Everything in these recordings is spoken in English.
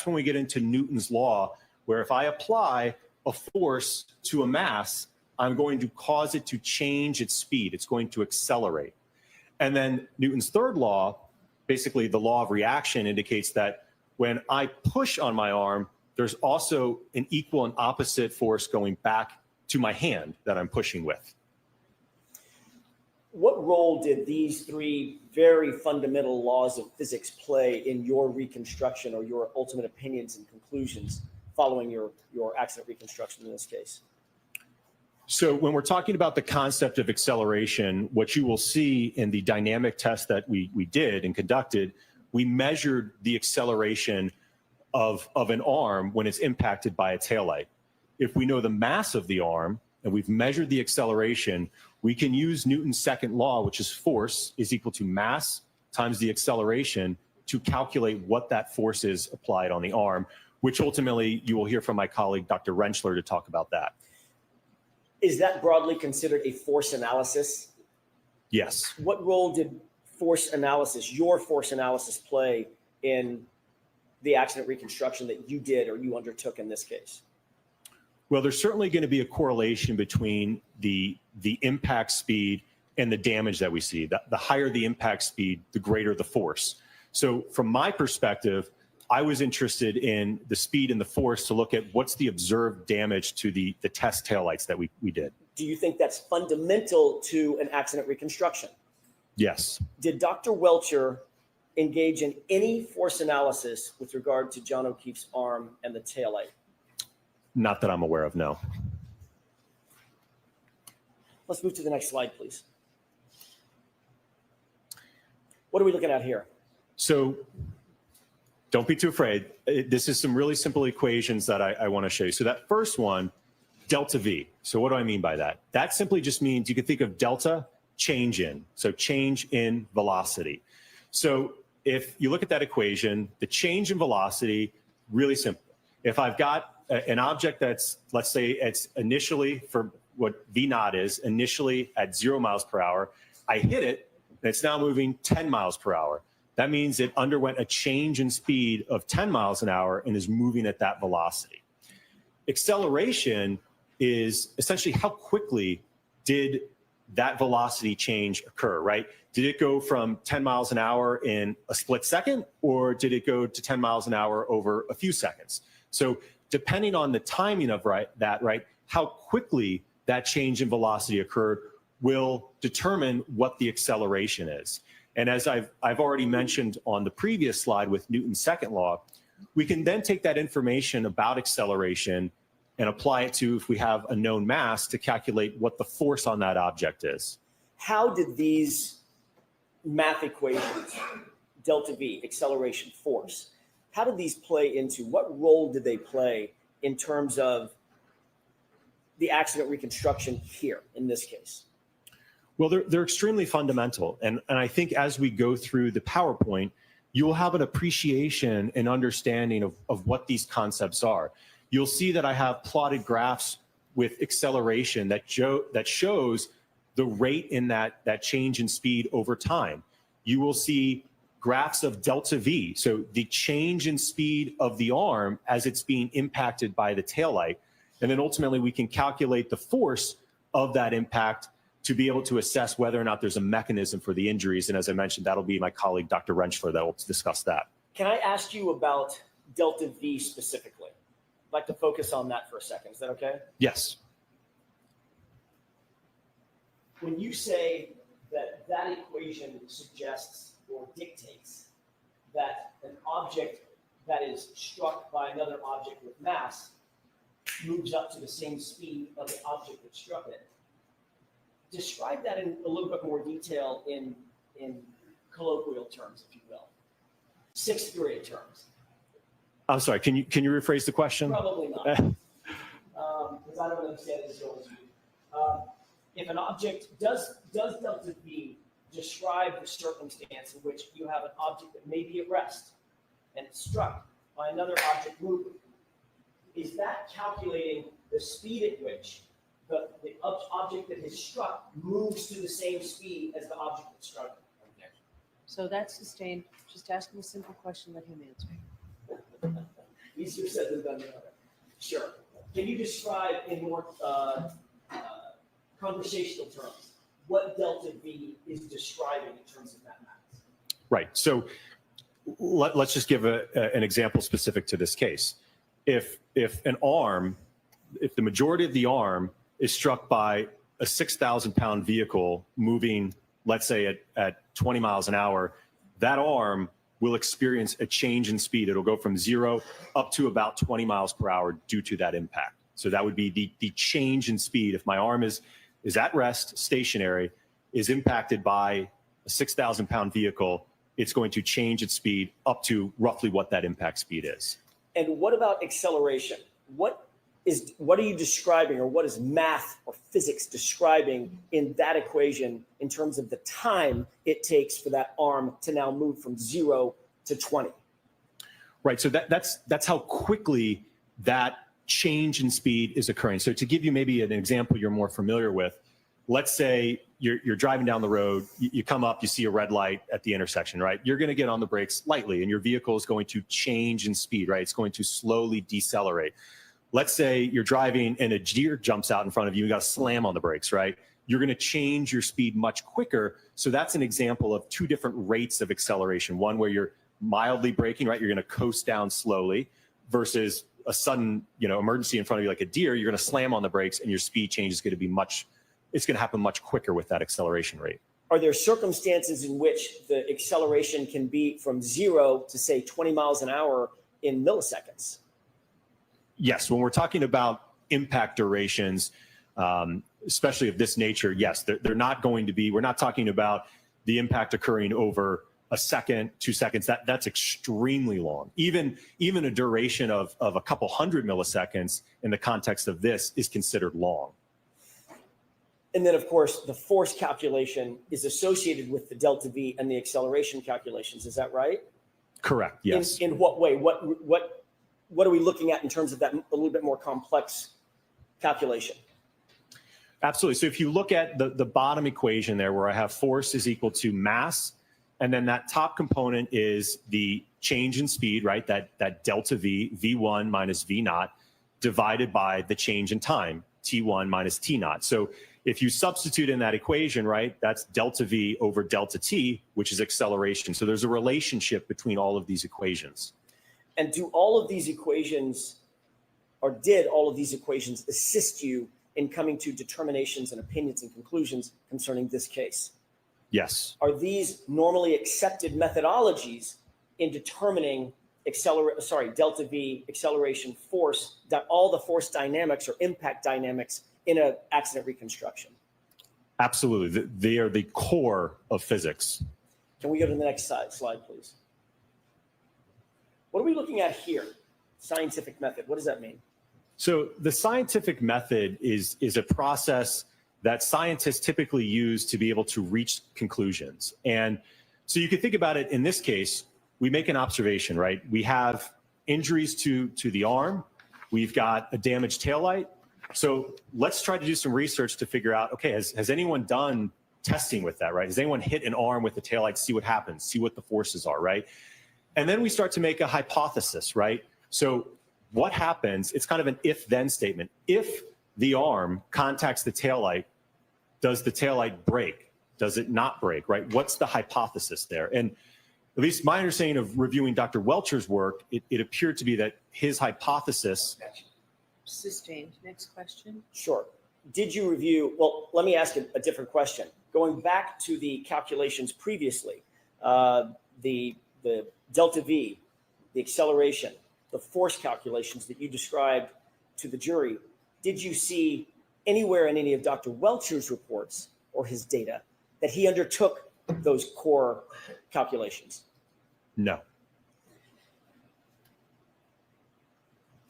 when we get into Newton's law, where if I apply a force to a mass, I'm going to cause it to change its speed. It's going to accelerate. And then Newton's third law, basically the law of reaction, indicates that when I push on my arm, there's also an equal and opposite force going back to my hand that I'm pushing with. What role did these three very fundamental laws of physics play in your reconstruction or your ultimate opinions and conclusions following your accident reconstruction in this case? So when we're talking about the concept of acceleration, what you will see in the dynamic test that we did and conducted, we measured the acceleration of an arm when it's impacted by a taillight. If we know the mass of the arm and we've measured the acceleration, we can use Newton's second law, which is force is equal to mass times the acceleration, to calculate what that force is applied on the arm, which ultimately you will hear from my colleague, Dr. Rentschler, to talk about that. Is that broadly considered a force analysis? Yes. What role did force analysis, your force analysis, play in the accident reconstruction that you did or you undertook in this case? Well, there's certainly going to be a correlation between the impact speed and the damage that we see. The higher the impact speed, the greater the force. So from my perspective, I was interested in the speed and the force to look at what's the observed damage to the test taillights that we did. Do you think that's fundamental to an accident reconstruction? Yes. Did Dr. Welcher engage in any force analysis with regard to John O'Keefe's arm and the taillight? Not that I'm aware of, no. Let's move to the next slide, please. What are we looking at here? So don't be too afraid. This is some really simple equations that I want to show you. So that first one, delta V. So what do I mean by that? That simply just means you can think of delta, change in. So change in velocity. So if you look at that equation, the change in velocity, really simple. If I've got an object that's, let's say it's initially, for what V naught is, initially at 0 miles per hour, I hit it, and it's now moving 10 miles per hour. That means it underwent a change in speed of 10 miles an hour and is moving at that velocity. Acceleration is essentially how quickly did that velocity change occur, right? Did it go from 10 miles an hour in a split second, or did it go to 10 miles an hour over a few seconds? So depending on the timing of how quickly that change in velocity occurred will determine what the acceleration is. And as I've already mentioned on the previous slide with Newton's second law, we can then take that information about acceleration and apply it to, if we have a known mass, to calculate what the force on that object is. How did these math equations, delta V, acceleration, force, how did these play into, what role did they play in terms of the accident reconstruction here in this case? Well, they're extremely fundamental. And I think as we go through the PowerPoint, you will have an appreciation and understanding of what these concepts are. You'll see that I have plotted graphs with acceleration that shows the rate in that change in speed over time. You will see graphs of delta V, so the change in speed of the arm as it's being impacted by the taillight. And then ultimately we can calculate the force of that impact to be able to assess whether or not there's a mechanism for the injuries. And as I mentioned, that'll be my colleague, Dr. Rentschler, that will discuss that. Can I ask you about delta V specifically? I'd like to focus on that for a second. Is that okay? Yes. When you say that that equation suggests or dictates that an object that is struck by another object with mass moves up to the same speed of the object that struck it, describe that in a little bit more detail in colloquial terms, if you will. Sixth grade terms. I'm sorry, can you rephrase the question? Probably not, because I don't understand it as well as you. If an object, does delta V describe the circumstance in which you have an object that may be at rest and it's struck by another object moving? Is that calculating the speed at which the object that is struck moves to the same speed as the object that struck it? So that's sustained. Just ask him a simple question, let him answer. easier said than done. Sure. Can you describe in more conversational terms what delta V is describing in terms of mathematics? Right. So let's just give an example specific to this case. If the majority of the arm is struck by a 6,000-pound vehicle moving, let's say at 20 miles an hour, that arm will experience a change in speed. It'll go from 0 up to about 20 miles per hour due to that impact. So that would be the change in speed. If my arm is at rest, stationary, is impacted by a 6,000-pound vehicle, it's going to change its speed up to roughly what that impact speed is. And what about acceleration? What are you describing, or what is math or physics describing in that equation in terms of the time it takes for that arm to now move from 0 to 20? Right. So that's how quickly that change in speed is occurring. So to give you maybe an example you're more familiar with, let's say you're driving down the road, you come up, you see a red light at the intersection, right? You're going to get on the brakes lightly, and your vehicle is going to change in speed, right? It's going to slowly decelerate. Let's say you're driving and a deer jumps out in front of you, you got to slam on the brakes, right? You're going to change your speed much quicker. So that's an example of two different rates of acceleration. One where you're mildly braking, right? You're going to coast down slowly, versus a sudden, emergency in front of you like a deer. You're going to slam on the brakes, and your speed change is going to be it's going to happen much quicker with that acceleration rate. Are there circumstances in which the acceleration can be from 0 to, say, 20 miles an hour in milliseconds? Yes, when we're talking about impact durations, especially of this nature, yes, they're not going to be, we're not talking about the impact occurring over a second, 2 seconds. That's extremely long. Even a duration of a couple hundred milliseconds in the context of this is considered long. And then, of course, the force calculation is associated with the delta V and the acceleration calculations. Is that right? Correct, yes. In what way? What are we looking at in terms of that a little bit more complex calculation? Absolutely. So if you look at the bottom equation there, where I have force is equal to mass, and then that top component is the change in speed, right? That delta V, V1 minus V naught, divided by the change in time, T1 minus T naught. So if you substitute in that equation, right, that's delta V over delta T, which is acceleration. So there's a relationship between all of these equations. And do all of these equations, or did all of these equations assist you in coming to determinations and opinions and conclusions concerning this case? Yes. Are these normally accepted methodologies in determining delta V, acceleration, force, all the force dynamics or impact dynamics in an accident reconstruction? Absolutely. They are the core of physics. Can we go to the next slide, please? What are we looking at here? Scientific method. What does that mean? So the scientific method is a process that scientists typically use to be able to reach conclusions. And so you can think about it in this case, we make an observation, right? We have injuries to the arm. We've got a damaged taillight. So let's try to do some research to figure out, okay, has anyone done testing with that, right? Has anyone hit an arm with the taillight, see what happens, see what the forces are, right? And then we start to make a hypothesis, right? So what happens, it's kind of an if-then statement. If the arm contacts the taillight, does the taillight break? Does it not break, right? What's the hypothesis there? And at least my understanding of reviewing Dr. Welcher's work, it appeared to be that his hypothesis... Sustained. Next question. Sure. Did you review, well, let me ask a different question. Going back to the calculations previously, the delta V, the acceleration, the force calculations that you described to the jury, did you see anywhere in any of Dr. Welcher's reports or his data that he undertook those core calculations? No.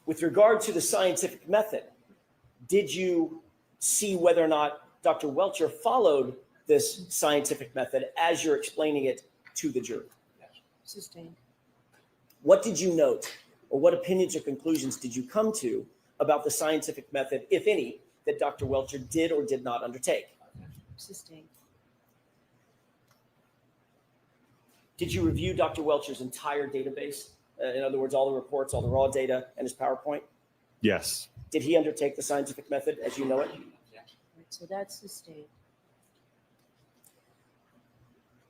With regard to the scientific method, did you see whether or not Dr. Welcher followed this scientific method as you're explaining it to the jury? Sustained. What did you note, or what opinions or conclusions did you come to about the scientific method, if any, that Dr. Welcher did or did not undertake? Sustained. Did you review Dr. Welcher's entire database In other words, all the reports, all the raw data, and his PowerPoint? Yes. Did he undertake the scientific method as you know it? Right, so that's sustained.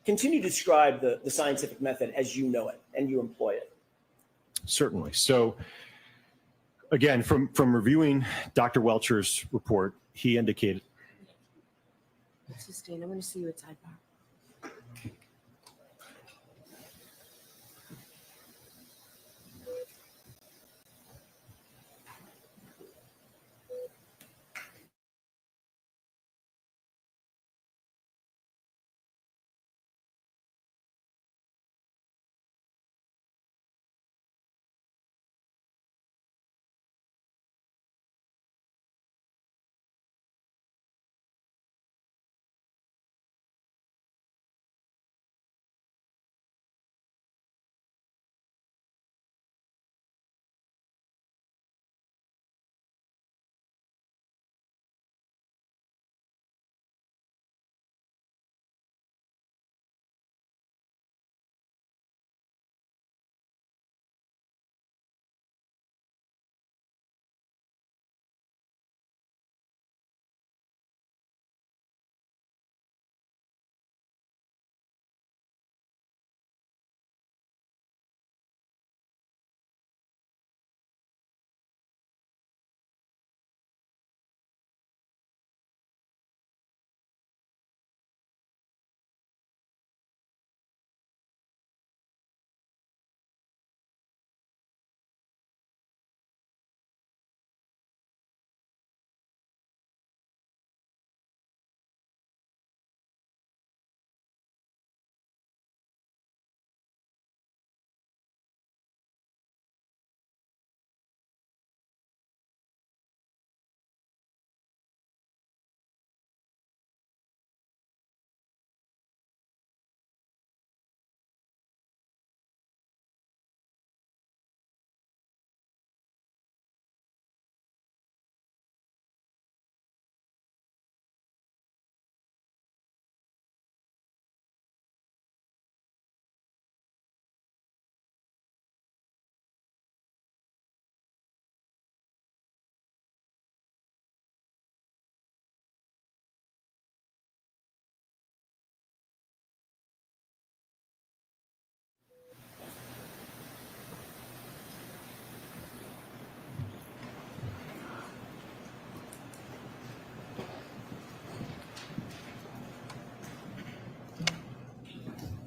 Continue to describe the scientific method as you know it and you employ it. Certainly. So again, from reviewing Dr. Welcher's report, he indicated, It's sustained. I'm going to see you at sidebar.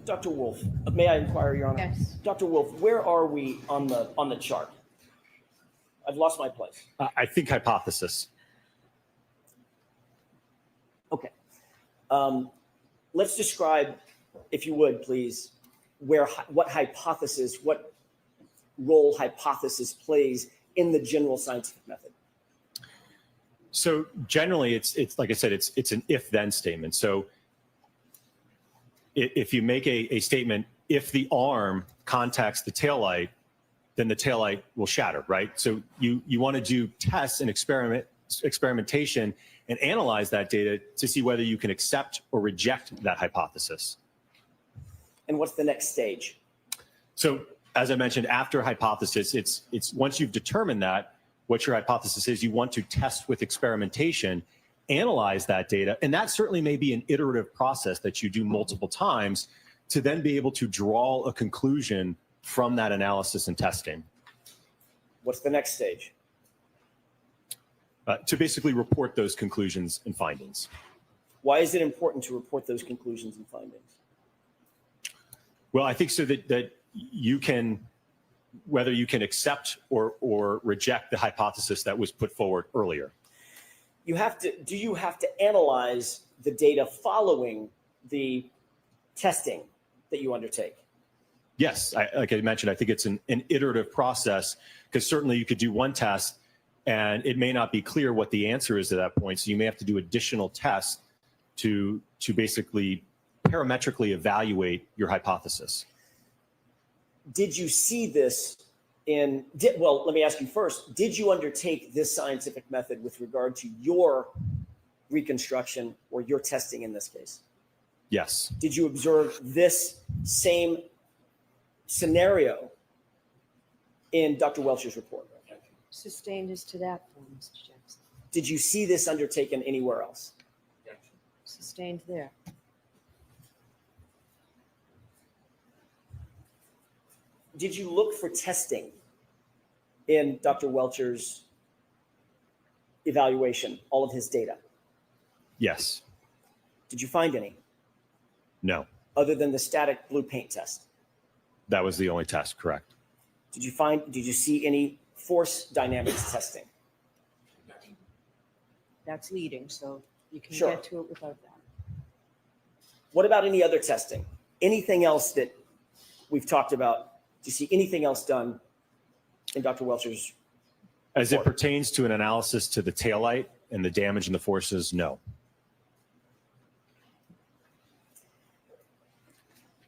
Dr. Wolf, may I inquire, Your Honor? Yes. Dr. Wolf, where are we on the chart? I've lost my place. I think hypothesis. Okay. Let's describe, if you would, please, what role hypothesis plays in the general scientific method. So generally, it's like I said, it's an if-then statement. So if you make a statement, if the arm contacts the taillight, then the taillight will shatter, right? So you want to do tests and experimentation and analyze that data to see whether you can accept or reject that hypothesis. And what's the next stage? So as I mentioned, after hypothesis, it's once you've determined that, what your hypothesis is, you want to test with experimentation, analyze that data, and that certainly may be an iterative process that you do multiple times to then be able to draw a conclusion from that analysis and testing. What's the next stage? To basically report those conclusions and findings. Why is it important to report those conclusions and findings? Well, I think so that you can, whether you can accept or reject the hypothesis that was put forward earlier. Do you have to analyze the data following the testing that you undertake? Yes, like I mentioned, I think it's an iterative process, because certainly you could do one test and it may not be clear what the answer is at that point. So you may have to do additional tests to basically parametrically evaluate your hypothesis. Did you see this well, let me ask you first, did you undertake this scientific method with regard to your reconstruction or your testing in this case? Yes. Did you observe this same scenario in Dr. Welcher's report? Sustained as to that form, Mr. Jackson. Did you see this undertaken anywhere else? Sustained there. Did you look for testing in Dr. Welcher's evaluation, all of his data? Yes. Did you find any No. other than the static blue paint test? That was the only test, correct. Did you see any force dynamics testing? That's leading, so you can Sure. get to it without that. What about any other testing? Anything else that we've talked about? Do you see anything else done in Dr. Welcher's? As it report? pertains to an analysis to the taillight and the damage and the forces, no.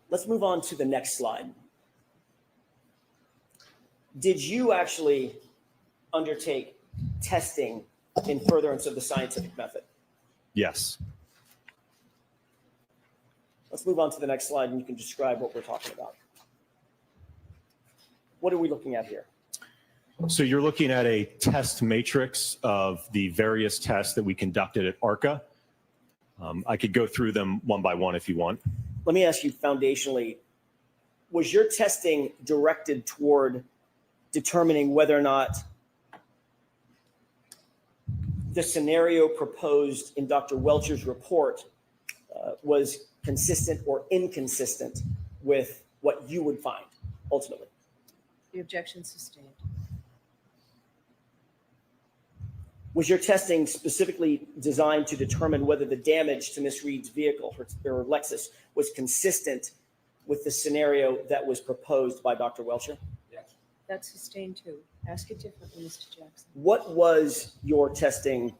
Let's move on to the next slide. Did you actually undertake testing in furtherance of the scientific method? Yes. Let's move on to the next slide and you can describe what we're talking about. What are we looking at here? So you're looking at a test matrix of the various tests that we conducted at ARCA. I could go through them one by one if you want. Let me ask you foundationally, was your testing directed toward determining whether or not the scenario proposed in Dr. Welcher's report was consistent or inconsistent with what you would find ultimately? The objection sustained. Was your testing specifically designed to determine whether the damage to Miss Reed's vehicle or Lexus was consistent with the scenario that was proposed by Dr. Welcher? That's sustained too. Ask it differently, Mr. Jackson. What was your testing?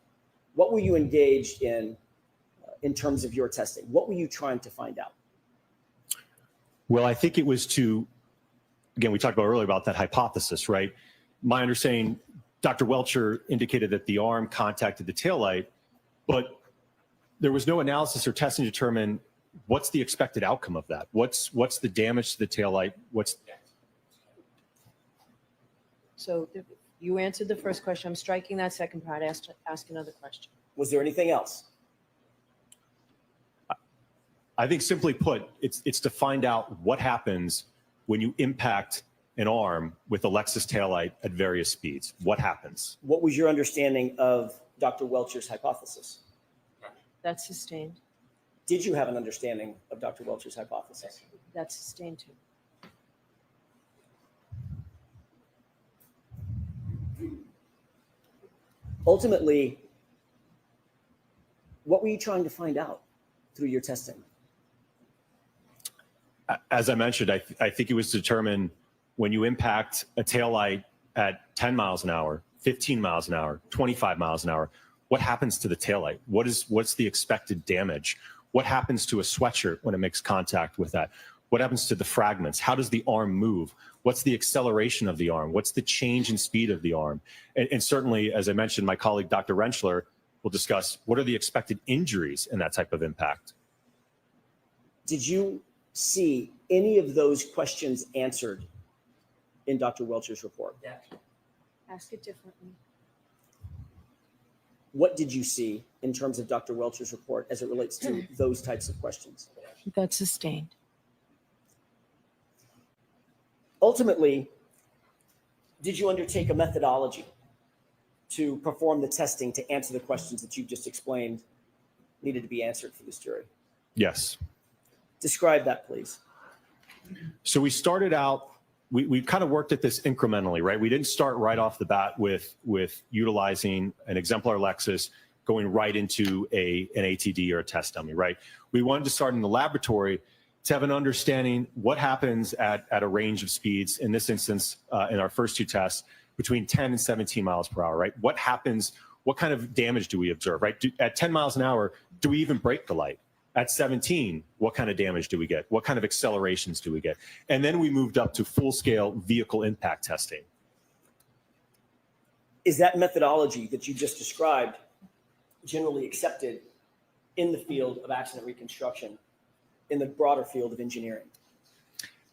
What were you engaged in terms of your testing? What were you trying to find out? Well, I think it was to, again, we talked about earlier about that hypothesis, right? My understanding, Dr. Welcher indicated that the arm contacted the taillight, but there was no analysis or testing to determine what's the expected outcome of that. What's the damage to the taillight? So you answered the first question. I'm striking that second part. Ask another question. Was there anything else? I think simply put, it's to find out what happens when you impact an arm with a Lexus taillight at various speeds. What happens? What was your understanding of Dr. Welcher's hypothesis? That's sustained. Did you have an understanding of Dr. Welcher's hypothesis? That's sustained too. Ultimately, what were you trying to find out through your testing? As I mentioned, I think it was to determine when you impact a taillight at 10 miles an hour, 15 miles an hour, 25 miles an hour, what happens to the taillight? What's the expected damage? What happens to a sweatshirt when it makes contact with that? What happens to the fragments? How does the arm move? What's the acceleration of the arm? What's the change in speed of the arm? And certainly, as I mentioned, my colleague, Dr. Rentschler, will discuss what are the expected injuries in that type of impact. Did you see any of those questions answered in Dr. Welcher's report? Yeah. Ask it differently. What did you see in terms of Dr. Welcher's report as it relates to those types of questions? That's sustained. Ultimately, did you undertake a methodology to perform the testing to answer the questions that you just explained needed to be answered for this jury? Yes. Describe that, please. So we started out, we kind of worked at this incrementally, right? We didn't start right off the bat with utilizing an exemplar Lexus going right into an ATD or a test dummy, right? We wanted to start in the laboratory to have an understanding what happens at a range of speeds, in this instance, in our first two tests, between 10 and 17 miles per hour, right? What happens, what kind of damage do we observe, right? At 10 miles an hour, do we even break the light? At 17, what kind of damage do we get? What kind of accelerations do we get? And then we moved up to full-scale vehicle impact testing. Is that methodology that you just described generally accepted in the field of accident reconstruction, in the broader field of engineering?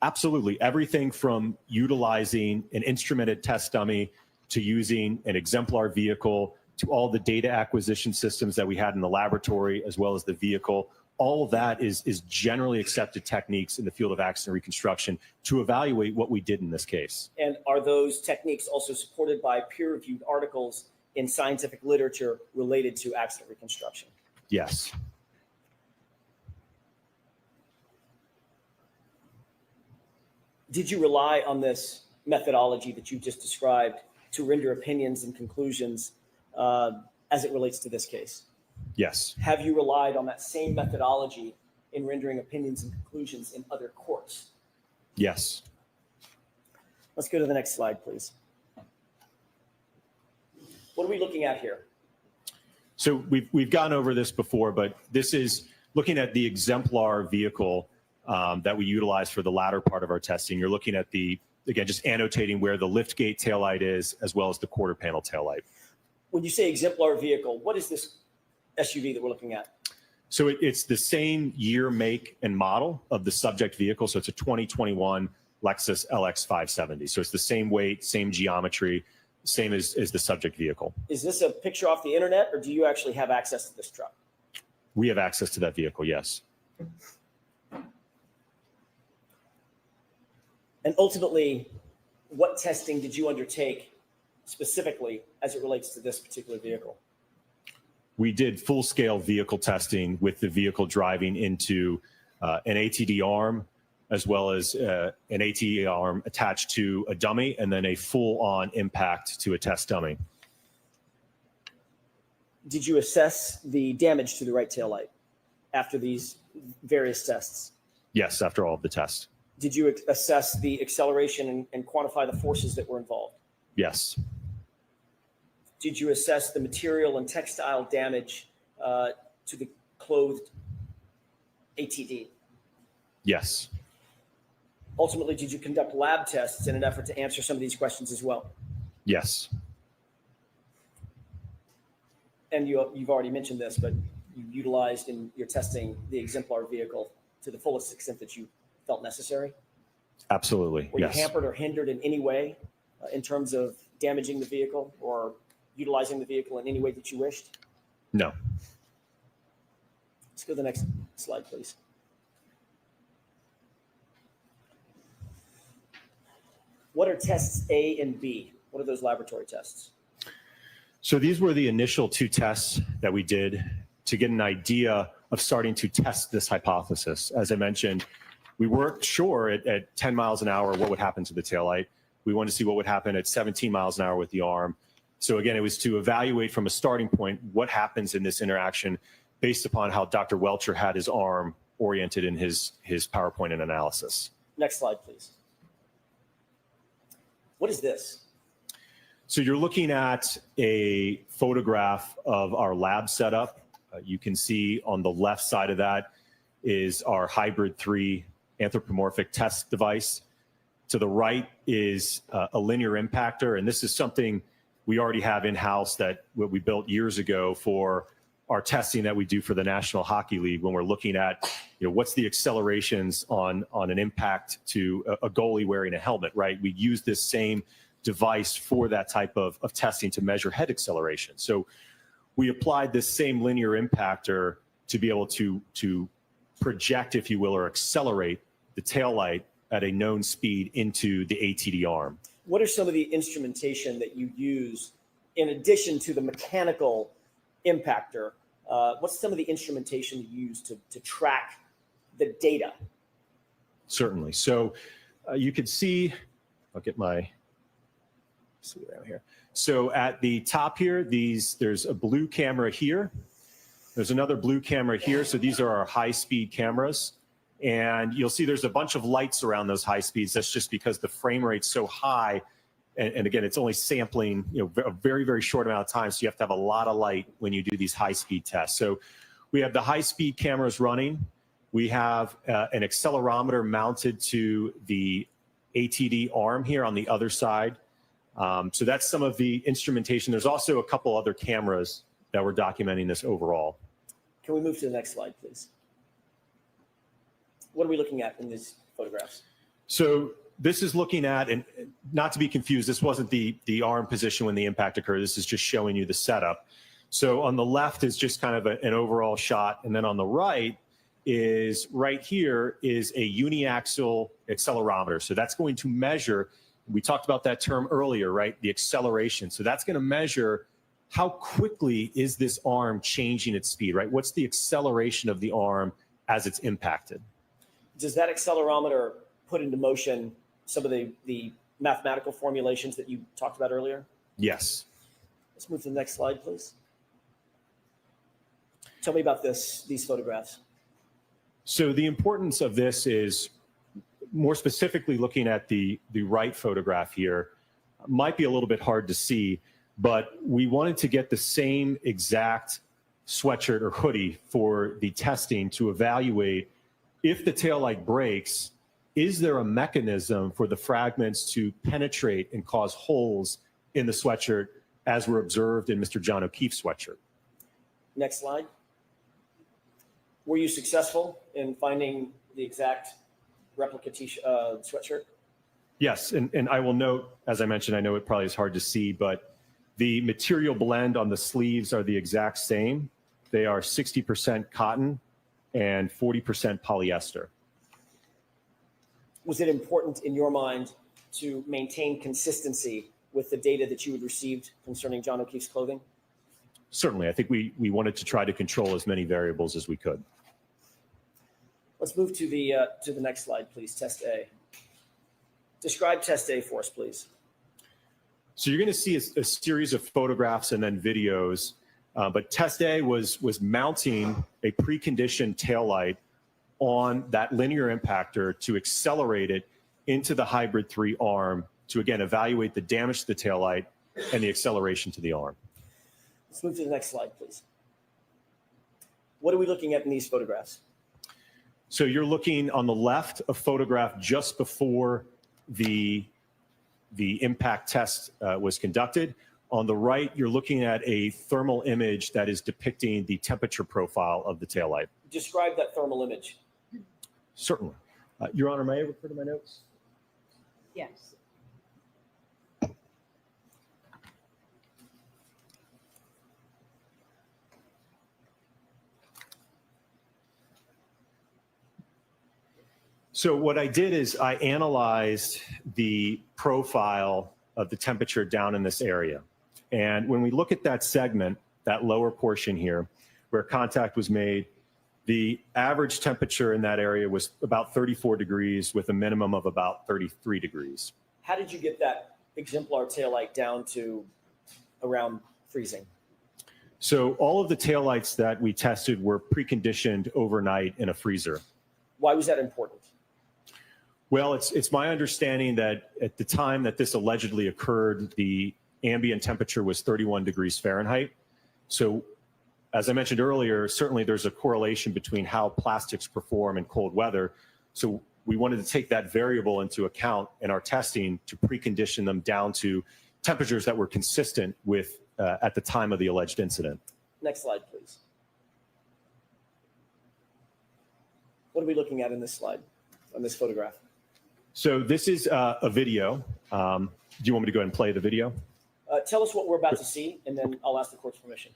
Absolutely. Everything from utilizing an instrumented test dummy to using an exemplar vehicle to all the data acquisition systems that we had in the laboratory, as well as the vehicle. All of that is generally accepted techniques in the field of accident reconstruction to evaluate what we did in this case. And are those techniques also supported by peer-reviewed articles in scientific literature related to accident reconstruction? Yes. Did you rely on this methodology that you just described to render opinions and conclusions as it relates to this case? Yes. Have you relied on that same methodology in rendering opinions and conclusions in other courts? Yes. Let's go to the next slide, please. What are we looking at here? So we've gone over this before, but this is looking at the exemplar vehicle that we utilize for the latter part of our testing. You're looking at again, just annotating where the liftgate taillight is, as well as the quarter panel taillight. When you say exemplar vehicle, what is this SUV that we're looking at? So it's the same year, make, and model of the subject vehicle. So it's a 2021 Lexus LX 570. So it's the same weight, same geometry, same as the subject vehicle. Is this a picture off the internet, or do you actually have access to this truck? We have access to that vehicle, yes. And ultimately, what testing did you undertake specifically as it relates to this particular vehicle? We did full-scale vehicle testing with the vehicle driving into an ATD arm, as well as an ATD arm attached to a dummy, and then a full-on impact to a test dummy. Did you assess the damage to the right tail light after these various tests? Yes, after all of the tests. Did you assess the acceleration and quantify the forces that were involved? Yes. Did you assess the material and textile damage to the clothed ATD? Yes. Ultimately, did you conduct lab tests in an effort to answer some of these questions as well? Yes. And you've already mentioned this, but you utilized in your testing the exemplar vehicle to the fullest extent that you felt necessary? Absolutely, Were yes. you hampered or hindered in any way in terms of damaging the vehicle or utilizing the vehicle in any way that you wished? No. Let's go to the next slide, please. What are tests A and B? What are those laboratory tests? So these were the initial two tests that we did to get an idea of starting to test this hypothesis. As I mentioned, we weren't sure at 10 miles an hour what would happen to the taillight. We wanted to see what would happen at 17 miles an hour with the arm. So again, it was to evaluate from a starting point what happens in this interaction based upon how Dr. Welcher had his arm oriented in his PowerPoint and analysis. Next slide, please. What is this? So you're looking at a photograph of our lab setup. You can see on the left side of that is our hybrid 3 anthropomorphic test device. To the right is a linear impactor, and this is something we already have in-house that we built years ago for our testing that we do for the National Hockey League when we're looking at, what's the accelerations on an impact to a goalie wearing a helmet, right? We use this same device for that type of testing to measure head acceleration. So we applied this same linear impactor to be able to project, if you will, or accelerate the taillight at a known speed into the ATD arm. What are some of the instrumentation that you use in addition to the mechanical impactor? What's some of the instrumentation you use to track the data? Certainly. So you can see, I'll get my, see around here. So at the top here, there's a blue camera here. There's another blue camera here. So these are our high-speed cameras. And you'll see there's a bunch of lights around those high speeds. That's just because the frame rate's so high. And again, it's only sampling a very, very short amount of time. So you have to have a lot of light when you do these high-speed tests. So we have the high-speed cameras running. We have an accelerometer mounted to the ATD arm here on the other side. So that's some of the instrumentation. There's also a couple other cameras that we're documenting this overall. Can we move to the next slide, please? What are we looking at in these photographs? So this is looking at, and not to be confused, this wasn't the arm position when the impact occurred. This is just showing you the setup. So on the left is just kind of an overall shot. And then on the right is, right here is a uniaxial accelerometer. So that's going to measure, we talked about that term earlier, right? The acceleration. So that's going to measure how quickly is this arm changing its speed, right? What's the acceleration of the arm as it's impacted? Does that accelerometer put into motion some of the mathematical formulations that you talked about earlier? Yes. Let's move to the next slide, please. Tell me about these photographs. So the importance of this is, more specifically looking at the right photograph here, might be a little bit hard to see, but we wanted to get the same exact sweatshirt or hoodie for the testing to evaluate if the taillight breaks, is there a mechanism for the fragments to penetrate and cause holes in the sweatshirt as were observed in Mr. John O'Keefe's sweatshirt? Next slide. Were you successful in finding the exact replica sweatshirt? Yes, and I will note, as I mentioned, I know it probably is hard to see, but the material blend on the sleeves are the exact same. They are 60% cotton and 40% polyester. Was it important in your mind to maintain consistency with the data that you had received concerning John O'Keefe's clothing? Certainly, I think we wanted to try to control as many variables as we could. Let's move to the next slide, please. Test A. Describe test A for us, please. So you're going to see a series of photographs and then videos, but test A was mounting a preconditioned taillight on that linear impactor to accelerate it into the hybrid 3 arm to, again, evaluate the damage to the taillight and the acceleration to the arm. Let's move to the next slide, please. What are we looking at in these photographs? So you're looking on the left, a photograph just before the impact test was conducted. On the right, you're looking at a thermal image that is depicting the temperature profile of the taillight. Describe that thermal image. Certainly. Your Honor, may I refer to my notes? Yes. So what I did is I analyzed the profile of the temperature down in this area. And when we look at that segment, that lower portion here, where contact was made, the average temperature in that area was about 34 degrees with a minimum of about 33 degrees. How did you get that exemplar taillight down to around freezing? So all of the taillights that we tested were preconditioned overnight in a freezer. Why was that important? Well, it's my understanding that at the time that this allegedly occurred, the ambient temperature was 31 degrees Fahrenheit. So as I mentioned earlier, certainly there's a correlation between how plastics perform in cold weather. So we wanted to take that variable into account in our testing to precondition them down to temperatures that were consistent with at the time of the alleged incident. Next slide, please. What are we looking at in this slide, on this photograph? So this is a video. Do you want me to go ahead and play the video? Tell us what we're about to see, and then I'll ask the court's permission.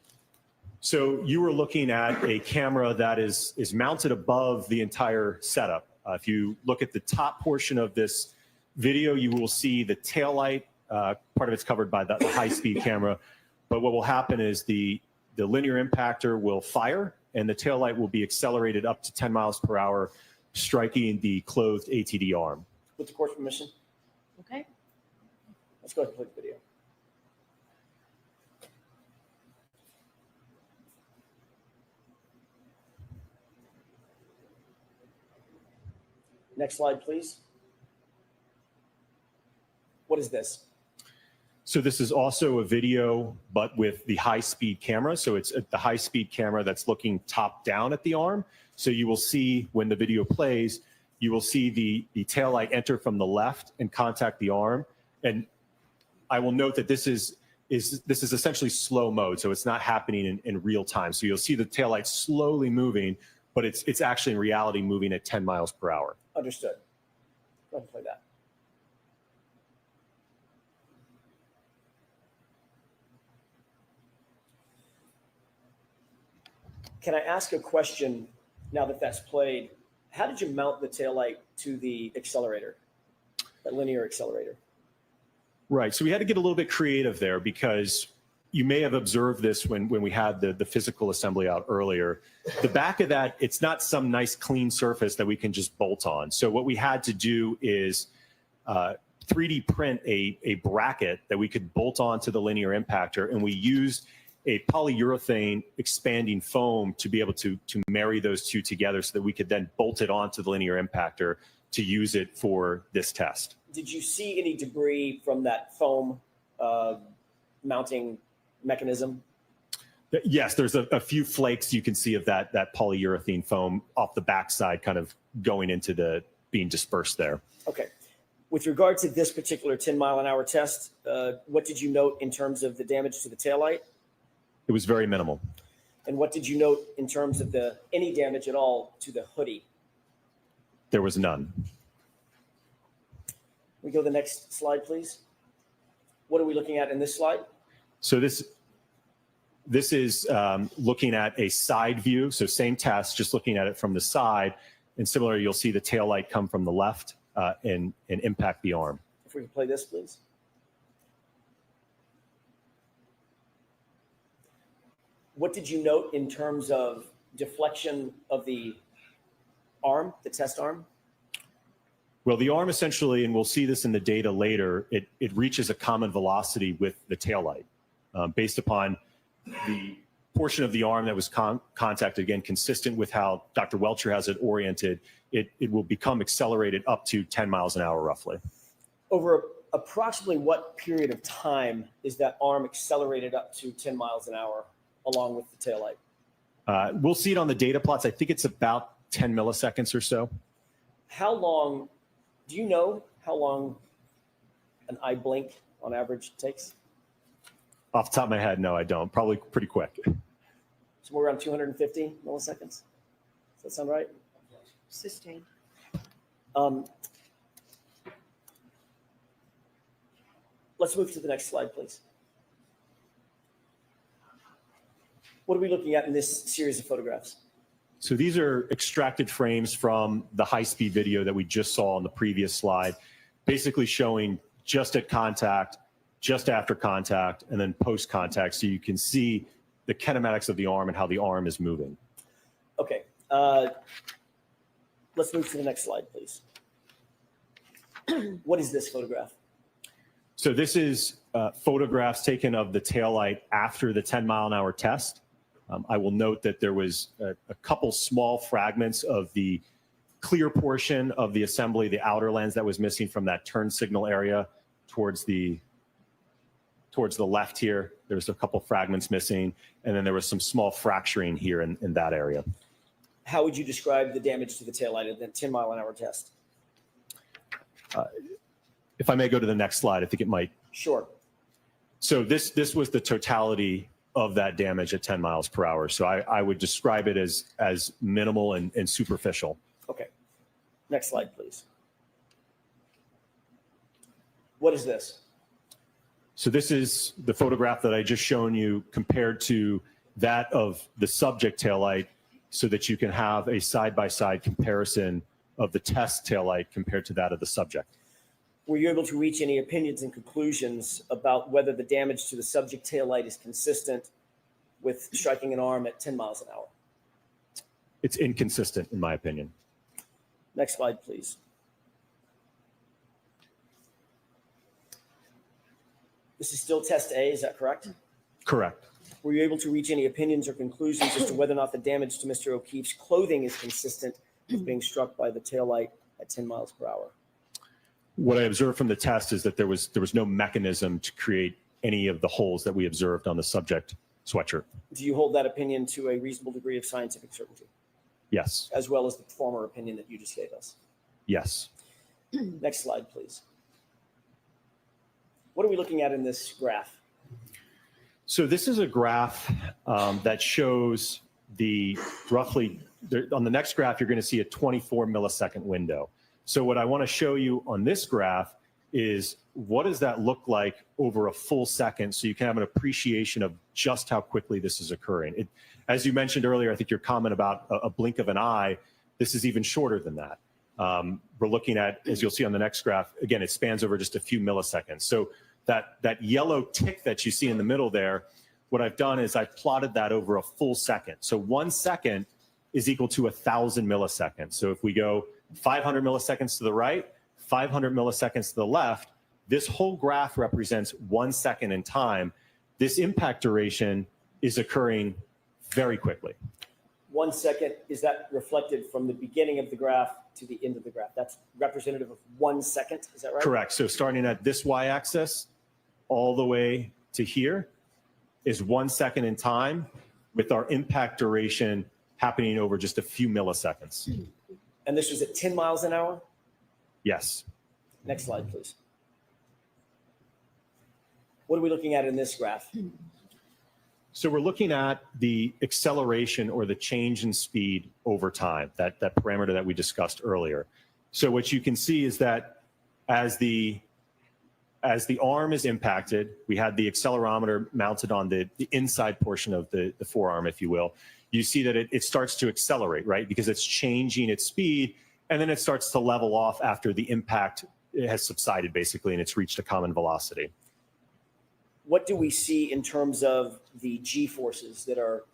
So you were looking at a camera that is mounted above the entire setup. If you look at the top portion of this video, you will see the taillight. Part of it's covered by the high-speed camera. But what will happen is the linear impactor will fire, and the taillight will be accelerated up to 10 miles per hour, striking the clothed ATD arm. With the court's permission, Okay. let's go ahead and play the video. Next slide, please. What is this? So this is also a video, but with the high-speed camera. So it's the high-speed camera that's looking top down at the arm. So you will see when the video plays, you will see the taillight enter from the left and contact the arm. And I will note that this is essentially slow mode. So it's not happening in real time. So you'll see the taillight slowly moving, but it's actually in reality moving at 10 miles per hour. Understood. Go ahead and play that. Can I ask a question now that that's played? How did you mount the taillight to the accelerator, that linear accelerator? Right. So we had to get a little bit creative there because you may have observed this when we had the physical assembly out earlier. The back of that, it's not some nice clean surface that we can just bolt on. So what we had to do is 3D print a bracket that we could bolt onto the linear impactor, and we used a polyurethane expanding foam to be able to marry those two together so that we could then bolt it onto the linear impactor to use it for this test. Did you see any debris from that foam mounting mechanism? Yes, there's a few flakes you can see of that polyurethane foam off the backside kind of going into being dispersed there. Okay. With regard to this particular 10-mile-an-hour test, what did you note in terms of the damage to the taillight? It was very minimal. And what did you note in terms of any damage at all to the hoodie? There was none. We go to the next slide, please. What are we looking at in this slide? So this is looking at a side view. So same test, just looking at it from the side. And similarly, you'll see the taillight come from the left and impact the arm. If we can play this, please. What did you note in terms of deflection of the arm, the test arm? Well, the arm essentially, and we'll see this in the data later, it reaches a common velocity with the taillight based upon the portion of the arm that was contacted, again, consistent with how Dr. Welcher has it oriented, it will become accelerated up to 10 miles an hour roughly. Over approximately what period of time is that arm accelerated up to 10 miles an hour along with the taillight? We'll see it on the data plots. I think it's about 10 milliseconds or so. How long, do you know how long an eye blink on average takes? Off the top of my head, no, I don't. Probably pretty quick. Somewhere around 250 milliseconds. Does that sound right? Sustained. Let's move to the next slide, please. What are we looking at in this series of photographs? So these are extracted frames from the high-speed video that we just saw on the previous slide, basically showing just at contact, just after contact, and then post-contact, so you can see the kinematics of the arm and how the arm is moving. Okay. Let's move to the next slide, please. What is this photograph? So this is photographs taken of the taillight after the 10-mile-an-hour test. I will note that there was a couple small fragments of the clear portion of the assembly, the outer lens that was missing from that turn signal area towards the left here. There's a couple fragments missing, and then there was some small fracturing here in that area. How would you describe the damage to the taillight in the 10-mile-an-hour test? If I may go to the next slide, I think it might. Sure. So this was the totality of that damage at 10 miles per hour. So I would describe it as minimal and superficial. Okay. Next slide, please. What is this? So this is the photograph that I just shown you compared to that of the subject taillight so that you can have a side-by-side comparison of the test taillight compared to that of the subject. Were you able to reach any opinions and conclusions about whether the damage to the subject taillight is consistent with striking an arm at 10 miles an hour? It's inconsistent, in my opinion. Next slide, please. This is still test A, is that correct? Correct. Were you able to reach any opinions or conclusions as to whether or not the damage to Mr. O'Keefe's clothing is consistent with being struck by the taillight at 10 miles per hour? What I observed from the test is that there was no mechanism to create any of the holes that we observed on the subject sweatshirt. Do you hold that opinion to a reasonable degree of scientific certainty, Yes. as well as the former opinion that you just gave us? Yes. Next slide, please. What are we looking at in this graph? So this is a graph that shows the roughly, on the next graph, you're going to see a 24 millisecond window. So what I want to show you on this graph is what does that look like over a full second, so you can have an appreciation of just how quickly this is occurring. As you mentioned earlier, I think your comment about a blink of an eye, this is even shorter than that. We're looking at, as you'll see on the next graph, again, it spans over just a few milliseconds. So that yellow tick that you see in the middle there, what I've done is I've plotted that over a full second. So 1 second is equal to 1,000 milliseconds. So if we go 500 milliseconds to the right, 500 milliseconds to the left, this whole graph represents 1 second in time. This impact duration is occurring very quickly. 1 second, is that reflected from the beginning of the graph to the end of the graph? That's representative of 1 second, is that right? Correct. So starting at this y-axis all the way to here is 1 second in time, with our impact duration happening over just a few milliseconds. And this was at 10 miles an hour? Yes. Next slide, please. What are we looking at in this graph? So we're looking at the acceleration or the change in speed over time, that parameter that we discussed earlier. So what you can see is that as the arm is impacted, we had the accelerometer mounted on the inside portion of the forearm, if you will. You see that it starts to accelerate, right? Because it's changing its speed, and then it starts to level off after the impact has subsided, basically, and it's reached a common velocity. What do we see in terms of the G forces that are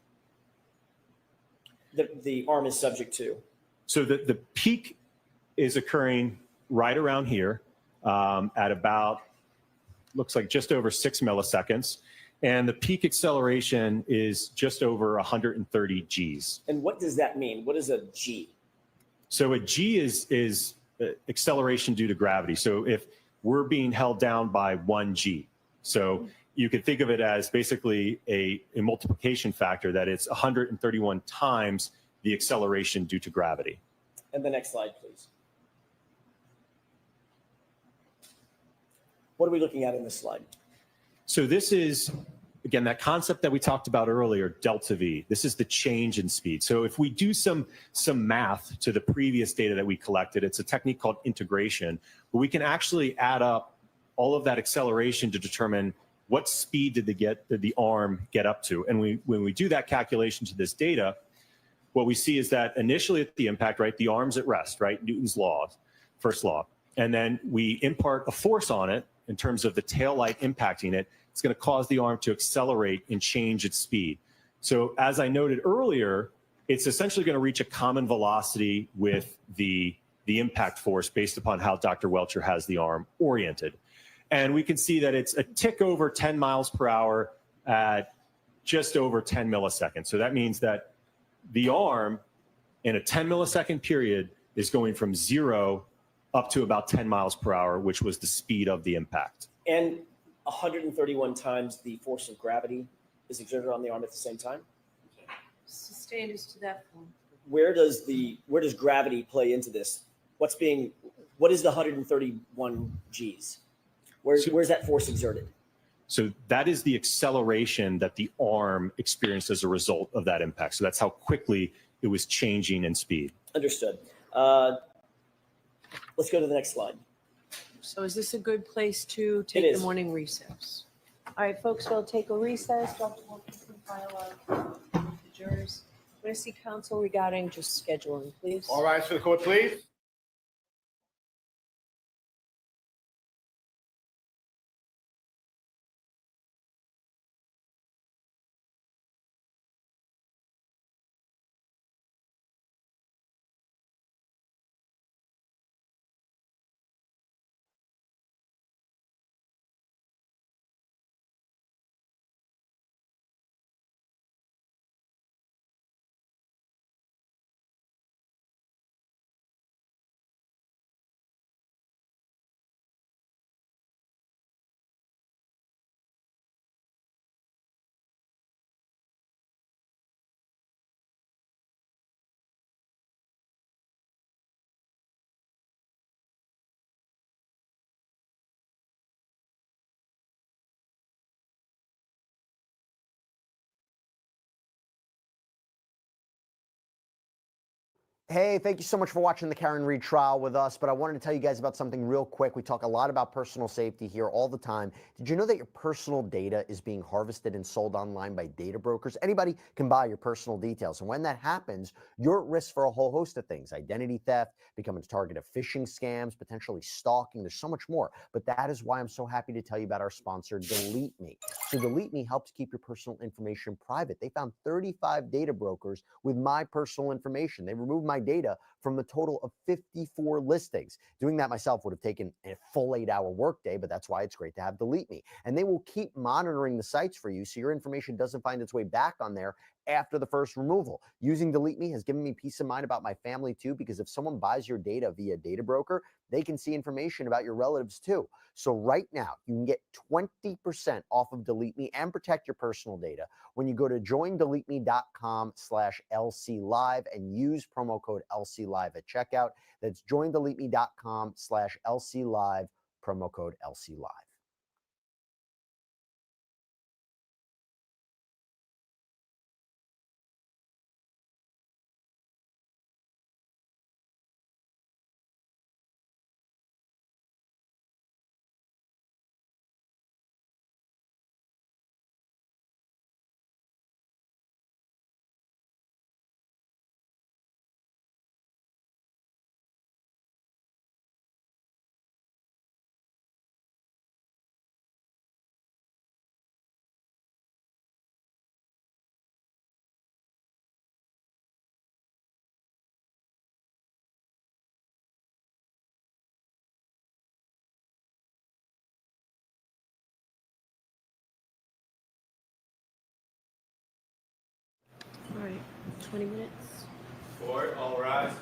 the arm is subject to? So the peak is occurring right around here at about, looks like just over 6 milliseconds. And the peak acceleration is just over 130 Gs. And what does that mean? What is a G? So a G is acceleration due to gravity. So if we're being held down by 1 G, so you could think of it as basically a multiplication factor, that it's 131 times the acceleration due to gravity. And the next slide, please. What are we looking at in this slide? So this is, again, that concept that we talked about earlier, delta V. This is the change in speed. So if we do some math to the previous data that we collected, it's a technique called integration, where we can actually add up all of that acceleration to determine what speed did the arm get up to. And when we do that calculation to this data, what we see is that initially at the impact, right, the arm's at rest, right, Newton's law, first law. And then we impart a force on it in terms of the tail light impacting it. It's going to cause the arm to accelerate and change its speed. So as I noted earlier, it's essentially going to reach a common velocity with the impact force based upon how Dr. Welcher has the arm oriented. And we can see that it's a tick over 10 miles per hour at just over 10 milliseconds. So that means that the arm in a 10 millisecond period is going from 0 up to about 10 miles per hour, which was the speed of the impact. And 131 times the force of gravity is exerted on the arm at the same time? Sustained is to that form. Where does gravity play into this? What is the 131 Gs? Where's that force exerted? So that is the acceleration that the arm experienced as a result of that impact. So that's how quickly it was changing in speed. Understood. Let's go to the next slide. So is this a good place to It take is. the morning recess? All right, folks, we'll take a recess. Dr. Wilkins can file out the jurors. I'm going to see counsel regarding just scheduling, please. All rise for the court, please. Hey, thank you so much for watching the Karen Reed trial with us, but I wanted to tell you guys about something real quick. We talk a lot about personal safety here all the time. Did you know that your personal data is being harvested and sold online by data brokers? Anybody can buy your personal details, and when that happens, you're at risk for a whole host of things: identity theft, becoming a target of phishing scams, potentially stalking. There's so much more, but that is why I'm so happy to tell you about our sponsor, Delete Me. So Delete Me helps keep your personal information private. They found 35 data brokers with my personal information. They removed my data from the total of 54 listings. Doing that myself would have taken a full 8-hour workday, but that's why it's great to have Delete Me. And they will keep monitoring the sites for you so your information doesn't find its way back on there after the first removal. Using Delete Me has given me peace of mind about my family too, because if someone buys your data via data broker, they can see information about your relatives too. So right now, you can get 20% off of Delete Me and protect your personal data when you go to joindeleteme.com/LCLive and use promo code LCLive at checkout. That's joindeleteme.com/LCLive, promo code LCLive. All right, 20 minutes. Court, all rise.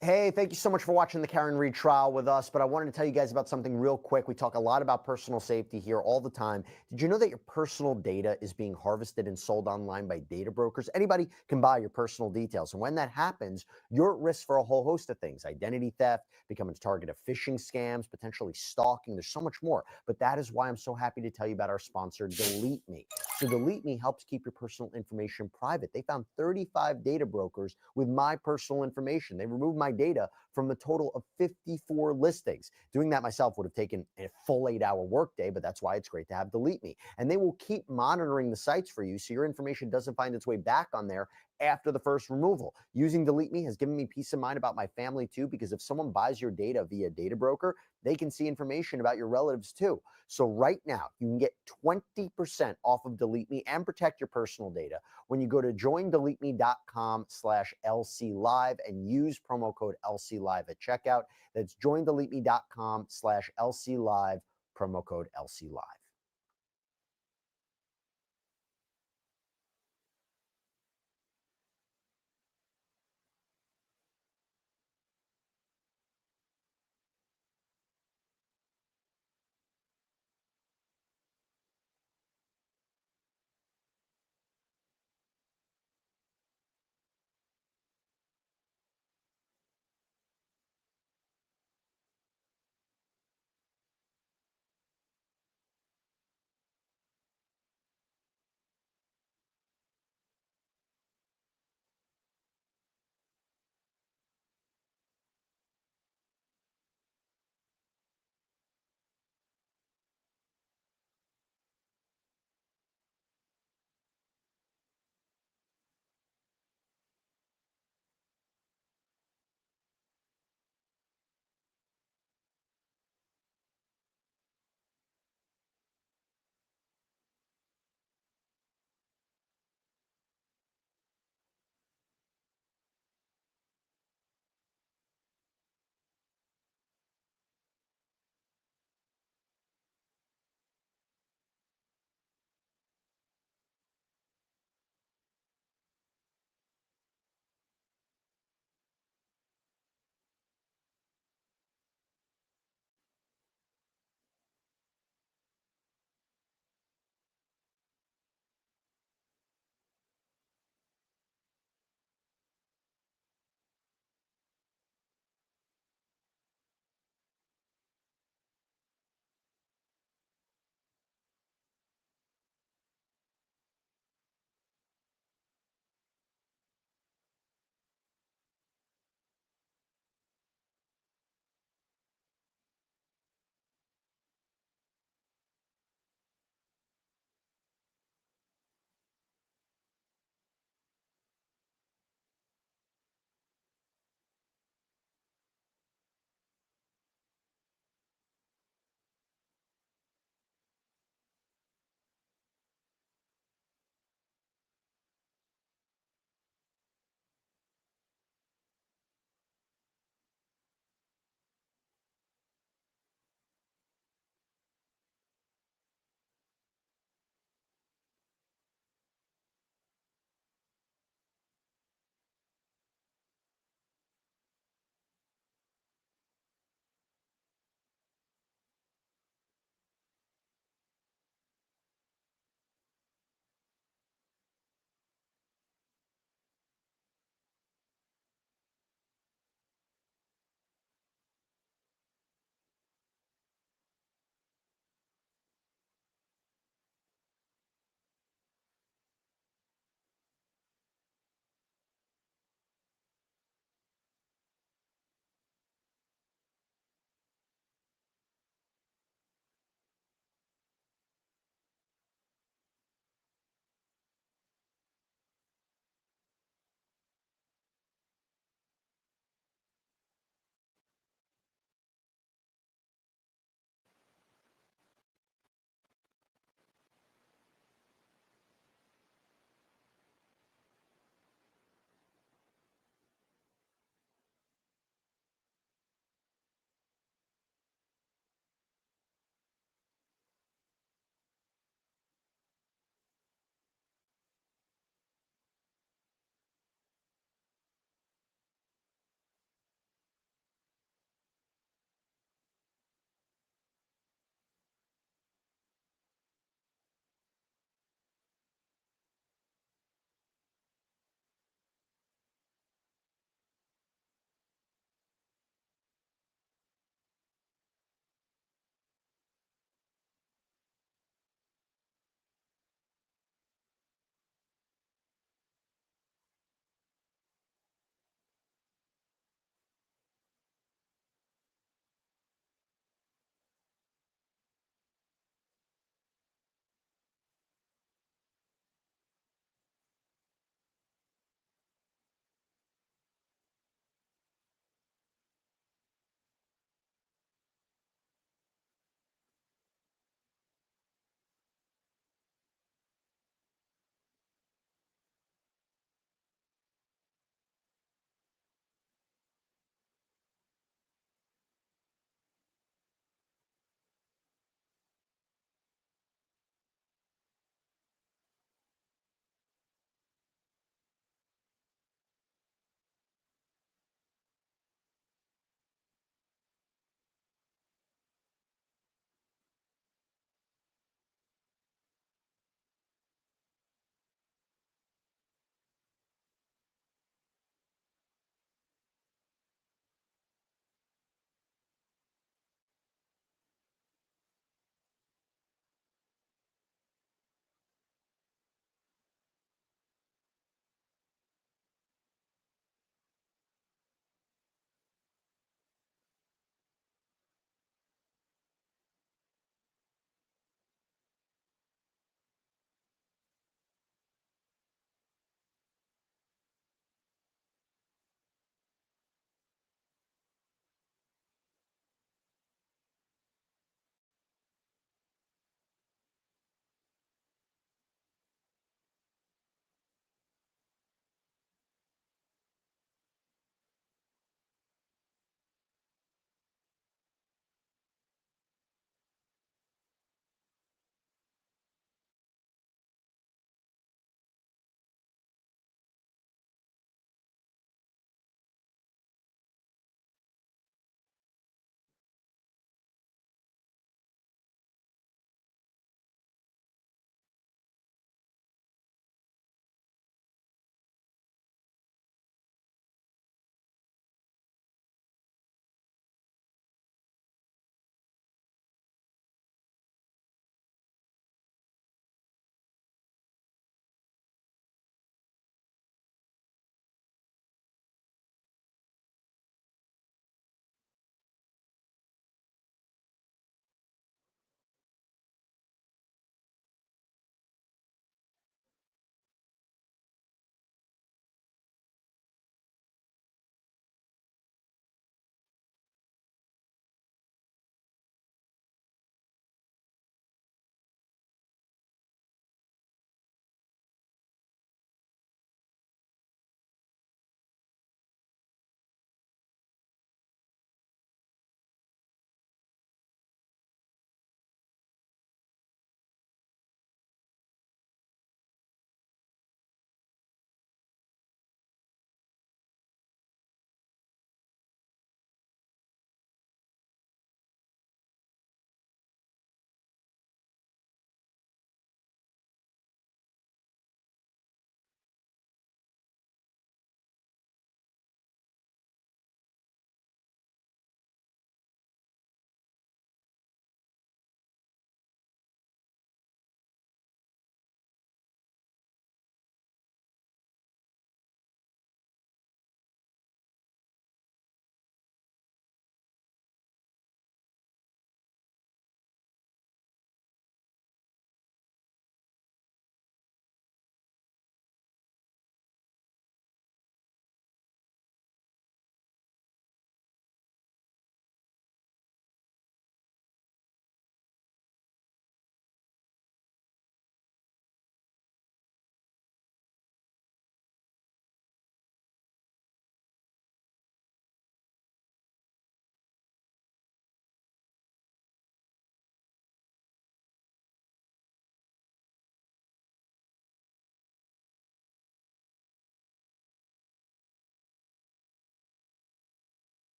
Hey, thank you so much for watching the Karen Reed trial with us, but I wanted to tell you guys about something real quick. We talk a lot about personal safety here all the time. Did you know that your personal data is being harvested and sold online by data brokers? Anybody can buy your personal details. And when that happens, you're at risk for a whole host of things: identity theft, becoming a target of phishing scams, potentially stalking. There's so much more. But that is why I'm so happy to tell you about our sponsor, Delete Me. So Delete Me helps keep your personal information private. They found 35 data brokers with my personal information. They removed my data from a total of 54 listings. Doing that myself would have taken a full 8-hour workday, but that's why it's great to have Delete Me. And they will keep monitoring the sites for you so your information doesn't find its way back on there after the first removal. Using Delete Me has given me peace of mind about my family too, because if someone buys your data via data broker, they can see information about your relatives too. So right now, you can get 20% off of Delete Me and protect your personal data when you go to joindeleteme.com/LCLive and use promo code LCLive at checkout. That's joindeleteme.com/LCLive, promo code LCLive.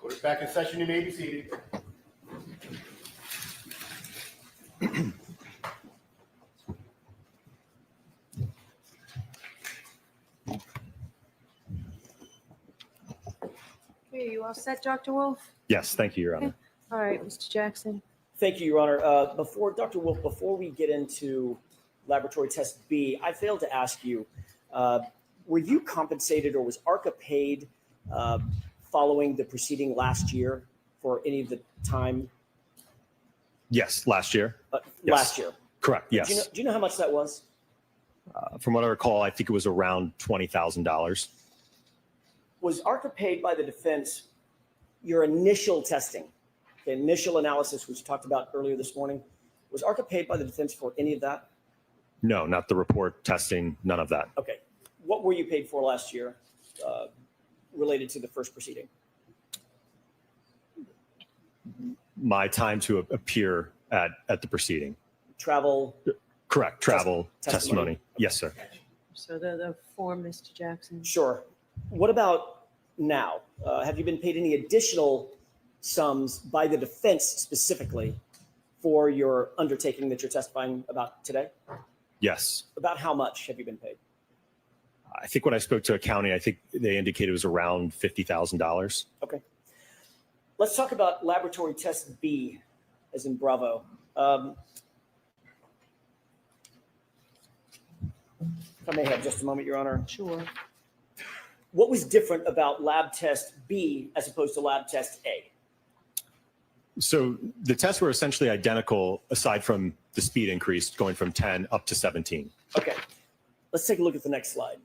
Put it back in session. You may be seated. Okay, you all set, Dr. Wolf? Yes, thank you, Your Honor. All right, Mr. Jackson. Thank you, Your Honor. Dr. Wolf, before we get into laboratory test B, I failed to ask you, were you compensated or was ARCA paid following the proceeding last year for any of the time? Yes, last year. Yes. Last year. Correct, yes. Do you know how much that was? From what I recall, I think it was around $20,000. Was ARCA paid by the defense your initial testing, the initial analysis, which you talked about earlier this morning? Was ARCA paid by the defense for any of that? No, not the report, testing, none of that. Okay. What were you paid for last year related to the first proceeding? My time to appear at the proceeding. Travel? Correct, travel, testimony. testimony. Yes, sir. So the form, Mr. Jackson. Sure. What about now? Have you been paid any additional sums by the defense specifically for your undertaking that you're testifying about today? Yes. About how much have you been paid? I think when I spoke to accounting, I think they indicated it was around $50,000. Okay. Let's talk about laboratory test B, as in Bravo. If I may have just a moment, Your Honor. Sure. What was different about lab test B as opposed to lab test A? So the tests were essentially identical aside from the speed increase going from 10 up to 17. Okay. Let's take a look at the next slide.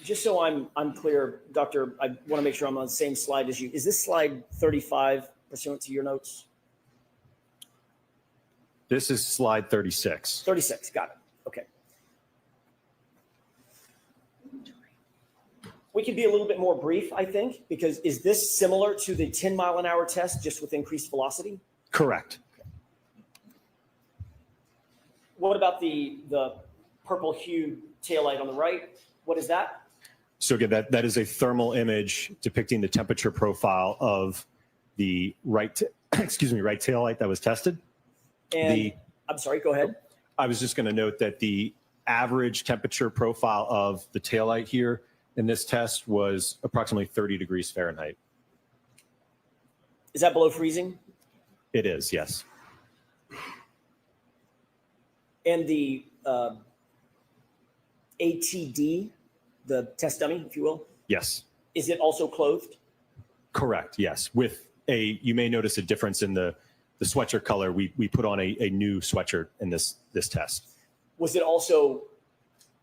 Just so I'm clear, Doctor, I want to make sure I'm on the same slide as you. Is this slide 35 pursuant to your notes? This is slide 36. 36, got it. Okay. We could be a little bit more brief, I think, because is this similar to the 10-mile-an-hour test, just with increased velocity? Correct. What about the purple hued taillight on the right? What is that? So again, that is a thermal image depicting the temperature profile of the right taillight that was tested. And I'm sorry, go ahead. I was just going to note that the average temperature profile of the taillight here in this test was approximately 30 degrees Fahrenheit. Is that below freezing? It is, yes. And the ATD, the test dummy, if you will, Yes. is it also clothed? Correct, yes. With you may notice a difference in the sweatshirt color. We put on a new sweatshirt in this test. Was it also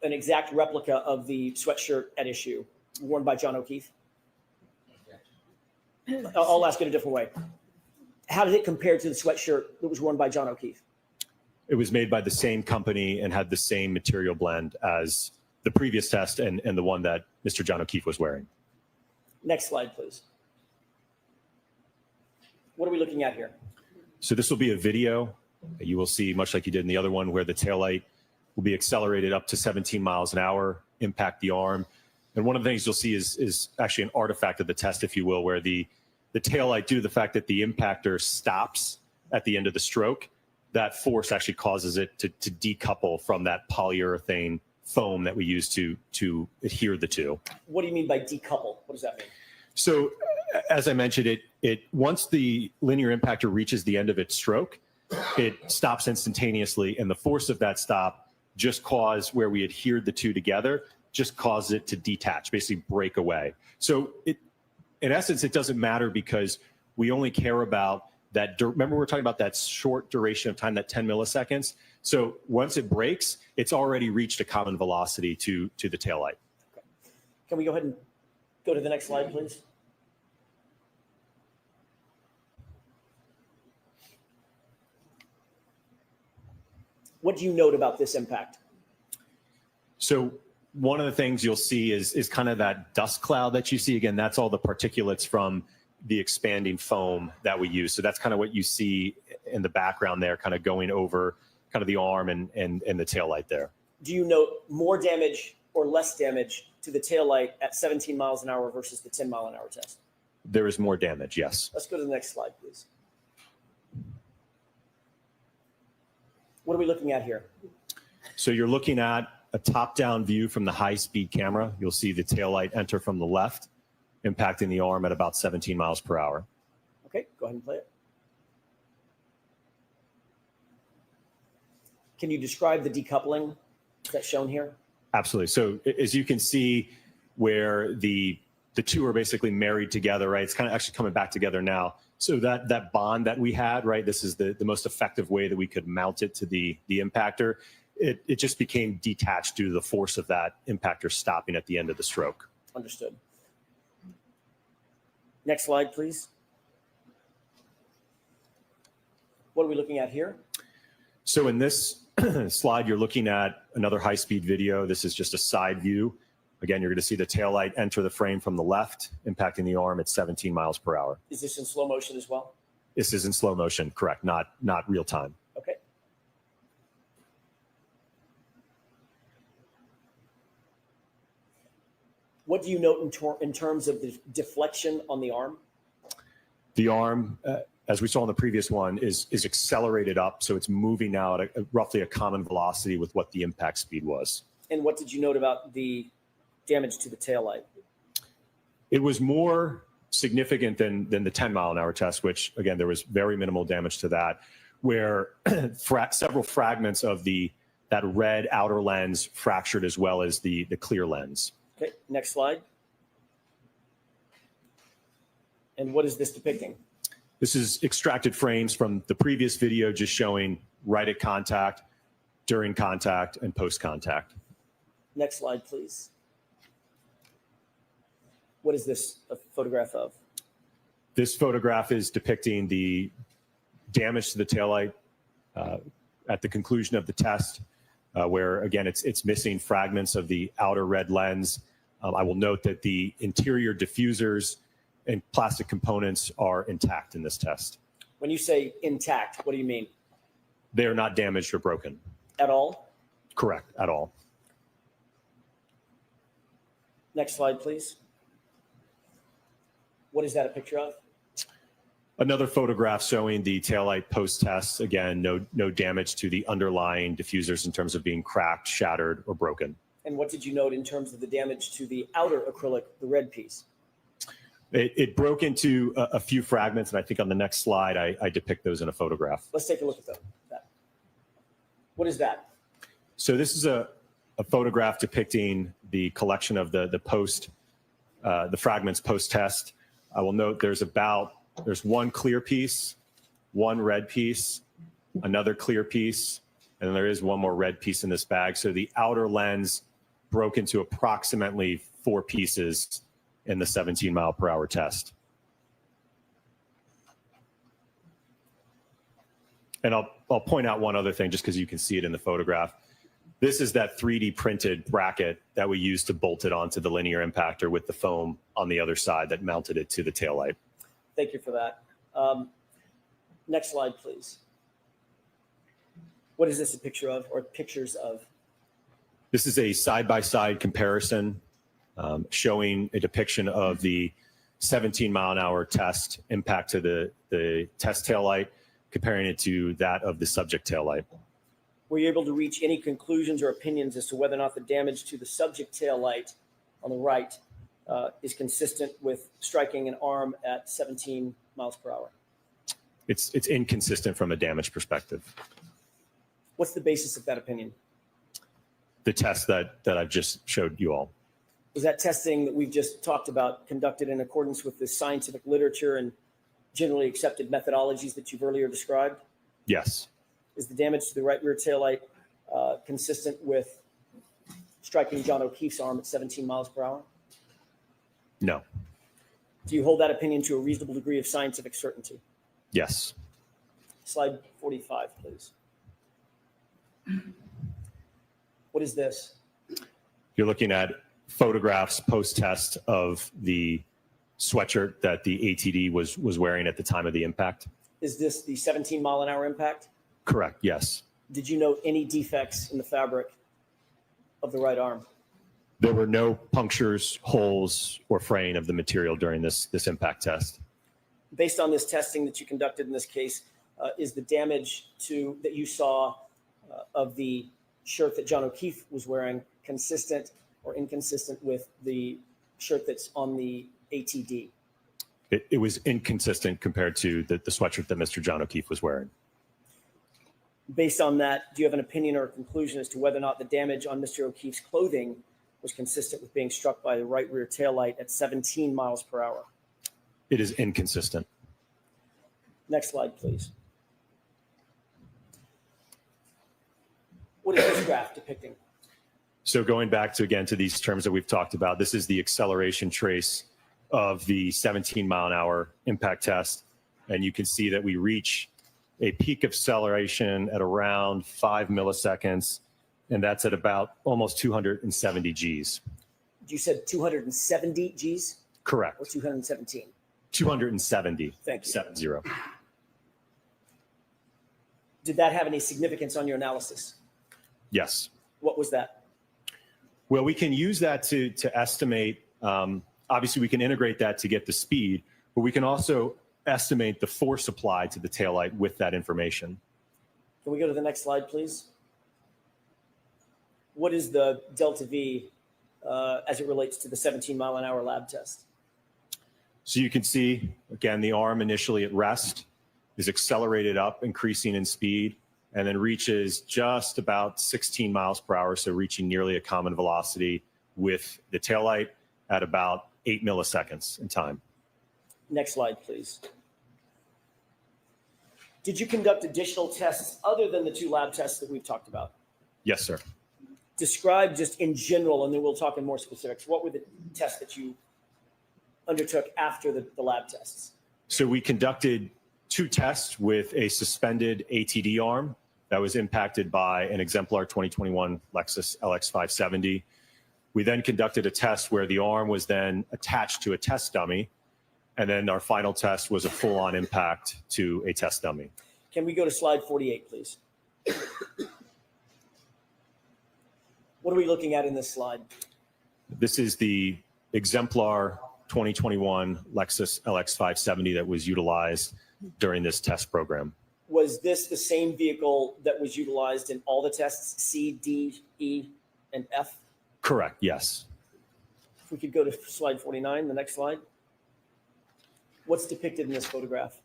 an exact replica of the sweatshirt at issue worn by John O'Keefe? I'll ask it a different way. How did it compare to the sweatshirt that was worn by John O'Keefe? It was made by the same company and had the same material blend as the previous test and the one that Mr. John O'Keefe was wearing. Next slide, please. What are we looking at here? So this will be a video. You will see, much like you did in the other one, where the taillight will be accelerated up to 17 miles an hour, impact the arm. And one of the things you'll see is actually an artifact of the test, if you will, where the taillight, due to the fact that the impactor stops at the end of the stroke, that force actually causes it to decouple from that polyurethane foam that we use to adhere the two. What do you mean by decouple? What does that mean? So as I mentioned, it once the linear impactor reaches the end of its stroke, it stops instantaneously, and the force of that stop just caused where we adhered the two together, just caused it to detach, basically break away. So in essence, it doesn't matter because we only care about that. Remember, we're talking about that short duration of time, that 10 milliseconds. So once it breaks, it's already reached a common velocity to the taillight. Okay. Can we go ahead and go to the next slide, please? What do you note about this impact? So one of the things you'll see is kind of that dust cloud that you see. Again, that's all the particulates from the expanding foam that we use. So that's kind of what you see in the background there, kind of going over kind of the arm and the taillight there. Do you note more damage or less damage to the taillight at 17 miles an hour versus the 10-mile-an-hour test? There is more damage, yes. Let's go to the next slide, please. What are we looking at here? So you're looking at a top-down view from the high-speed camera. You'll see the taillight enter from the left, impacting the arm at about 17 miles per hour. Okay, go ahead and play it. Can you describe the decoupling that's shown here? Absolutely. So as you can see where the two are basically married together, right? It's kind of actually coming back together now. So that bond that we had, right? This is the most effective way that we could mount it to the impactor. It just became detached due to the force of that impactor stopping at the end of the stroke. Understood. Next slide, please. What are we looking at here? So in this slide, you're looking at another high-speed video. This is just a side view. Again, you're going to see the taillight enter the frame from the left, impacting the arm at 17 miles per hour. Is this in slow motion as well? This is in slow motion, correct, not real time. Okay. What do you note in terms of the deflection on the arm? The arm, as we saw in the previous one, is accelerated up, so it's moving now at roughly a common velocity with what the impact speed was. And what did you note about the damage to the taillight? It was more significant than the 10-mile-an-hour test, which, again, there was very minimal damage to that, where several fragments of that red outer lens fractured as well as the clear lens. Okay, next slide. And what is this depicting? This is extracted frames from the previous video just showing right at contact, during contact, and post-contact. Next slide, please. What is this a photograph of? This photograph is depicting the damage to the taillight at the conclusion of the test, where, again, it's missing fragments of the outer red lens. I will note that the interior diffusers and plastic components are intact in this test. When you say intact, what do you mean? They are not damaged or broken. At all? Correct, at all. Next slide, please. What is that a picture of? Another photograph showing the taillight post-test. Again, no damage to the underlying diffusers in terms of being cracked, shattered, or broken. And what did you note in terms of the damage to the outer acrylic, the red piece? It broke into a few fragments, and I think on the next slide, I depict those in a photograph. Let's take a look at that. What is that? So this is a photograph depicting the collection of the fragments post-test. I will note there's one clear piece, one red piece, another clear piece, and then there is one more red piece in this bag. So the outer lens broke into approximately 4 pieces in the 17-mile-per-hour test. And I'll point out one other thing just because you can see it in the photograph. This is that 3D printed bracket that we used to bolt it onto the linear impactor with the foam on the other side that mounted it to the taillight. Thank you for that. Next slide, please. What is this a picture of, or pictures of? This is a side-by-side comparison showing a depiction of the 17-mile-an-hour test impact to the test taillight, comparing it to that of the subject taillight. Were you able to reach any conclusions or opinions as to whether or not the damage to the subject taillight on the right is consistent with striking an arm at 17 miles per hour? It's inconsistent from a damage perspective. What's the basis of that opinion? The test that I've just showed you all. Was that testing that we've just talked about conducted in accordance with the scientific literature and generally accepted methodologies that you've earlier described? Yes. Is the damage to the right rear taillight consistent with striking John O'Keefe's arm at 17 miles per hour? No. Do you hold that opinion to a reasonable degree of scientific certainty? Yes. Slide 45, please. What is this? You're looking at photographs post-test of the sweatshirt that the ATD was wearing at the time of the impact. Is this the 17-mile-an-hour impact? Correct, yes. Did you note any defects in the fabric of the right arm? There were no punctures, holes, or fraying of the material during this impact test. Based on this testing that you conducted in this case, is the damage that you saw of the shirt that John O'Keefe was wearing consistent or inconsistent with the shirt that's on the ATD? It was inconsistent compared to the sweatshirt that Mr. John O'Keefe was wearing. Based on that, do you have an opinion or a conclusion as to whether or not the damage on Mr. O'Keefe's clothing was consistent with being struck by the right rear taillight at 17 miles per hour? It is inconsistent. Next slide, please. What is this graph depicting? So going back to these terms that we've talked about, this is the acceleration trace of the 17-mile-an-hour impact test. And you can see that we reach a peak acceleration at around 5 milliseconds, and that's at about almost 270 Gs. You said 270 Gs? Correct. Or 217? 270. Thank you. 70. Did that have any significance on your analysis? Yes. What was that? Well, we can use that to estimate. Obviously, we can integrate that to get the speed, but we can also estimate the force applied to the taillight with that information. Can we go to the next slide, please? What is the delta V as it relates to the 17-mile-an-hour lab test? So you can see, again, the arm initially at rest is accelerated up, increasing in speed, and then reaches just about 16 miles per hour, so reaching nearly a common velocity with the taillight at about 8 milliseconds in time. Next slide, please. Did you conduct additional tests other than the 2 lab tests that we've talked about? Yes, sir. Describe just in general, and then we'll talk in more specifics. What were the tests that you undertook after the lab tests? So we conducted 2 tests with a suspended ATD arm that was impacted by an exemplar 2021 Lexus LX570. We then conducted a test where the arm was then attached to a test dummy. And then our final test was a full-on impact to a test dummy. Can we go to slide 48, please? What are we looking at in this slide? This is the exemplar 2021 Lexus LX570 that was utilized during this test program. Was this the same vehicle that was utilized in all the tests, C, D, E, and F? Correct, yes. If we could go to slide 49, the next slide. What's depicted in this photograph?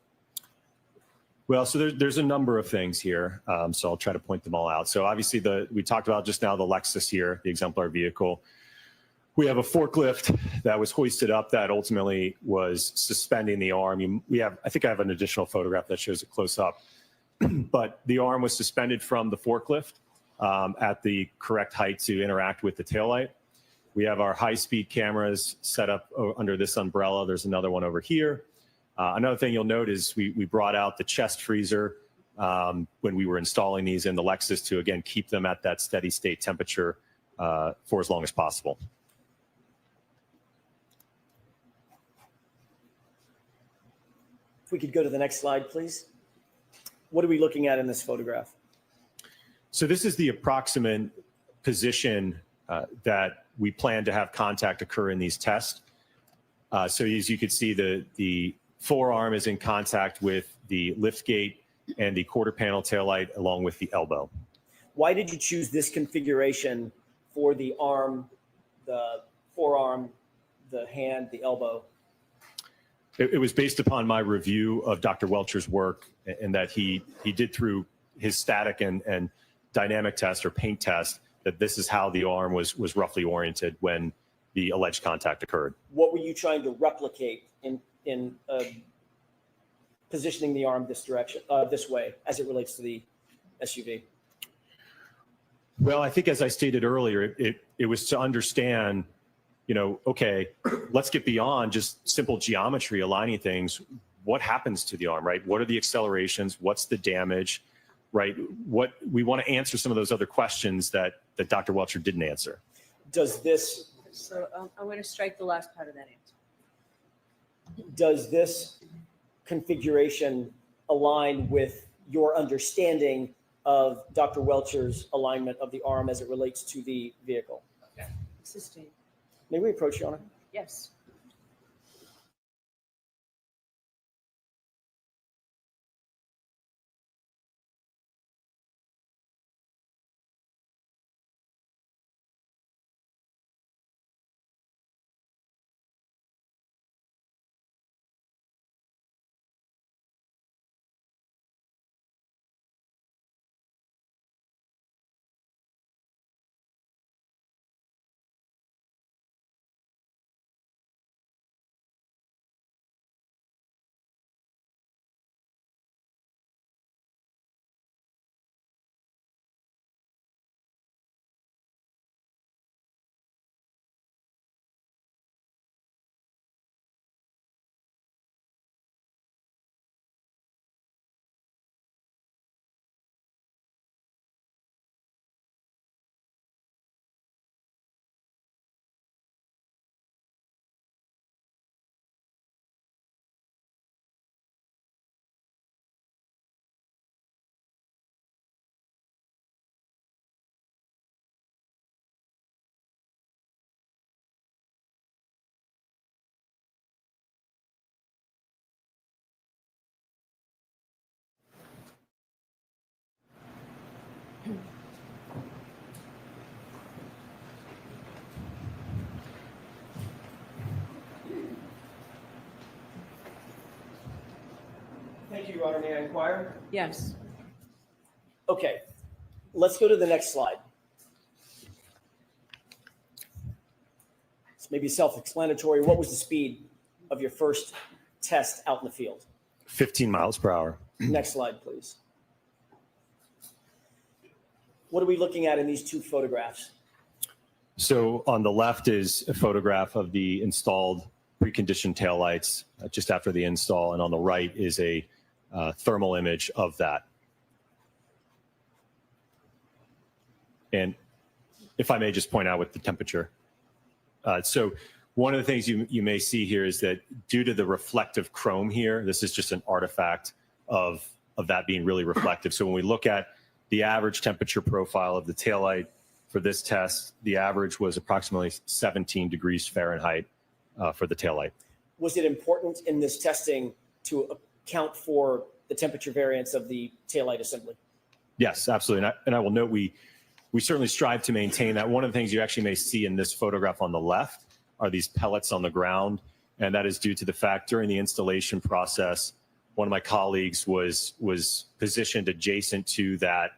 Well, so there's a number of things here, so I'll try to point them all out. So obviously, we talked about just now the Lexus here, the exemplar vehicle. We have a forklift that was hoisted up that ultimately was suspending the arm. I think I have an additional photograph that shows it close up. But the arm was suspended from the forklift at the correct height to interact with the taillight. We have our high-speed cameras set up under this umbrella. There's another one over here. Another thing you'll note is we brought out the chest freezer when we were installing these in the Lexus to, again, keep them at that steady state temperature for as long as possible. If we could go to the next slide, please. What are we looking at in this photograph? So this is the approximate position that we plan to have contact occur in these tests. So as you can see, the forearm is in contact with the lift gate and the quarter panel taillight along with the elbow. Why did you choose this configuration for the arm, the forearm, the hand, the elbow? It was based upon my review of Dr. Welcher's work, and that he did through his static and dynamic test or paint test that this is how the arm was roughly oriented when the alleged contact occurred. What were you trying to replicate in positioning the arm this direction, this way, as it relates to the SUV? Well, I think as I stated earlier, it was to understand, okay, let's get beyond just simple geometry, aligning things. What happens to the arm, right? What are the accelerations? What's the damage, right? What we want to answer some of those other questions that Dr. Welcher didn't answer. Does this I'm going to strike the last part of that Does this configuration align with your understanding of Dr. Welcher's alignment of the arm as it relates to the vehicle? answer. Sustained. May we approach, Your Honor? Yes. Thank you, Your Honor. May I inquire? Yes. Okay, let's go to the next slide. It's maybe self-explanatory. What was the speed of your first test out in the field? 15 miles per hour. Next slide, please. What are we looking at in these two photographs? So on the left is a photograph of the installed preconditioned taillights just after the install, and on the right is a thermal image of that. And if I may just point out with the temperature. So one of the things you may see here is that due to the reflective chrome here, this is just an artifact of that being really reflective. So when we look at the average temperature profile of the taillight for this test, the average was approximately 17 degrees Fahrenheit for the taillight. Was it important in this testing to account for the temperature variance of the taillight assembly? Yes, absolutely. And I will note we certainly strive to maintain that. One of the things you actually may see in this photograph on the left are these pellets on the ground. And that is due to the fact during the installation process, one of my colleagues was positioned adjacent to the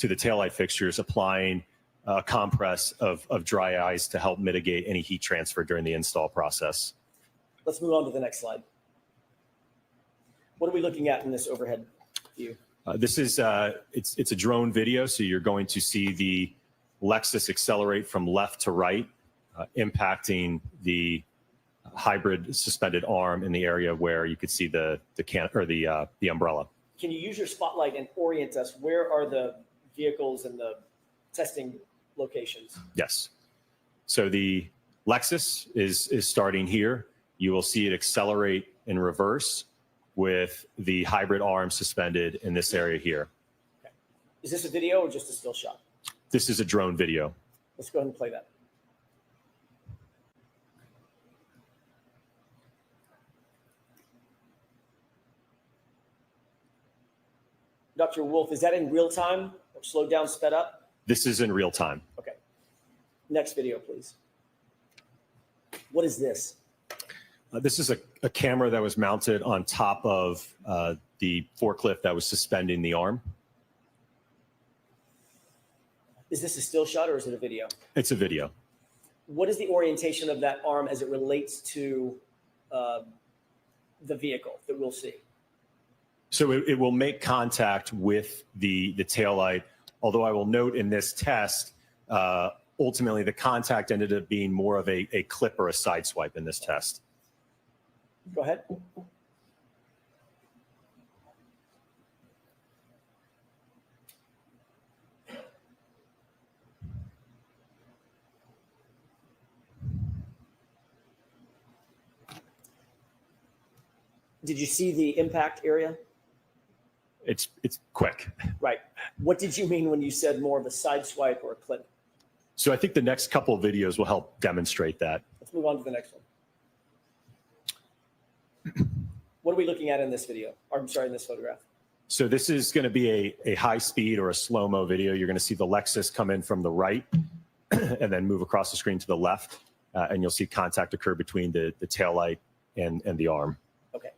taillight fixtures, applying a compress of dry ice to help mitigate any heat transfer during the install process. Let's move on to the next slide. What are we looking at in this overhead view? This is it's a drone video, so you're going to see the Lexus accelerate from left to right, impacting the hybrid suspended arm in the area where you could see the umbrella. Can you use your spotlight and orient us? Where are the vehicles and the testing locations? Yes. So the Lexus is starting here. You will see it accelerate in reverse with the hybrid arm suspended in this area here. Okay. Is this a video or just a still shot? This is a drone video. Let's go ahead and play that. Dr. Wolf, is that in real time or slowed down, sped up? This is in real time. Okay. Next video, please. What is this? This is a camera that was mounted on top of the forklift that was suspending the arm. Is this a still shot or is it a video? It's a video. What is the orientation of that arm as it relates to the vehicle that we'll see? So it will make contact with the taillight, although I will note in this test, ultimately the contact ended up being more of a clip or a side swipe in this test. Go ahead. Did you see the impact area? It's quick. Right. What did you mean when you said more of a side swipe or a clip? So I think the next couple of videos will help demonstrate that. Let's move on to the next one. What are we looking at in this video? Or, I'm sorry, in this photograph? So this is going to be a high speed or a slow-mo video. You're going to see the Lexus come in from the right and then move across the screen to the left. And you'll see contact occur between the taillight and the arm. Okay.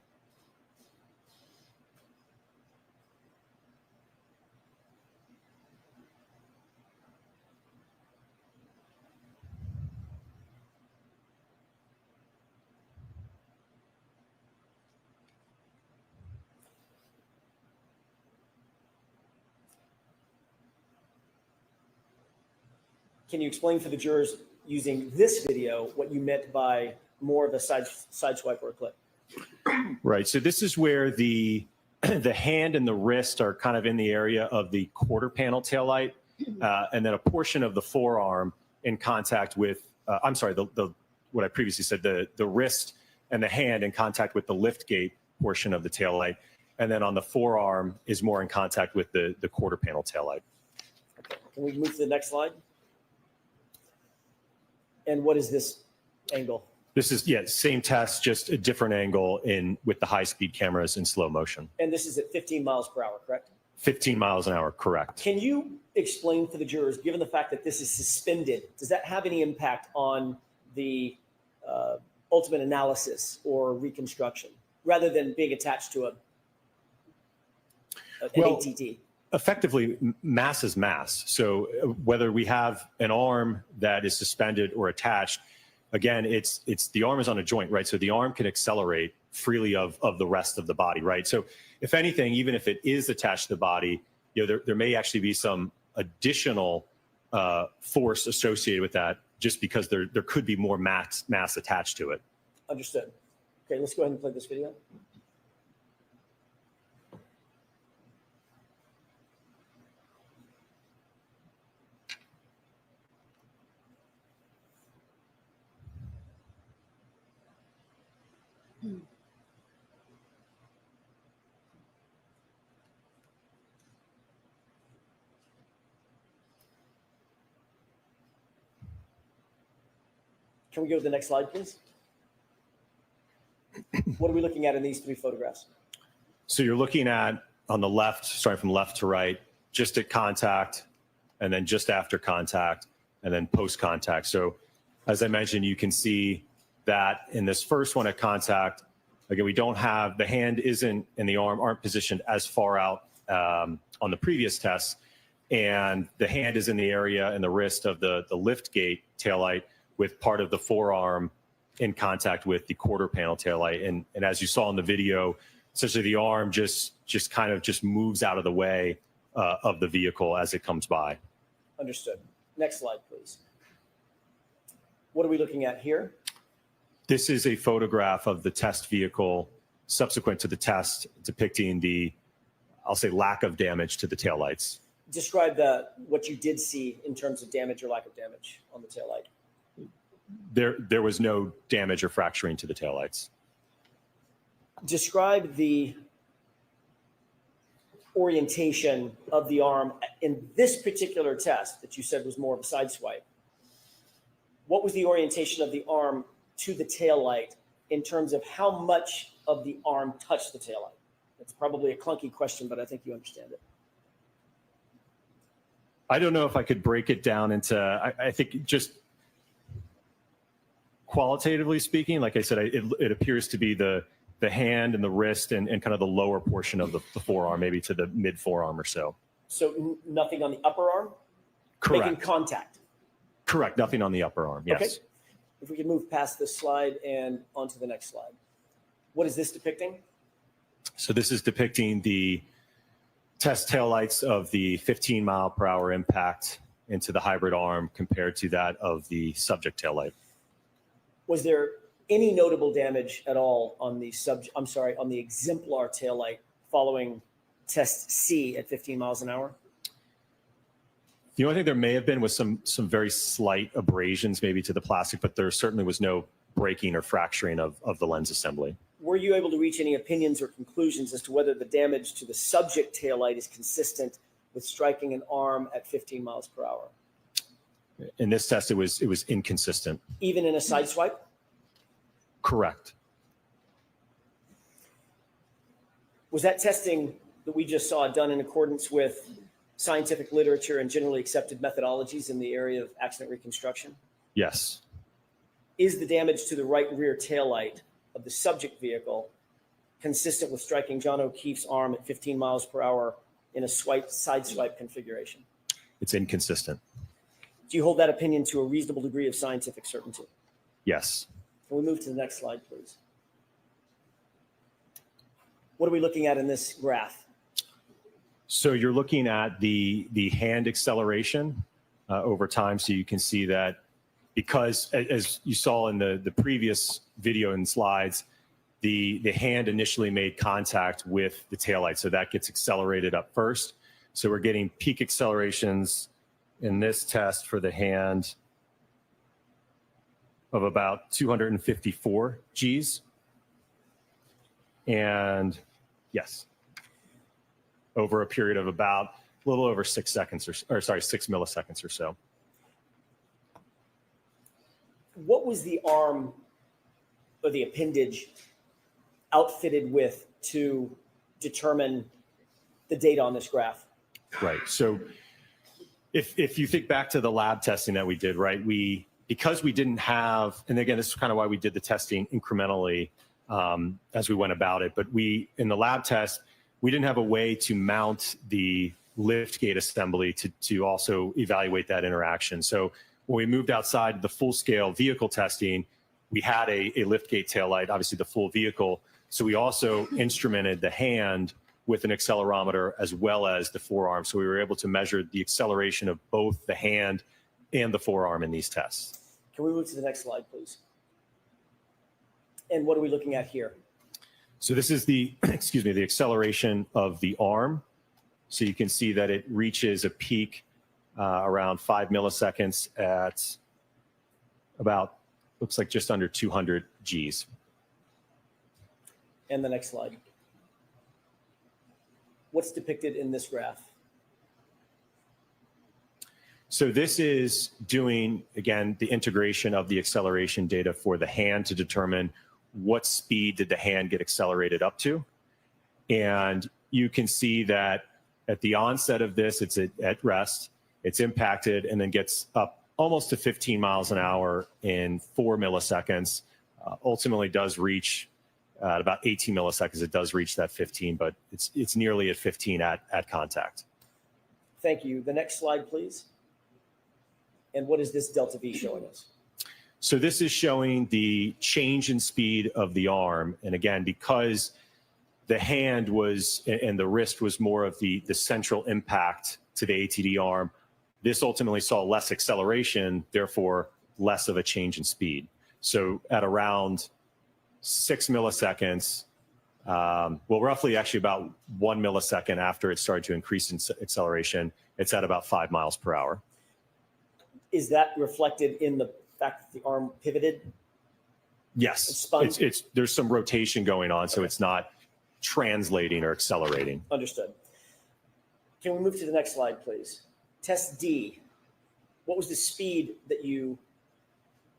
Can you explain for the jurors using this video what you meant by more of a side swipe or a clip? Right. So this is where the hand and the wrist are kind of in the area of the quarter panel taillight, and then a portion of the forearm in contact with, I'm sorry, what I previously said, the wrist and the hand in contact with the lift gate portion of the taillight. And then on the forearm is more in contact with the quarter panel taillight. Okay. Can we move to the next slide? And what is this angle? This is, yeah, same test, just a different angle with the high-speed cameras in slow motion. And this is at 15 miles per hour, correct? 15 miles an hour, correct. Can you explain to the jurors, given the fact that this is suspended, does that have any impact on the ultimate analysis or reconstruction, rather than being attached to an ATT? Effectively, mass is mass. So whether we have an arm that is suspended or attached, again, it's the arm is on a joint, right? So the arm can accelerate freely of the rest of the body, right? So if anything, even if it is attached to the body, there may actually be some additional force associated with that, just because there could be more mass attached to it. Understood. Okay, let's go ahead and play this video. Can we go to the next slide, please? What are we looking at in these three photographs? So you're looking at, on the left, starting from left to right, just at contact, and then just after contact, and then post-contact. So as I mentioned, you can see that in this first one at contact, again, we don't have, the hand isn't and the arm aren't positioned as far out on the previous tests, and the hand is in the area and the wrist of the lift gate taillight, with part of the forearm in contact with the quarter panel taillight. And as you saw in the video, essentially the arm just kind of moves out of the way of the vehicle as it comes by. Understood. Next slide, please. What are we looking at here? This is a photograph of the test vehicle subsequent to the test, depicting the, I'll say, lack of damage to the taillights. Describe what you did see in terms of damage or lack of damage on the taillight. There was no damage or fracturing to the taillights. Describe the orientation of the arm in this particular test that you said was more of a side swipe. What was the orientation of the arm to the taillight in terms of how much of the arm touched the taillight? It's probably a clunky question, but I think you understand it. I don't know if I could break it down into, I think just qualitatively speaking, like I said, it appears to be the hand and the wrist and kind of the lower portion of the forearm, maybe to the mid forearm or so. So nothing on the upper arm? Correct. Making contact? Correct. Nothing on the upper arm. Yes. Okay. If we could move past this slide and onto the next slide. What is this depicting? So this is depicting the test taillights of the 15 mile per hour impact into the hybrid arm compared to that of the subject taillight. Was there any notable damage at all on the on the exemplar taillight following test C at 15 miles an hour? The only thing there may have been was some very slight abrasions maybe to the plastic, but there certainly was no breaking or fracturing of the lens assembly. Were you able to reach any opinions or conclusions as to whether the damage to the subject taillight is consistent with striking an arm at 15 miles per hour? In this test, it was inconsistent. Even in a side swipe? Correct. Was that testing that we just saw done in accordance with scientific literature and generally accepted methodologies in the area of accident reconstruction? Yes. Is the damage to the right rear taillight of the subject vehicle consistent with striking John O'Keefe's arm at 15 miles per hour in a side swipe configuration? It's inconsistent. Do you hold that opinion to a reasonable degree of scientific certainty? Yes. Can we move to the next slide, please? What are we looking at in this graph? So you're looking at the hand acceleration over time. So you can see that because, as you saw in the previous video and slides, the hand initially made contact with the taillight. So that gets accelerated up first. So we're getting peak accelerations in this test for the hand of about 254 Gs. And yes, over a period of about a little over 6 seconds or 6 milliseconds or so. What was the arm or the appendage outfitted with to determine the data on this graph? Right. So if you think back to the lab testing that we did, right, because we didn't have, and again, this is kind of why we did the testing incrementally as we went about it, but in the lab test, we didn't have a way to mount the lift gate assembly to also evaluate that interaction. So when we moved outside the full scale vehicle testing, we had a lift gate taillight, obviously the full vehicle. So we also instrumented the hand with an accelerometer as well as the forearm. So we were able to measure the acceleration of both the hand and the forearm in these tests. Can we move to the next slide, please? And what are we looking at here? So this is the, excuse me, the acceleration of the arm. So you can see that it reaches a peak around 5 milliseconds at about, looks like just under 200 Gs. And the next slide. What's depicted in this graph? So this is doing, again, the integration of the acceleration data for the hand to determine what speed did the hand get accelerated up to. And you can see that at the onset of this, it's at rest, it's impacted and then gets up almost to 15 miles an hour in 4 milliseconds, ultimately does reach at about 18 milliseconds, it does reach that 15, but it's nearly at 15 at contact. Thank you. The next slide, please. And what is this delta V showing us? So this is showing the change in speed of the arm. And again, because the hand was, and the wrist was more of the central impact to the ATD arm, this ultimately saw less acceleration, therefore less of a change in speed. So at around 6 milliseconds, well, roughly actually about 1 millisecond after it started to increase in acceleration, it's at about 5 miles per hour. Is that reflected in the fact that the arm pivoted? Yes, It spun? there's some rotation going on, so it's not translating or accelerating. Understood. Can we move to the next slide, please? Test D. What was the speed that you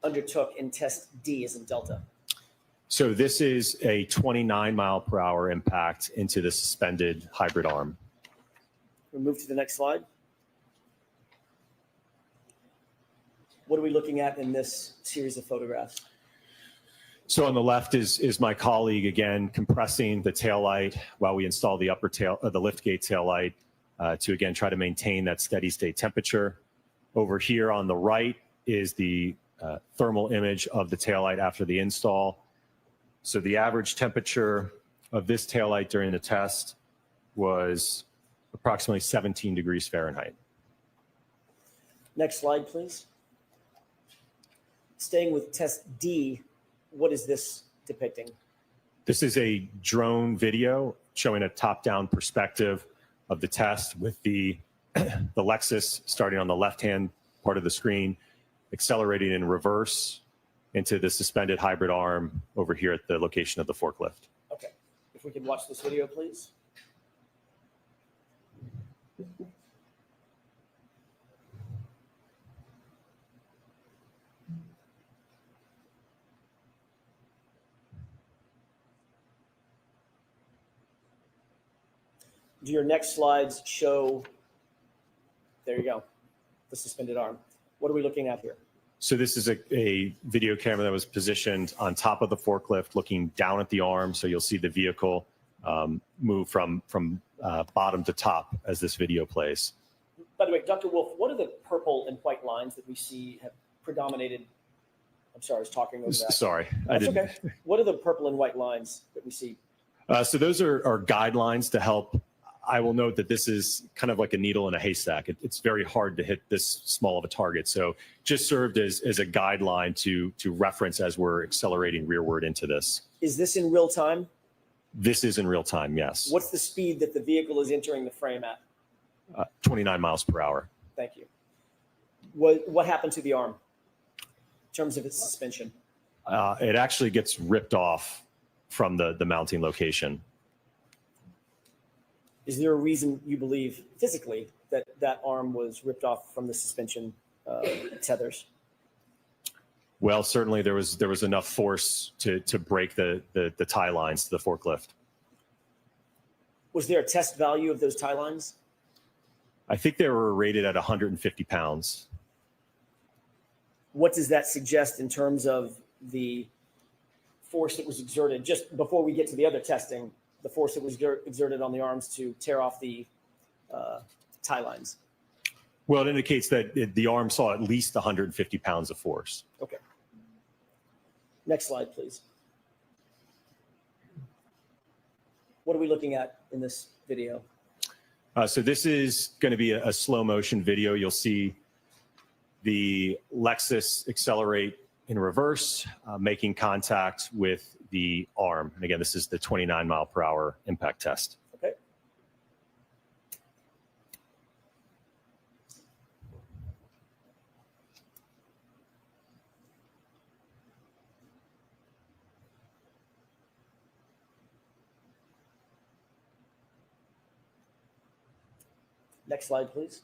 undertook in test D as in delta? So this is a 29 mile per hour impact into the suspended hybrid arm. We'll move to the next slide. What are we looking at in this series of photographs? So on the left is my colleague, again, compressing the taillight while we install the the lift gate taillight to, again, try to maintain that steady state temperature. Over here on the right is the thermal image of the taillight after the install. So the average temperature of this taillight during the test was approximately 17 degrees Fahrenheit. Next slide, please. Staying with test D, what is this depicting? This is a drone video showing a top-down perspective of the test with the Lexus starting on the left-hand part of the screen, accelerating in reverse into the suspended hybrid arm over here at the location of the forklift. Okay, if we could watch this video, please. Do your next slides show, there you go, the suspended arm. What are we looking at here? So this is a video camera that was positioned on top of the forklift looking down at the arm. So you'll see the vehicle move from bottom to top as this video plays. By the way, Dr. Wolf, what are the purple and white lines that we see have predominated? I'm sorry, I was talking over that. Sorry, I That's didn't. okay. What are the purple and white lines that we see? So those are guidelines to help. I will note that this is kind of like a needle in a haystack. It's very hard to hit this small of a target. So just served as a guideline to reference as we're accelerating rearward into this. Is this in real time? This is in real time, yes. What's the speed that the vehicle is entering the frame at? 29 miles per hour. Thank you. What happened to the arm in terms of its suspension? It actually gets ripped off from the mounting location. Is there a reason you believe physically that that arm was ripped off from the suspension tethers? Well, certainly there was enough force to break the tie lines to the forklift. Was there a test value of those tie lines? I think they were rated at 150 pounds. What does that suggest in terms of the force that was exerted? Just before we get to the other testing, the force that was exerted on the arms to tear off the tie lines. Well, it indicates that the arm saw at least 150 pounds of force. Okay. Next slide, please. What are we looking at in this video? So this is going to be a slow motion video. You'll see the Lexus accelerate in reverse, making contact with the arm. And again, this is the 29 mile per hour impact test. Okay. Next slide, please.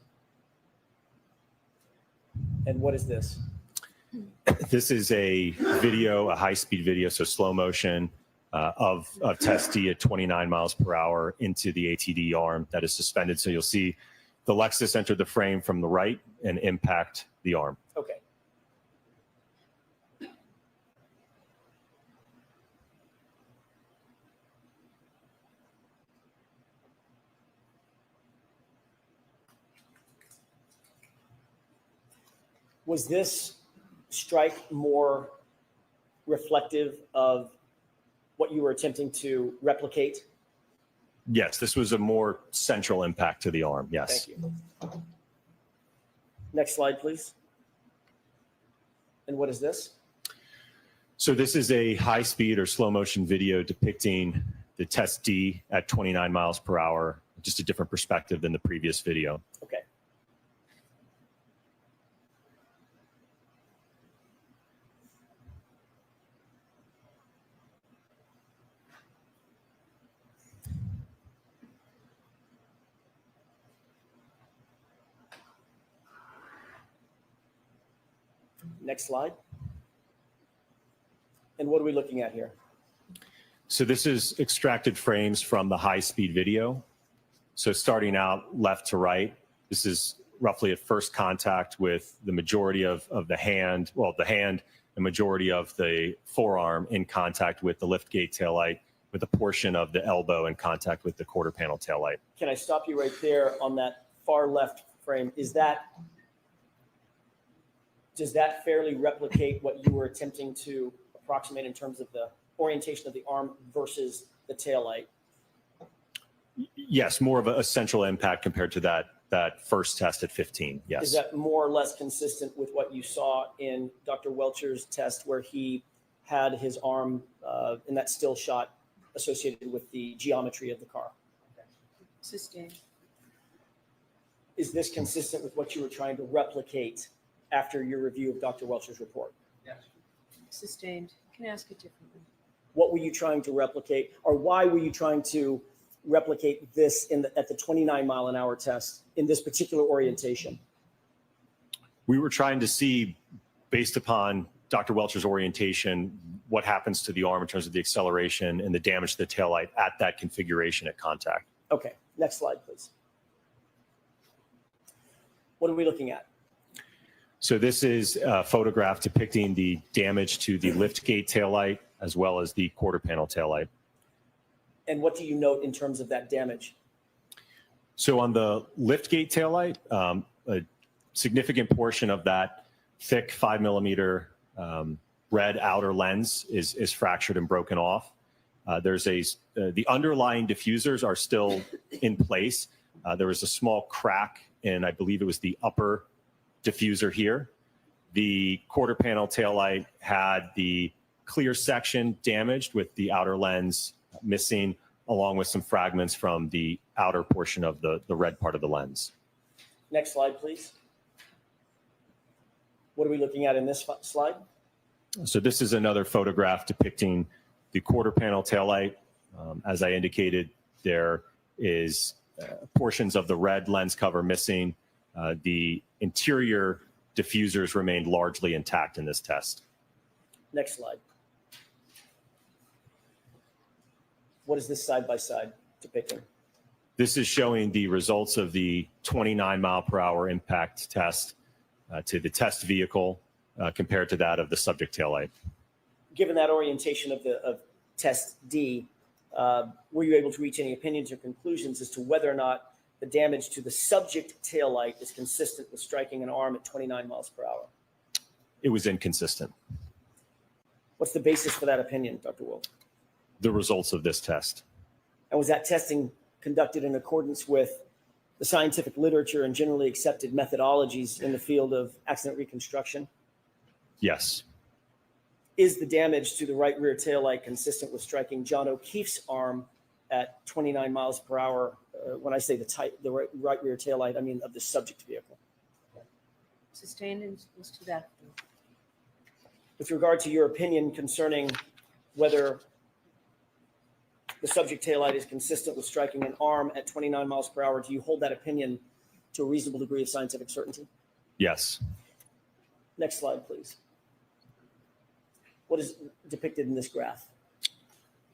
And what is this? This is a video, a high-speed video, so slow motion of test D at 29 miles per hour into the ATD arm that is suspended. So you'll see the Lexus enter the frame from the right and impact the arm. Okay. Was this strike more reflective of what you were attempting to replicate? Yes, this was a more central impact to the arm. Yes. Thank you. Next slide, please. And what is this? So this is a high-speed or slow motion video depicting the test D at 29 miles per hour, just a different perspective than the previous video. Okay. Next slide. And what are we looking at here? So this is extracted frames from the high-speed video. So starting out left to right, this is roughly at first contact with the majority of the hand, well, the hand, the majority of the forearm in contact with the liftgate taillight, with a portion of the elbow in contact with the quarter panel taillight. Can I stop you right there on that far left frame? Does that fairly replicate what you were attempting to approximate in terms of the orientation of the arm versus the taillight? Yes, more of a central impact compared to that first test at 15. Yes. Is that more or less consistent with what you saw in Dr. Welcher's test, where he had his arm in that still shot associated with the geometry of the car? Sustained. Is this consistent with what you were trying to replicate after your review of Dr. Welcher's report? Yes. Sustained. Can I ask it differently? What were you trying to replicate, or why were you trying to replicate this at the 29 mile an hour test in this particular orientation? We were trying to see, based upon Dr. Welcher's orientation, what happens to the arm in terms of the acceleration and the damage to the taillight at that configuration at contact. Okay, next slide, please. What are we looking at? So this is a photograph depicting the damage to the liftgate taillight as well as the quarter panel taillight. And what do you note in terms of that damage? So on the liftgate taillight, a significant portion of that thick 5mm red outer lens is fractured and broken off. The underlying diffusers are still in place. There was a small crack in, I believe it was the upper diffuser here. The quarter panel taillight had the clear section damaged with the outer lens missing, along with some fragments from the outer portion of the red part of the lens. Next slide, please. What are we looking at in this slide? So this is another photograph depicting the quarter panel taillight. As I indicated, there is portions of the red lens cover missing. The interior diffusers remained largely intact in this test. Next slide. What is this side-by-side depicting? This is showing the results of the 29-mile-per-hour impact test to the test vehicle compared to that of the subject taillight. Given that orientation of test D, were you able to reach any opinions or conclusions as to whether or not the damage to the subject taillight is consistent with striking an arm at 29 miles per hour? It was inconsistent. What's the basis for that opinion, Dr. Wolf? The results of this test. And was that testing conducted in accordance with the scientific literature and generally accepted methodologies in the field of accident reconstruction? Yes. Is the damage to the right rear taillight consistent with striking John O'Keefe's arm at 29 miles per hour? When I say the right rear taillight, I mean of the subject vehicle. Sustained and was to that. With regard to your opinion concerning whether the subject taillight is consistent with striking an arm at 29 miles per hour, do you hold that opinion to a reasonable degree of scientific certainty? Yes. Next slide, please. What is depicted in this graph?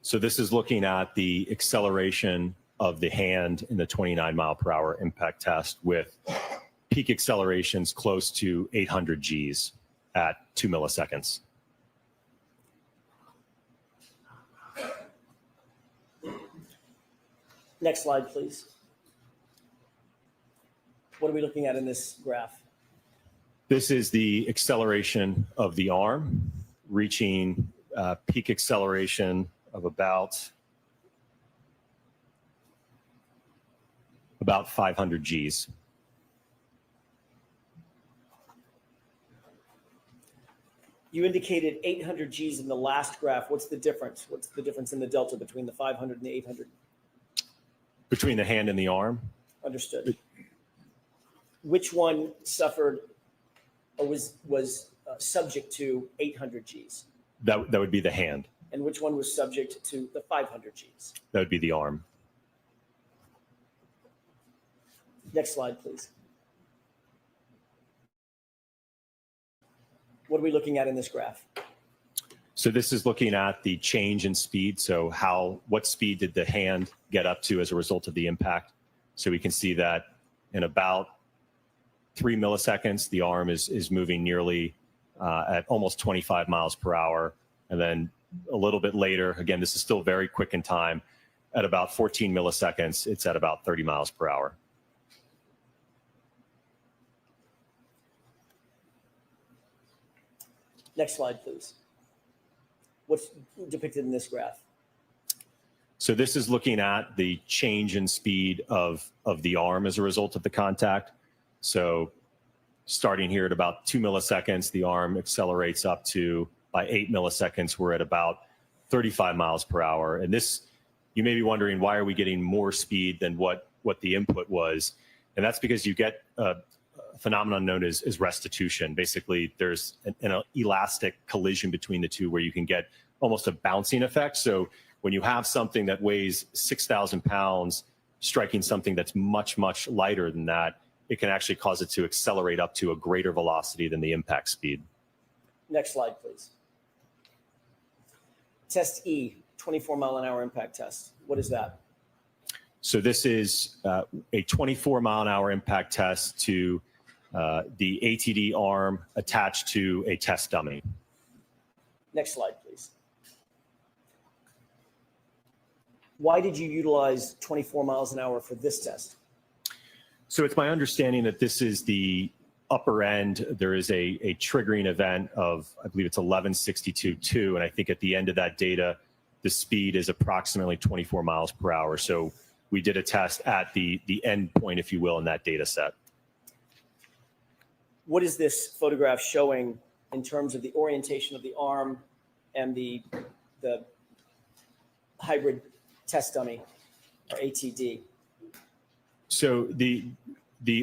So this is looking at the acceleration of the hand in the 29-mile-per-hour impact test with peak accelerations close to 800 Gs at 2 milliseconds. Next slide, please. What are we looking at in this graph? This is the acceleration of the arm, reaching peak acceleration of about 500 Gs. You indicated 800 Gs in the last graph. What's the difference? What's the difference in the delta between the 500 and the 800? Between the hand and the arm? Understood. Which one suffered or was subject to 800 Gs? That would be the hand. And which one was subject to the 500 Gs? That would be the arm. Next slide, please. What are we looking at in this graph? So this is looking at the change in speed. So what speed did the hand get up to as a result of the impact? So we can see that in about 3 milliseconds, the arm is moving nearly at almost 25 miles per hour. And then a little bit later, again, this is still very quick in time, at about 14 milliseconds, it's at about 30 miles per hour. Next slide, please. What's depicted in this graph? So this is looking at the change in speed of the arm as a result of the contact. So starting here at about 2 milliseconds, the arm accelerates up to, by 8 milliseconds, we're at about 35 miles per hour. And this, you may be wondering, why are we getting more speed than what the input was? And that's because you get a phenomenon known as restitution. Basically, there's an elastic collision between the two where you can get almost a bouncing effect. So when you have something that weighs 6,000 pounds striking something that's much, much lighter than that, it can actually cause it to accelerate up to a greater velocity than the impact speed. Next slide, please. Test E, 24-mile-an-hour impact test. What is that? So this is a 24-mile-an-hour impact test to the ATD arm attached to a test dummy. Next slide, please. Why did you utilize 24 miles an hour for this test? So it's my understanding that this is the upper end. There is a triggering event of, I believe it's 1162.2, and I think at the end of that data, the speed is approximately 24 miles per hour. So we did a test at the end point, if you will, in that data set. What is this photograph showing in terms of the orientation of the arm and the hybrid test dummy, or ATD? So the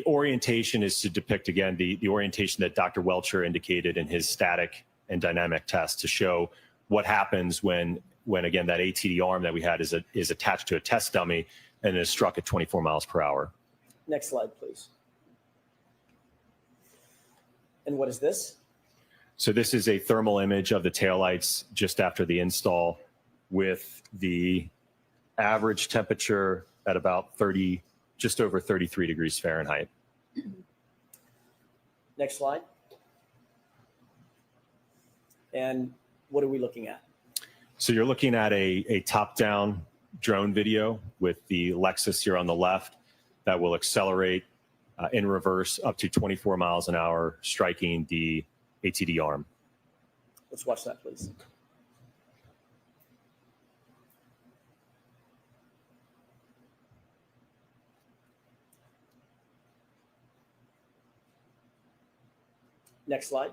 orientation is to depict, again, the orientation that Dr. Welcher indicated in his static and dynamic test to show what happens when again, that ATD arm that we had is attached to a test dummy and is struck at 24 miles per hour. Next slide, please. And what is this? So this is a thermal image of the taillights just after the install with the average temperature at about just over 33 degrees Fahrenheit. Next slide. And what are we looking at? So you're looking at a top-down drone video with the Lexus here on the left that will accelerate in reverse up to 24 miles an hour, striking the ATD arm. Let's watch that, please. Next slide.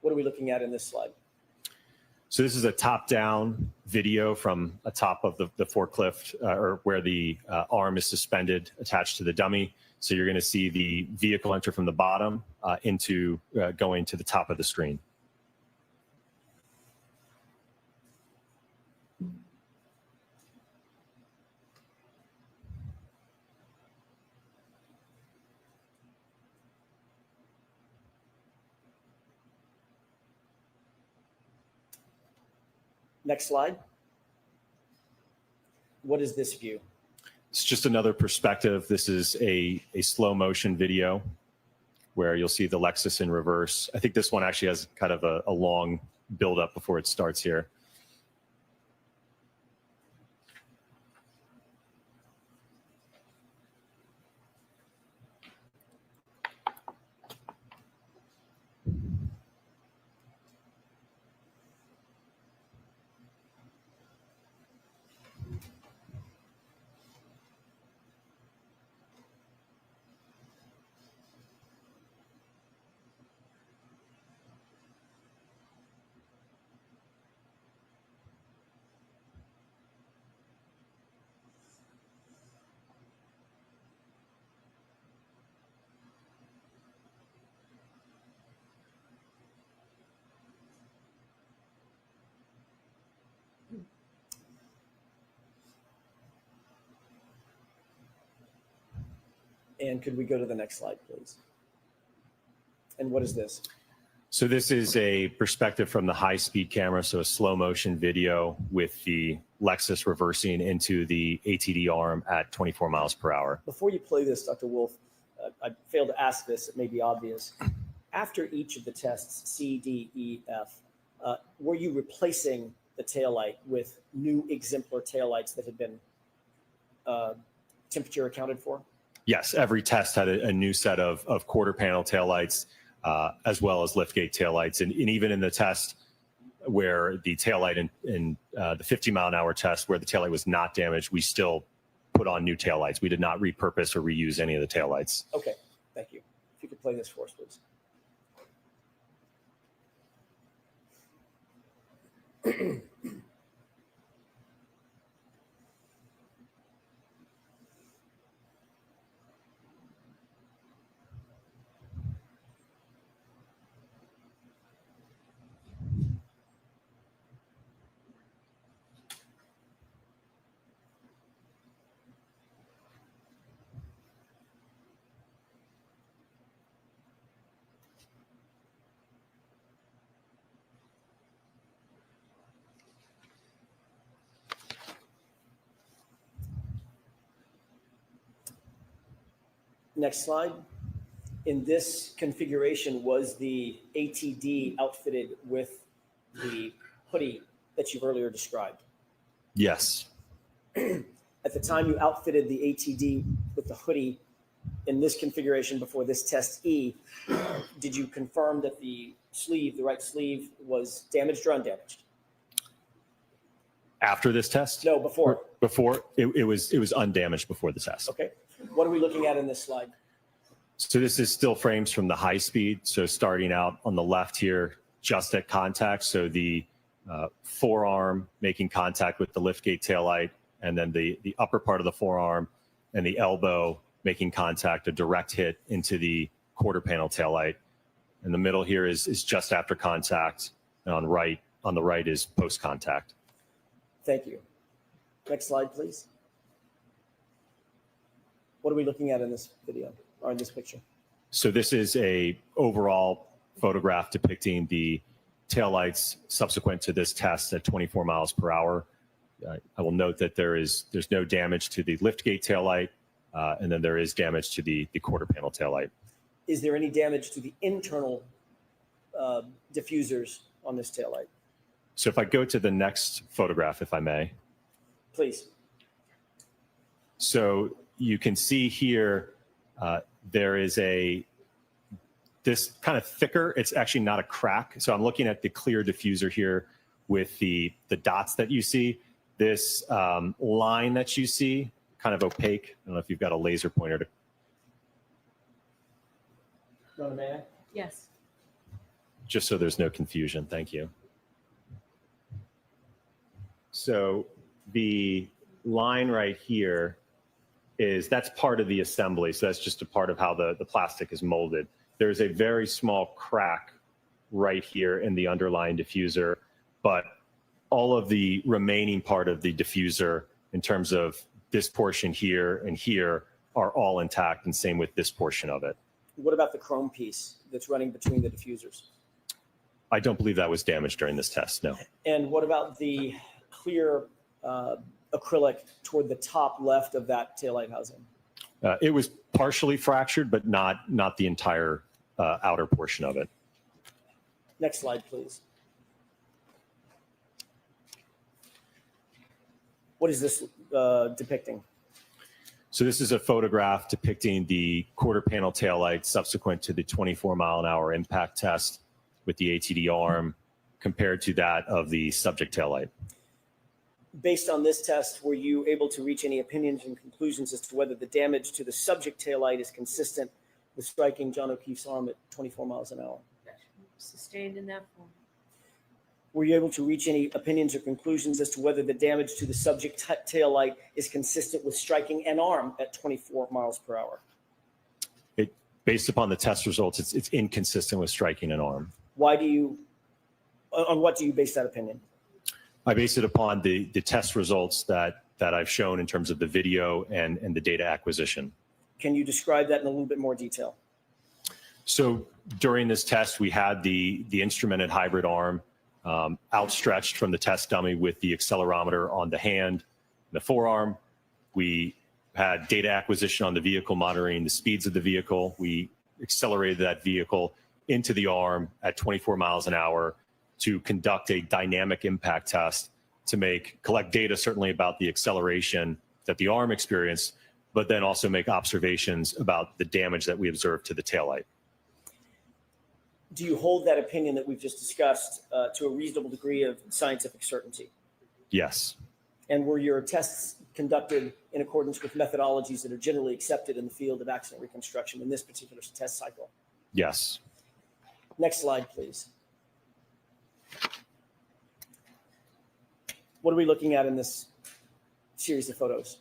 What are we looking at in this slide? So this is a top-down video from atop of the forklift, or where the arm is suspended attached to the dummy. So you're going to see the vehicle enter from the bottom into going to the top of the screen. Next slide. What is this view? It's just another perspective. This is a slow motion video where you'll see the Lexus in reverse. I think this one actually has kind of a long build up before it starts here. And could we go to the next slide, please? And what is this? So this is a perspective from the high-speed camera, so a slow motion video with the Lexus reversing into the ATD arm at 24 miles per hour. Before you play this, Dr. Wolf, I failed to ask this, it may be obvious. After each of the tests, C, D, E, F, were you replacing the taillight with new exemplar taillights that had been temperature accounted for? Yes, every test had a new set of quarter panel taillights, as well as liftgate taillights. And even in the test where the taillight in the 50-mile-an-hour test where the taillight was not damaged, we still put on new taillights. We did not repurpose or reuse any of the taillights. Okay, thank you. If you could play this for us, please. Next slide. In this configuration, was the ATD outfitted with the hoodie that you've earlier described? Yes. At the time you outfitted the ATD with the hoodie in this configuration before this test E, did you confirm that the sleeve, the right sleeve, was damaged or undamaged? After this test? No, before. Before, it was undamaged before the test. Okay. What are we looking at in this slide? So this is still frames from the high speed. So starting out on the left here, just at contact. So the forearm making contact with the liftgate taillight, and then the upper part of the forearm and the elbow making contact, a direct hit into the quarter panel taillight. And the middle here is just after contact, and on the right is post contact. Thank you. Next slide, please. What are we looking at in this video or in this picture? So this is a overall photograph depicting the taillights subsequent to this test at 24 miles per hour. I will note that there's no damage to the liftgate taillight, and then there is damage to the quarter panel taillight. Is there any damage to the internal diffusers on this taillight? So if I go to the next photograph, if I may. Please. So you can see here, there is this kind of thicker, it's actually not a crack. So I'm looking at the clear diffuser here with the dots that you see. This line that you see, kind of opaque. I don't know if you've got a laser pointer to. Rona, may I? Yes. Just so there's no confusion, thank you. So the line right here that's part of the assembly. So that's just a part of how the plastic is molded. There's a very small crack right here in the underlying diffuser, but all of the remaining part of the diffuser in terms of this portion here and here are all intact, and same with this portion of it. What about the chrome piece that's running between the diffusers? I don't believe that was damaged during this test, no. And what about the clear acrylic toward the top left of that taillight housing? It was partially fractured, but not the entire outer portion of it. Next slide, please. What is this depicting? So this is a photograph depicting the quarter panel taillight subsequent to the 24-mile-an-hour impact test with the ATD arm compared to that of the subject taillight. Based on this test, were you able to reach any opinions and conclusions as to whether the damage to the subject taillight is consistent with striking John O'Keefe's arm at 24 miles an hour? Sustained in that form. Were you able to reach any opinions or conclusions as to whether the damage to the subject taillight is consistent with striking an arm at 24 miles per hour? Based upon the test results, it's inconsistent with striking an arm. On what do you base that opinion? I base it upon the test results that I've shown in terms of the video and the data acquisition. Can you describe that in a little bit more detail? So during this test, we had the instrumented hybrid arm outstretched from the test dummy with the accelerometer on the hand, the forearm. We had data acquisition on the vehicle, monitoring the speeds of the vehicle. We accelerated that vehicle into the arm at 24 miles an hour to conduct a dynamic impact test to collect data certainly about the acceleration that the arm experienced, but then also make observations about the damage that we observed to the taillight. Do you hold that opinion that we've just discussed to a reasonable degree of scientific certainty? Yes. And were your tests conducted in accordance with methodologies that are generally accepted in the field of accident reconstruction in this particular test cycle? Yes. Next slide, please. What are we looking at in this series of photos?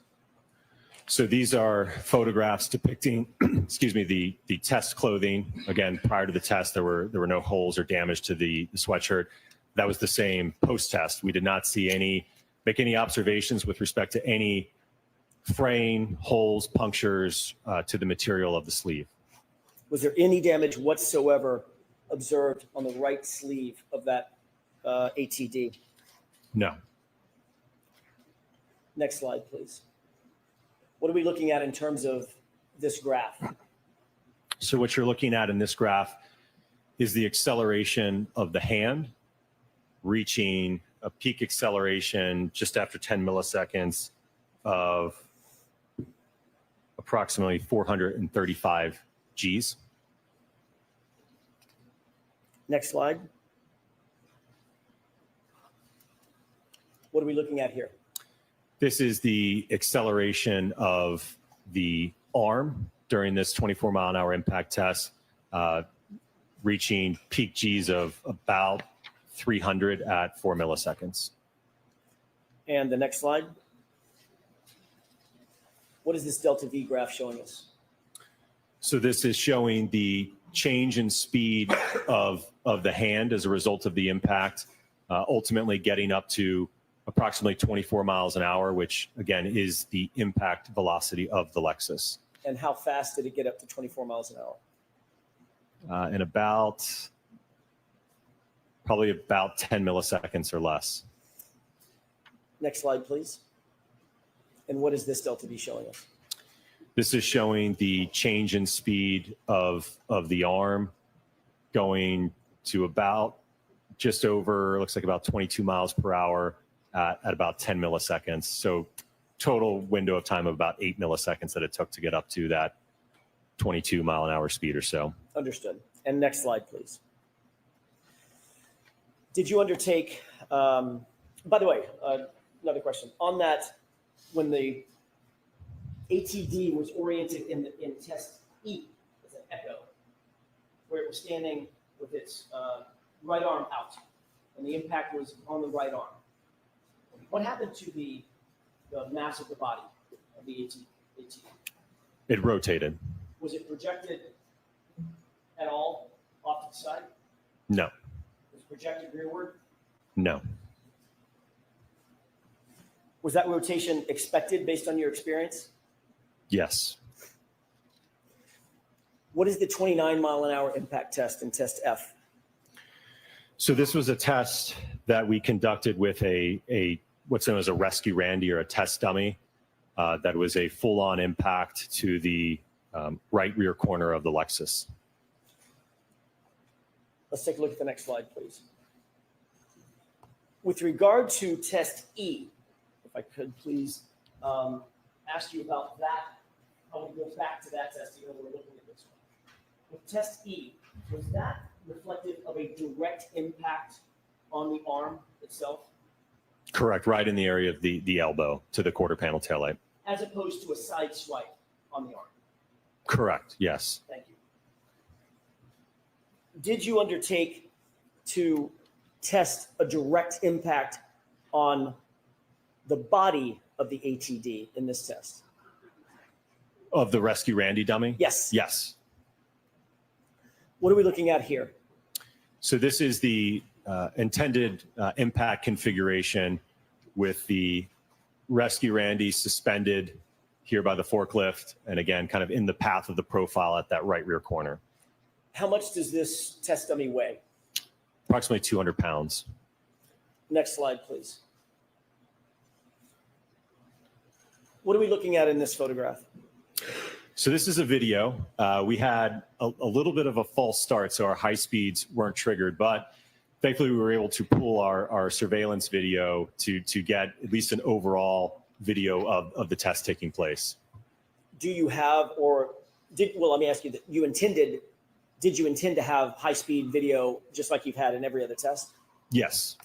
So these are photographs depicting, excuse me, the test clothing. Again, prior to the test, there were no holes or damage to the sweatshirt. That was the same post-test. We did not make any observations with respect to any fraying, holes, punctures to the material of the sleeve. Was there any damage whatsoever observed on the right sleeve of that ATD? No. Next slide, please. What are we looking at in terms of this graph? So what you're looking at in this graph is the acceleration of the hand reaching a peak acceleration just after 10 milliseconds of approximately 435 Gs. Next slide. What are we looking at here? This is the acceleration of the arm during this 24-mile-an-hour impact test, reaching peak Gs of about 300 at 4 milliseconds. And the next slide. What is this delta V graph showing us? So this is showing the change in speed of the hand as a result of the impact, ultimately getting up to approximately 24 miles an hour, which again is the impact velocity of the Lexus. And how fast did it get up to 24 miles an hour? In probably about 10 milliseconds or less. Next slide, please. And what is this delta V showing us? This is showing the change in speed of the arm going to about just over, looks like about 22 miles per hour at about 10 milliseconds. So total window of time of about 8 milliseconds that it took to get up to that 22 mile an hour speed or so. Understood. And next slide, please. Did you undertake, by the way, another question. On that, when the ATD was oriented in test E, as an echo, where it was standing with its right arm out, and the impact was on the right arm, what happened to the mass of the body of the ATD? It rotated. Was it projected at all off to the side? No, Was it projected rearward? no. Was that rotation expected based on your experience? Yes. What is the 29 mile an hour impact test in test F? So this was a test that we conducted with a what's known as a rescue Randy or a test dummy that was a full-on impact to the right rear corner of the Lexus. Let's take a look at the next slide, please. With regard to test E, if I could please ask you about that. I want to go back to that test, even though we're looking at this one. With test E, was that reflective of a direct impact on the arm itself, Correct, right in the area of the elbow to the quarter panel taillight. as opposed to a side swipe on the arm? Correct, yes. Thank you. Did you undertake to test a direct impact on the body of the ATD in this test? Of the rescue Randy dummy? Yes. Yes. What are we looking at here? So this is the intended impact configuration with the rescue Randy suspended here by the forklift, and again, kind of in the path of the profile at that right rear corner. How much does this test dummy weigh? Approximately 200 pounds. Next slide, please. What are we looking at in this photograph? So this is a video. We had a little bit of a false start, so our high speeds weren't triggered, but thankfully we were able to pull our surveillance video to get at least an overall video of the test taking place. Do you have, or did, well, let me ask you that did you intend to have high-speed video just like you've had in every other test? Yes.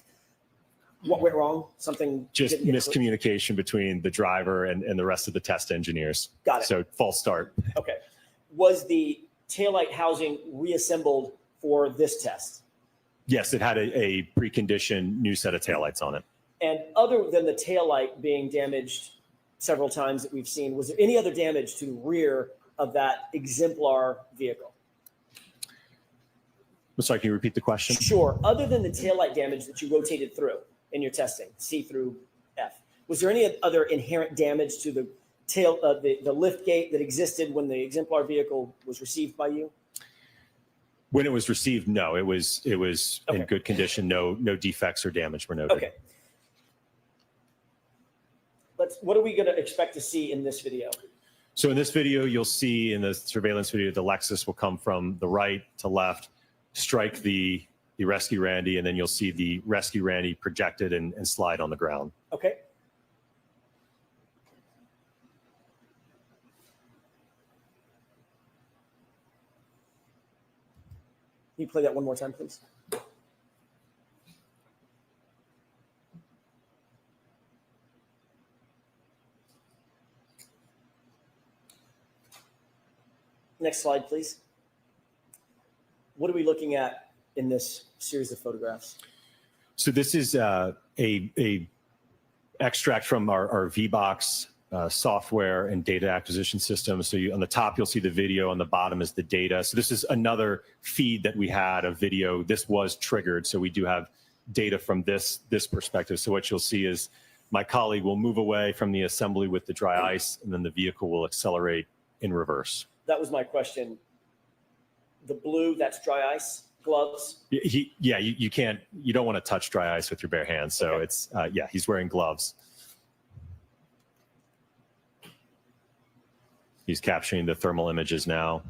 What went wrong? Something Just didn't get miscommunication between the driver and the rest of the test engineers. Got it. So false start. Okay. Was the taillight housing reassembled for this test? Yes, it had a preconditioned new set of taillights on it. And other than the taillight being damaged several times that we've seen, was there any other damage to the rear of that exemplar vehicle? I'm sorry, can you repeat the question? Sure. Other than the taillight damage that you rotated through in your testing, C through F, was there any other inherent damage to the tail, the lift gate that existed when the exemplar vehicle was received by you? When it was received, no, it was Okay. in good condition. No defects or damage were noted. Okay. What are we going to expect to see in this video? So in this video, you'll see in the surveillance video, the Lexus will come from the right to left, strike the rescue Randy, and then you'll see the rescue Randy projected and slide on the ground. Okay. Can you play that one more time, please? Next slide, please. What are we looking at in this series of photographs? So this is a extract from our VBox software and data acquisition system. So on the top, you'll see the video. On the bottom is the data. So this is another feed that we had of video. This was triggered. So we do have data from this perspective. So what you'll see is my colleague will move away from the assembly with the dry ice, and then the vehicle will accelerate in reverse. That was my question. The blue, that's dry ice, gloves. You can't, you don't want to touch dry ice with your bare hands. So Okay. it's, he's wearing gloves. He's capturing the thermal images now.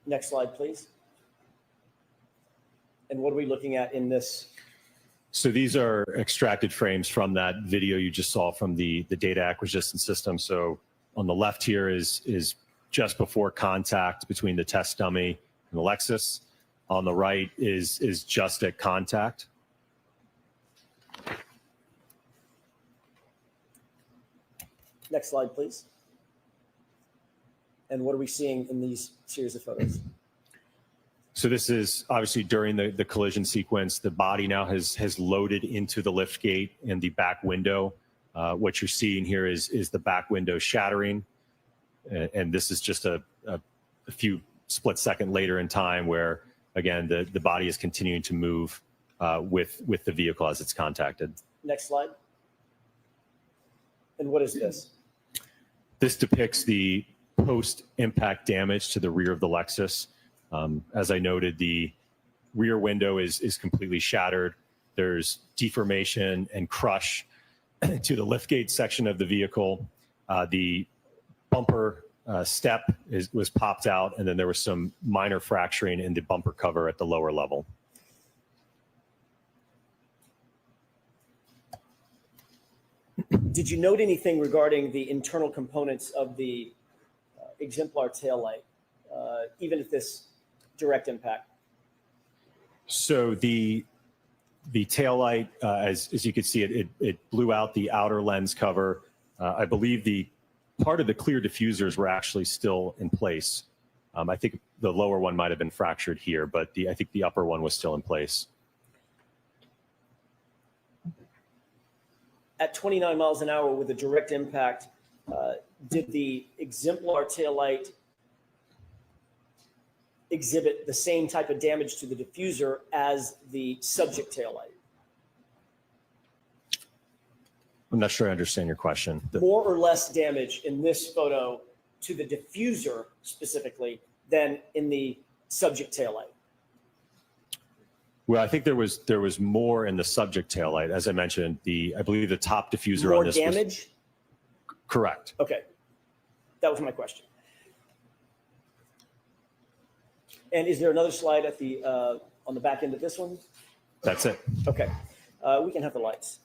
Next slide, please. And what are we looking at in this? So these are extracted frames from that video you just saw from the data acquisition system. So on the left here is just before contact between the test dummy and the Lexus. On the right is just at contact. Next slide, please. And what are we seeing in these series of photos? So this is obviously during the collision sequence. The body now has loaded into the lift gate and the back window. What you're seeing here is the back window shattering. And this is just a few split second later in time where, again, the body is continuing to move with the vehicle as it's contacted. Next slide. And what is this? This depicts the post-impact damage to the rear of the Lexus. As I noted, the rear window is completely shattered. There's deformation and crush to the liftgate section of the vehicle. The bumper step was popped out, and then there was some minor fracturing in the bumper cover at the lower level. Did you note anything regarding the internal components of the exemplar taillight, even at this direct impact? So the taillight, as you can see, it blew out the outer lens cover. I believe the part of the clear diffusers were actually still in place. I think the lower one might have been fractured here, but I think the upper one was still in place. At 29 miles an hour with a direct impact, did the exemplar taillight exhibit the same type of damage to the diffuser as the subject taillight? I'm not sure I understand your question. More or less damage in this photo to the diffuser specifically than in the subject taillight? Well, I think there was more in the subject taillight. As I mentioned, I believe the top diffuser More on this damage? was correct. Okay, that was my question. And is there another slide at the on the back end of this one? That's it. Okay, we can have the lights.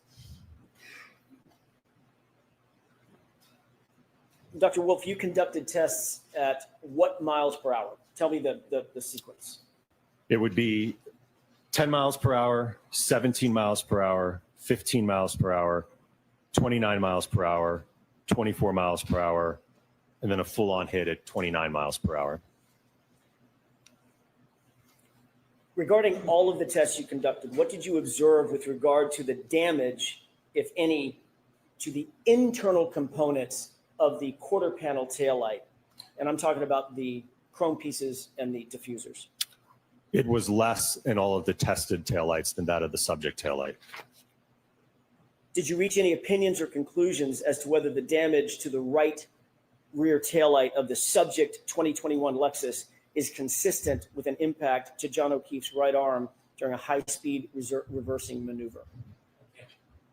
Dr. Wolf, you conducted tests at what miles per hour? Tell me the sequence. It would be 10 miles per hour, 17 miles per hour, 15 miles per hour, 29 miles per hour, 24 miles per hour, and then a full-on hit at 29 miles per hour. Regarding all of the tests you conducted, what did you observe with regard to the damage, if any, to the internal components of the quarter panel taillight? And I'm talking about the chrome pieces and the diffusers. It was less in all of the tested taillights than that of the subject taillight. Did you reach any opinions or conclusions as to whether the damage to the right rear taillight of the subject 2021 Lexus is consistent with an impact to John O'Keefe's right arm during a high-speed reversing maneuver?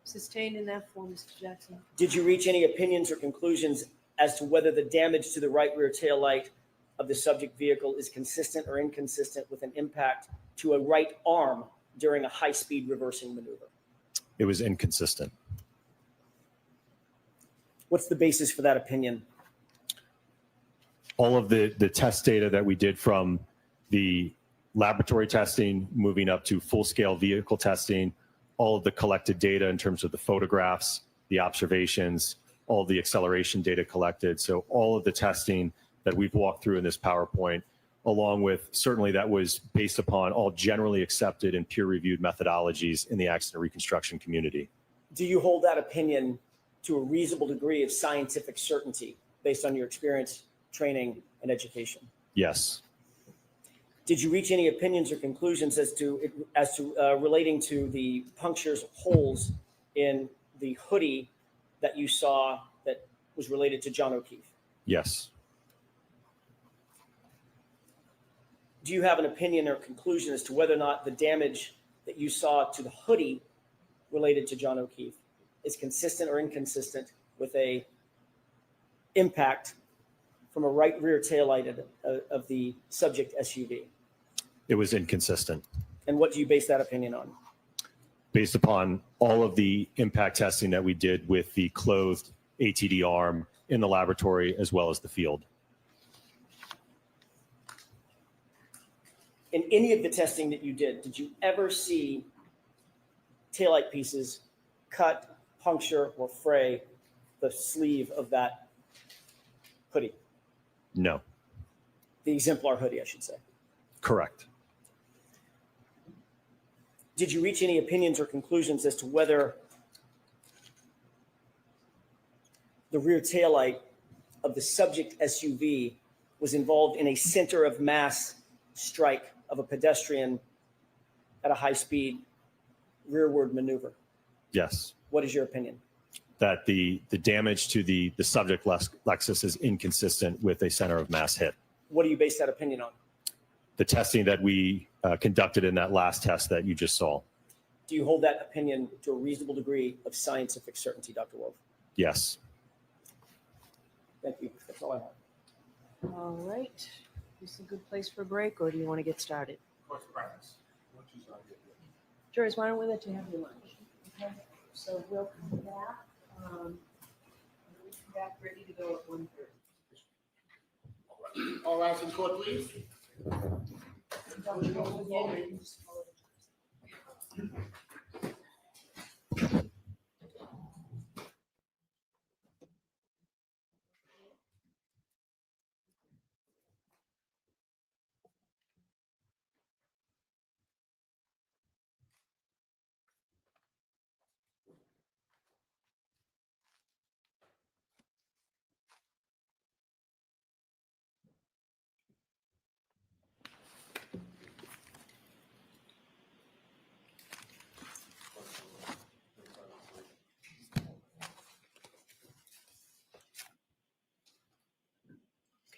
Sustained in that form, Mr. Jackson. Did you reach any opinions or conclusions as to whether the damage to the right rear taillight of the subject vehicle is consistent or inconsistent with an impact to a right arm during a high-speed reversing maneuver? It was inconsistent. What's the basis for that opinion? All of the test data that we did from the laboratory testing, moving up to full-scale vehicle testing, all of the collected data in terms of the photographs, the observations, all the acceleration data collected. So all of the testing that we've walked through in this PowerPoint, along with certainly that was based upon all generally accepted and peer-reviewed methodologies in the accident reconstruction community. Do you hold that opinion to a reasonable degree of scientific certainty based on your experience, training, and education? Yes. Did you reach any opinions or conclusions as to relating to the punctures, holes in the hoodie that you saw that was related to John O'Keefe? Yes. Do you have an opinion or conclusion as to whether or not the damage that you saw to the hoodie related to John O'Keefe is consistent or inconsistent with a impact from a right rear taillight of the subject SUV? It was inconsistent. And what do you base that opinion on? Based upon all of the impact testing that we did with the clothed ATD arm in the laboratory as well as the field. In any of the testing that you did you ever see taillight pieces cut, puncture, or fray the sleeve of that hoodie? No. The exemplar hoodie, I should say. Correct. Did you reach any opinions or conclusions as to whether the rear taillight of the subject SUV was involved in a center of mass strike of a pedestrian at a high speed rearward maneuver? Yes. What is your opinion? That the damage to the subject Lexus is inconsistent with a center of mass hit. What do you base that opinion on? The testing that we conducted in that last test that you just saw. Do you hold that opinion to a reasonable degree of scientific certainty, Dr. Wolf? Yes. Thank you. That's all I have. All right. Is this a good place for a break, or do you want to get started? Jurors, why don't we let you have your lunch? Okay. So we'll come back. We'll come back ready to go at 1:30. All rise in court, please.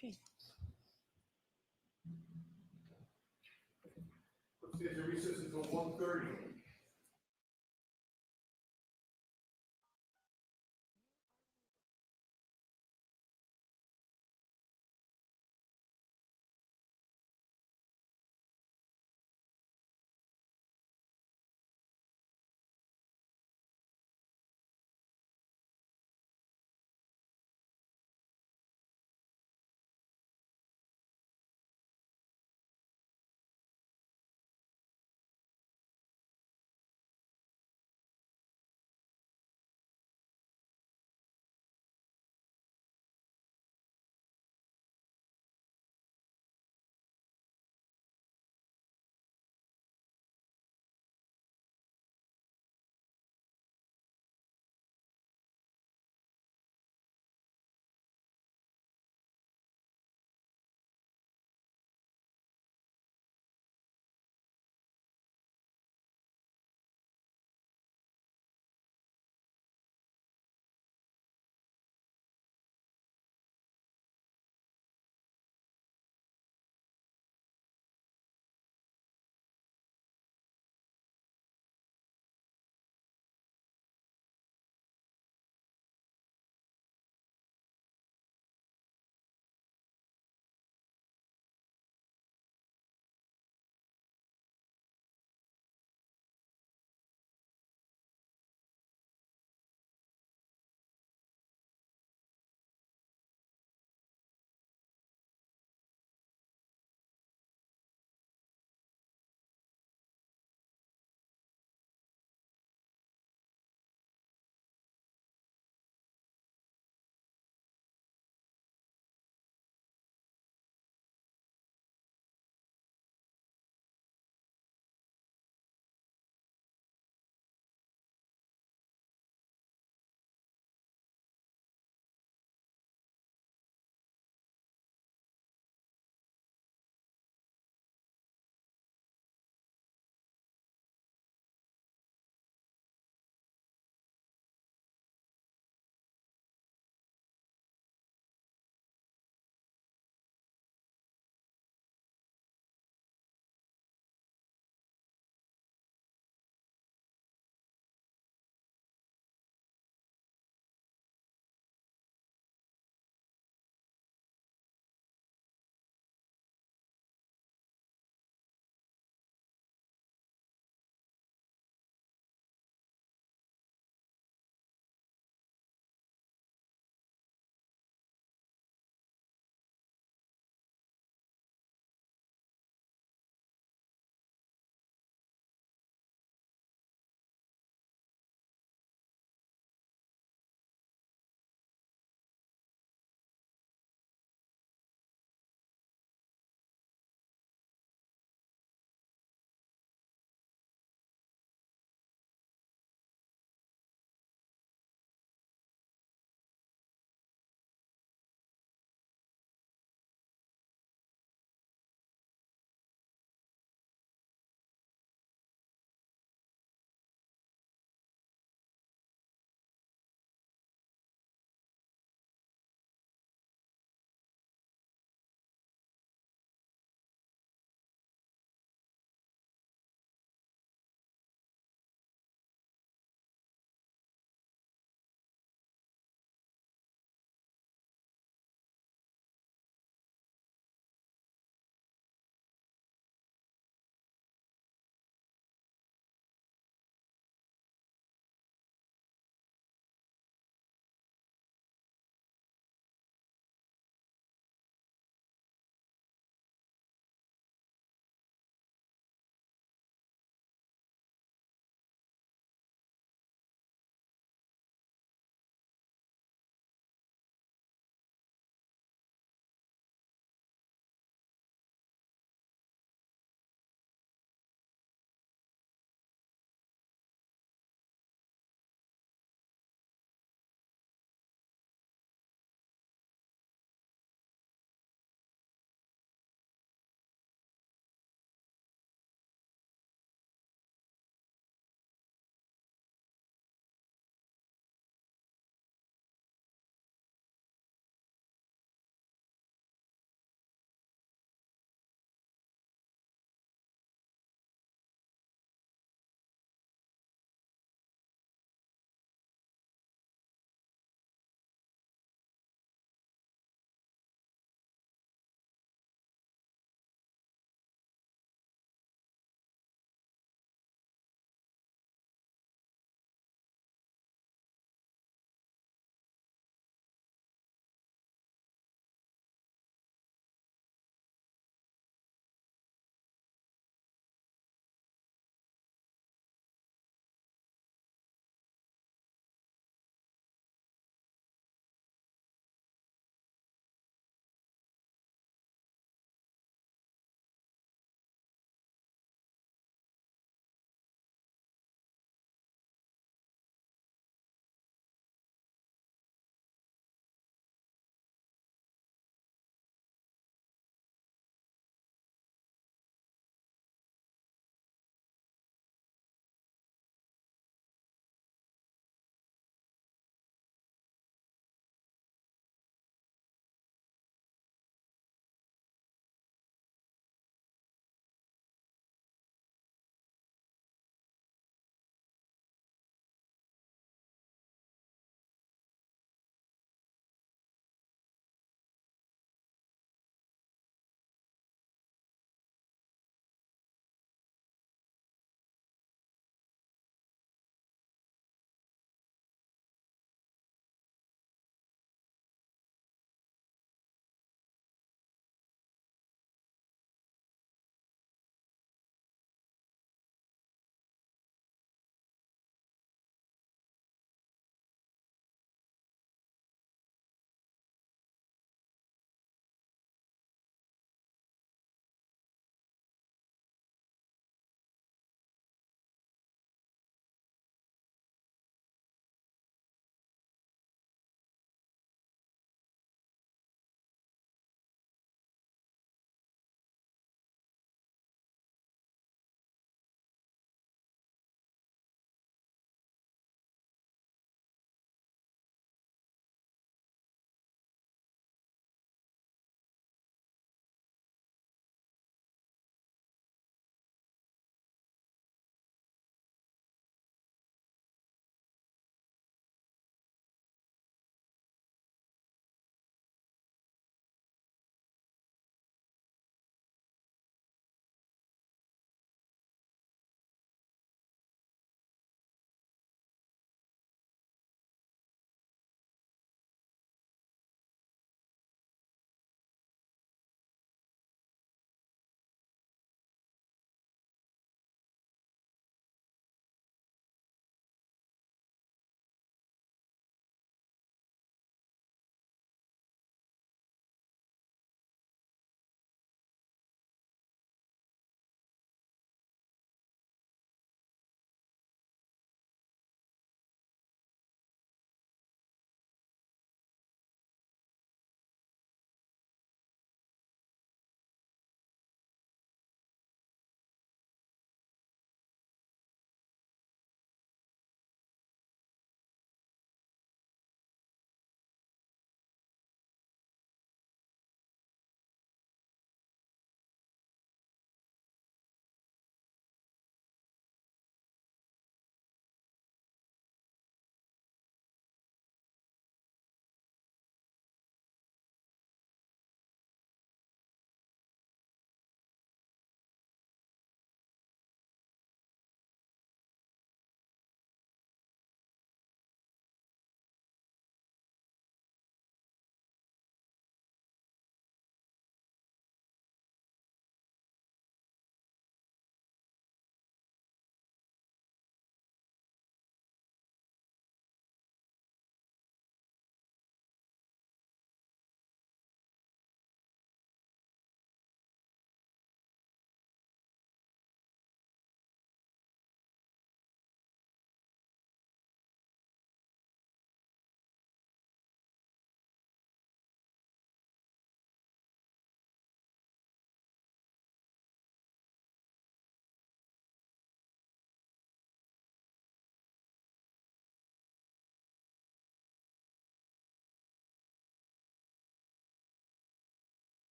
Okay. Let's take a recess until 1:30.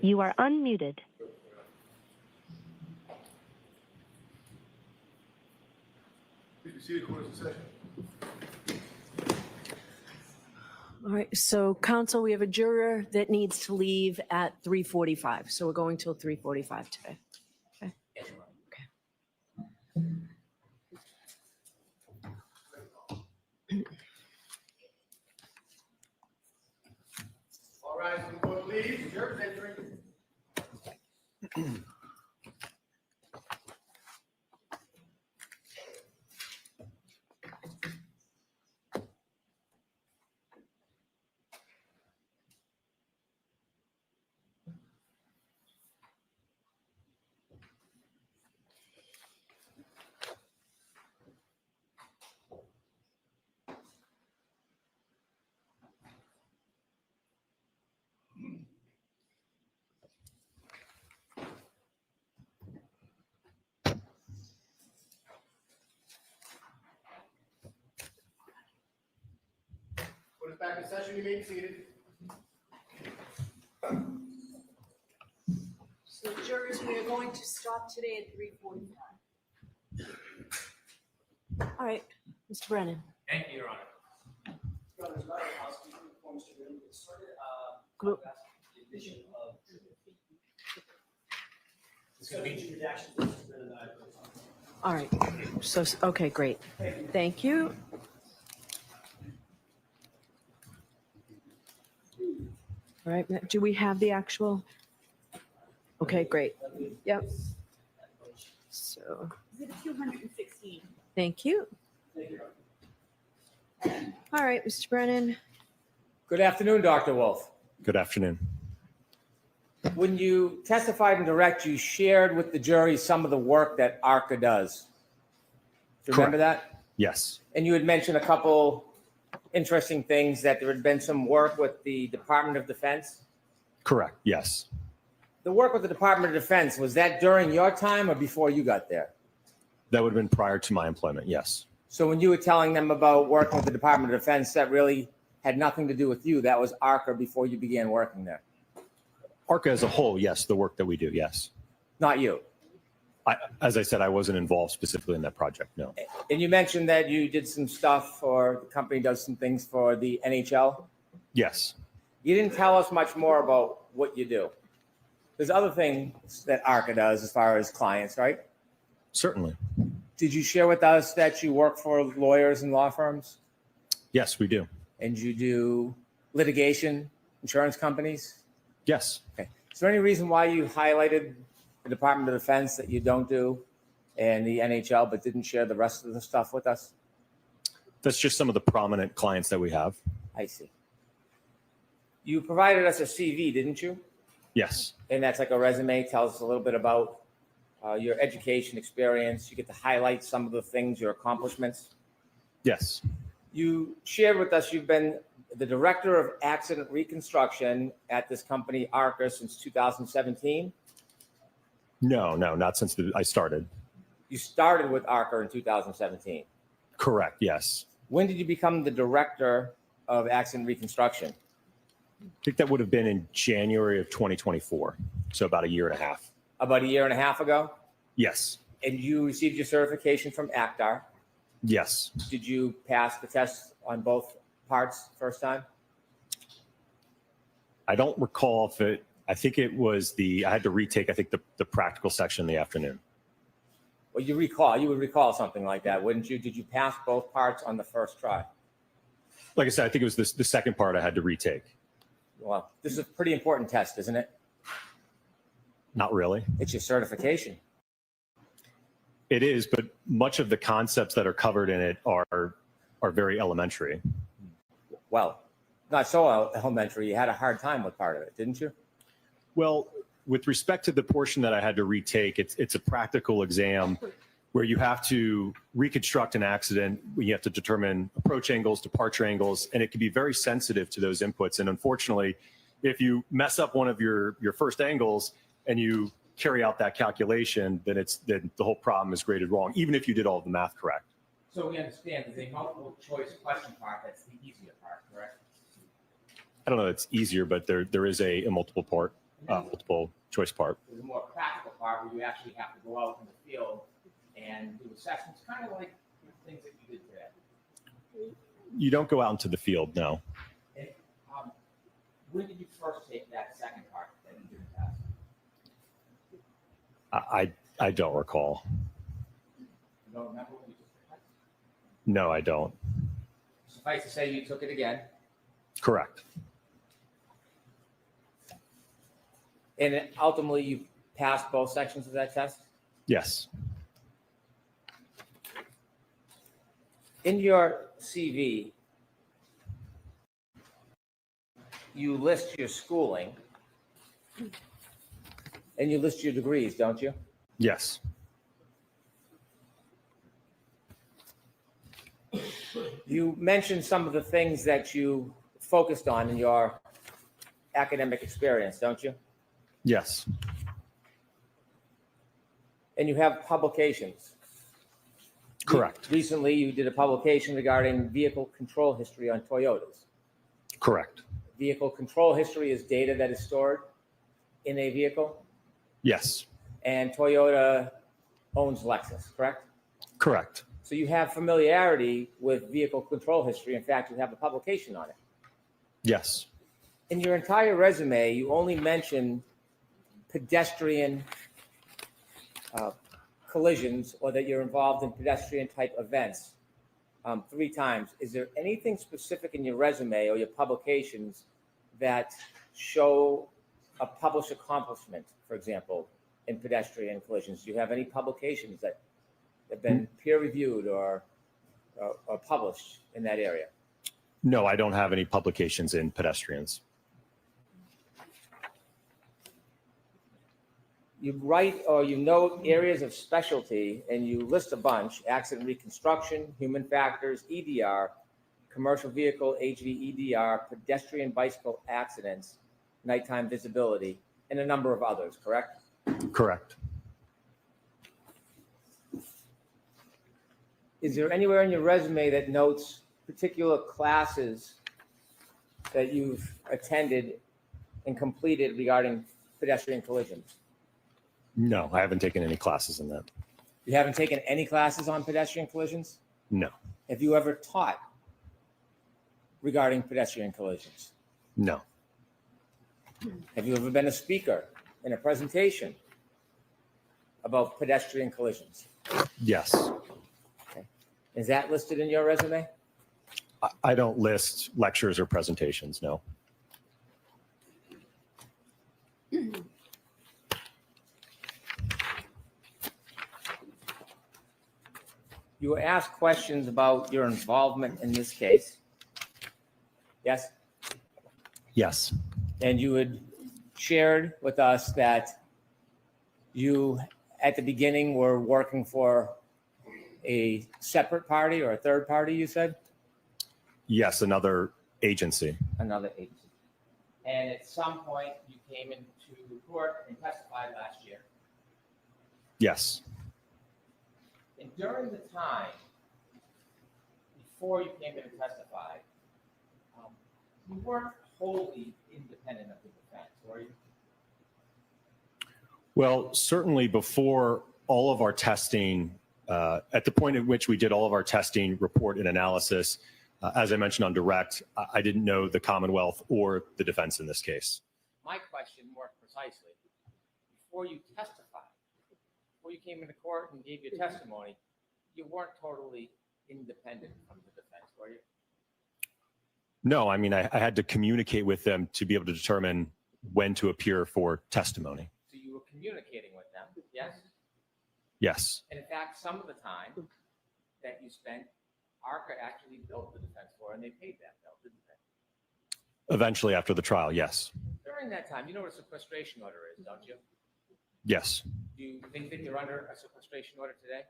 You are unmuted. Please be seated, court is in session. All right, so counsel, we have a juror that needs to leave at 3:45. So we're going till 3:45 today. Okay. All rise for the court, please. Jurors entering. Court is back in session. You may be seated. So jurors, we are going to stop today at 3:45. All right, Mr. Brennan. Thank you, Your Honor. Your Honor, there's not a housekeeping before Mr. Brennan gets started. Group. I've asked the addition of. It's gonna be- Redactions, Mr. Brennan, and I. All right, so, okay, great. Thank you. All right, do we have the actual? Okay, great. Yep. So, Exhibit 216. thank you. All right, Mr. Brennan. Good afternoon, Dr. Wolf. Good afternoon. When you testified in direct, you shared with the jury some of the work that ARCA does. Do you remember that? Yes. And you had mentioned a couple interesting things, that there had been some work with the Department of Defense. Correct. Yes. The work with the Department of Defense, was that during your time or before you got there? That would have been prior to my employment. Yes. So when you were telling them about working with the Department of Defense, that really had nothing to do with you. That was ARCA before you began working there. ARCA as a whole, yes. The work that we do, yes. Not you. As I said, I wasn't involved specifically in that project. No. And you mentioned that you did some stuff, or the company does some things for the NHL. Yes. You didn't tell us much more about what you do. There's other things that ARCA does as far as clients, right? Certainly. Did you share with us that you work for lawyers and law firms, Yes, we do. and you do litigation, insurance companies? Yes. Okay. Is there any reason why you highlighted the Department of Defense that you don't do, and the NHL, but didn't share the rest of the stuff with us? That's just some of the prominent clients that we have. I see. You provided us a CV, didn't you? Yes. And that's like a resume, tells us a little bit about your education experience. You get to highlight some of the things, your accomplishments. Yes. You shared with us you've been the director of accident reconstruction at this company, ARCA, since 2017. No, not since I started. You started with ARCA in 2017. Correct. Yes. When did you become the director of accident reconstruction? I think that would have been in January of 2024. So about a year and a half. About a year and a half ago? Yes. And you received your certification from ACTAR. Yes. Did you pass the test on both parts first time? I don't recall if I think it was I had to retake, I think the practical section in the afternoon. Well, you would recall something like that, wouldn't you? Did you pass both parts on the first try? Like I said, I think it was the second part I had to retake. Well, this is a pretty important test, isn't it? Not really. It's your certification. It is, but much of the concepts that are covered in it are very elementary. Well, not so elementary. You had a hard time with part of it, didn't you? Well, with respect to the portion that I had to retake, it's a practical exam where you have to reconstruct an accident. You have to determine approach angles, departure angles, and it can be very sensitive to those inputs. And unfortunately, if you mess up one of your first angles and you carry out that calculation, then the whole problem is graded wrong, even if you did all of the math correct. So we understand there's a multiple choice question part. That's the easier part, correct? I don't know if it's easier, but there is a multiple part. multiple choice part. There's a more practical part where you actually have to go out in the field and do assessments, kind of like the things that you did today. You don't go out into the field, no. And, when did you first take that second part that you didn't pass? I don't recall. You don't remember when you took the test? No, I don't. Suffice to say, you took it again. Correct. And ultimately, you passed both sections of that test? Yes. In your CV, you list your schooling and you list your degrees, don't you? Yes. You mentioned some of the things that you focused on in your academic experience, don't you? Yes. And you have publications. Correct. Recently, you did a publication regarding vehicle control history on Toyotas. Correct. Vehicle control history is data that is stored in a vehicle, Yes. and Toyota owns Lexus, correct? Correct. So you have familiarity with vehicle control history. In fact, you have a publication on it. Yes. In your entire resume, you only mention pedestrian collisions, or that you're involved in pedestrian type events 3 times. Is there anything specific in your resume or your publications that show a published accomplishment, for example, in pedestrian collisions? Do you have any publications that have been peer reviewed or published in that area? No, I don't have any publications in pedestrians. You write or you note areas of specialty, and you list a bunch: accident reconstruction, human factors, EDR, commercial vehicle, HVEDR, pedestrian bicycle accidents, nighttime visibility, and a number of others, correct? Correct. Is there anywhere in your resume that notes particular classes that you've attended and completed regarding pedestrian collisions? No, I haven't taken any classes in that. You haven't taken any classes on pedestrian collisions? No. Have you ever taught regarding pedestrian collisions? No. Have you ever been a speaker in a presentation about pedestrian collisions? Yes. Is that listed in your resume? I don't list lectures or presentations, no. You were asked questions about your involvement in this case. Yes? Yes. And you had shared with us that you, at the beginning, were working for a separate party or a third party, you said? Yes, another agency. Another agency. And at some point, you came into court and testified last year. Yes. And during the time before you came in and testified, you weren't wholly independent of the defense, were you? Well, certainly before all of our testing, at the point at which we did all of our testing, report, and analysis, as I mentioned on direct, I didn't know the Commonwealth or the defense in this case. My question, more precisely, before you testified, before you came into court and gave your testimony, you weren't totally independent from the defense, were you? No, I mean, I had to communicate with them to be able to determine when to appear for testimony. So you were communicating with them, yes? Yes. And in fact, some of the time that you spent, ARCA actually billed the defense for, and they paid that bill, didn't they? Eventually after the trial, yes. During that time, you know what a sequestration order is, don't you? Yes. Do you think that you're under a sequestration order today?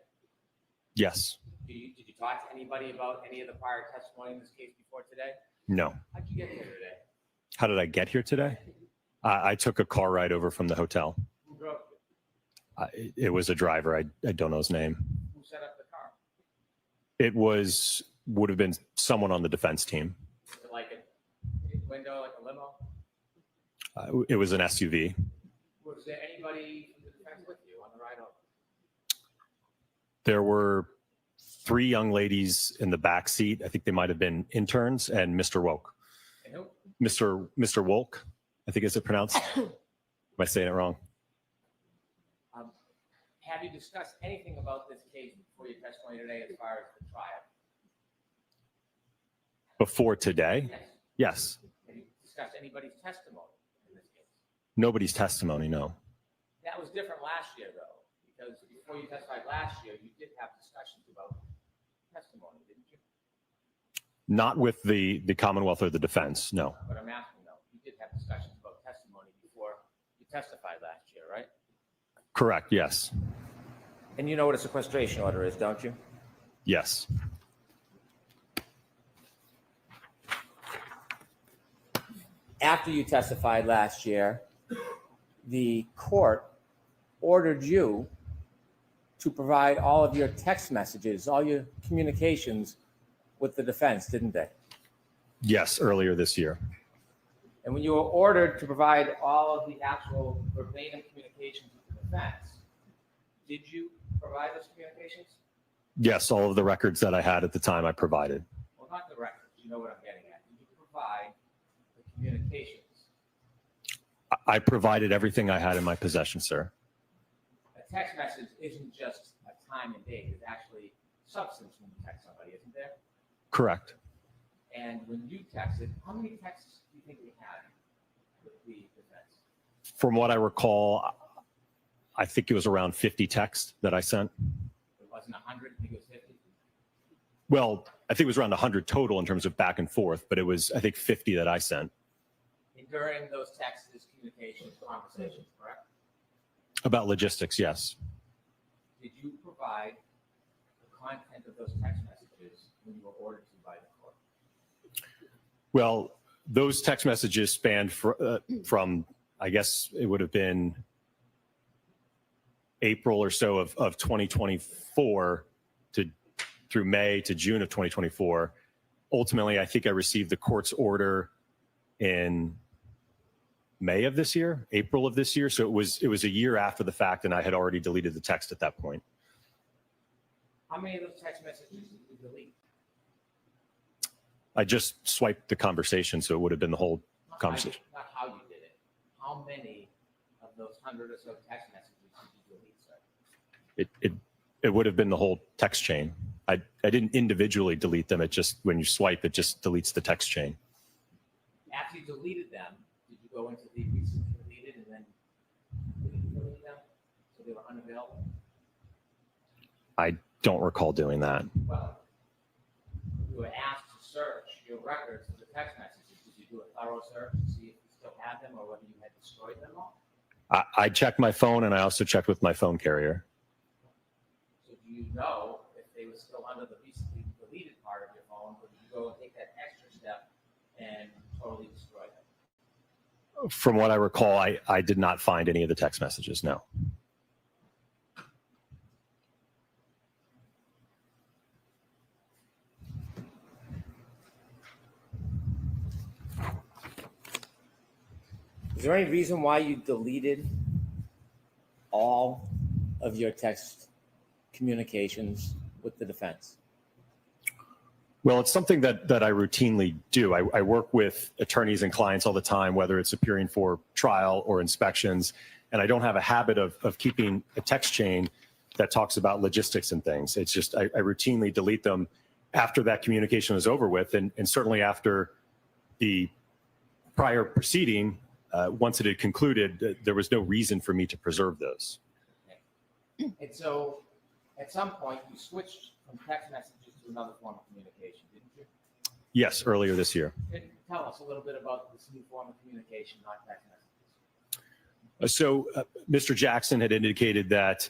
Yes. Did you talk to anybody about any of the prior testimony in this case before today? No. How'd you get here today? How did I get here today? I took a car ride over from the hotel. Who drove you? It was a driver. I don't know his name. Who set up the car? It would have been someone on the defense team. Was it like a window, like a limo? It was an SUV. Was there anybody from the defense with you on the ride over? There were 3 young ladies in the back seat. I think they might have been interns, and Mr. Woke. And who? Mr. Wolk, I think is it pronounced? Am I saying it wrong? Have you discussed anything about this case before your testimony today as far as the trial? Before today? Yes. Yes. Have you discussed anybody's testimony in this case? Nobody's testimony, no. That was different last year, though, because before you testified last year, you did have discussions about testimony, didn't you? Not with the Commonwealth or the defense, no. But I'm asking, though, you did have discussions about testimony before you testified last year, right? Correct, yes. And you know what a sequestration order is, don't you? Yes. After you testified last year, the court ordered you to provide all of your text messages, all your communications with the defense, didn't they? Yes, earlier this year. And when you were ordered to provide all of the actual verbatim communications with the defense, did you provide those communications? Yes, all of the records that I had at the time I provided. Well, not the records. You know what I'm getting at. Did you provide the communications? I provided everything I had in my possession, sir. A text message isn't just a time and date. It's actually substance when you text somebody, isn't there? Correct. And when you texted, how many texts do you think you had with the defense? From what I recall, I think it was around 50 texts that I sent. It wasn't 100, I think it was 50. Well, I think it was around 100 total in terms of back and forth, but it was, I think, 50 that I sent. And during those texts, communications, conversations, correct? About logistics, yes. Did you provide the content of those text messages when you were ordered to by the court? Well, those text messages spanned from, I guess it would have been April or so of 2024 through May to June of 2024. Ultimately, I think I received the court's order in May of this year, April of this year. So it was a year after the fact, and I had already deleted the text at that point. How many of those text messages did you delete? I just swiped the conversation, so it would have been the whole conversation. Not how you did it. How many of those 100 or so text messages did you delete, sir? It would have been the whole text chain. I didn't individually delete them. It just, when you swipe, it just deletes the text chain. After you deleted them, did you go into the recently deleted and then delete them so they were unavailable? I don't recall doing that. Well, you were asked to search your records of the text messages. Did you do a thorough search to see if you still had them or whether you had destroyed them all? I checked my phone, and I also checked with my phone carrier. So do you know if they were still under the recently deleted part of your phone, or did you go and take that extra step and totally destroy them? From what I recall, I did not find any of the text messages, no. Is there any reason why you deleted all of your text communications with the defense? Well, it's something that I routinely do. I work with attorneys and clients all the time, whether it's appearing for trial or inspections, and I don't have a habit of keeping a text chain that talks about logistics and things. It's just I routinely delete them after that communication is over with, and certainly after the prior proceeding, once it had concluded, there was no reason for me to preserve those. Okay. And so at some point you switched from text messages to another form of communication, didn't you? Yes, earlier this year. Tell us a little bit about this new form of communication, not text messages. So Mr. Jackson had indicated that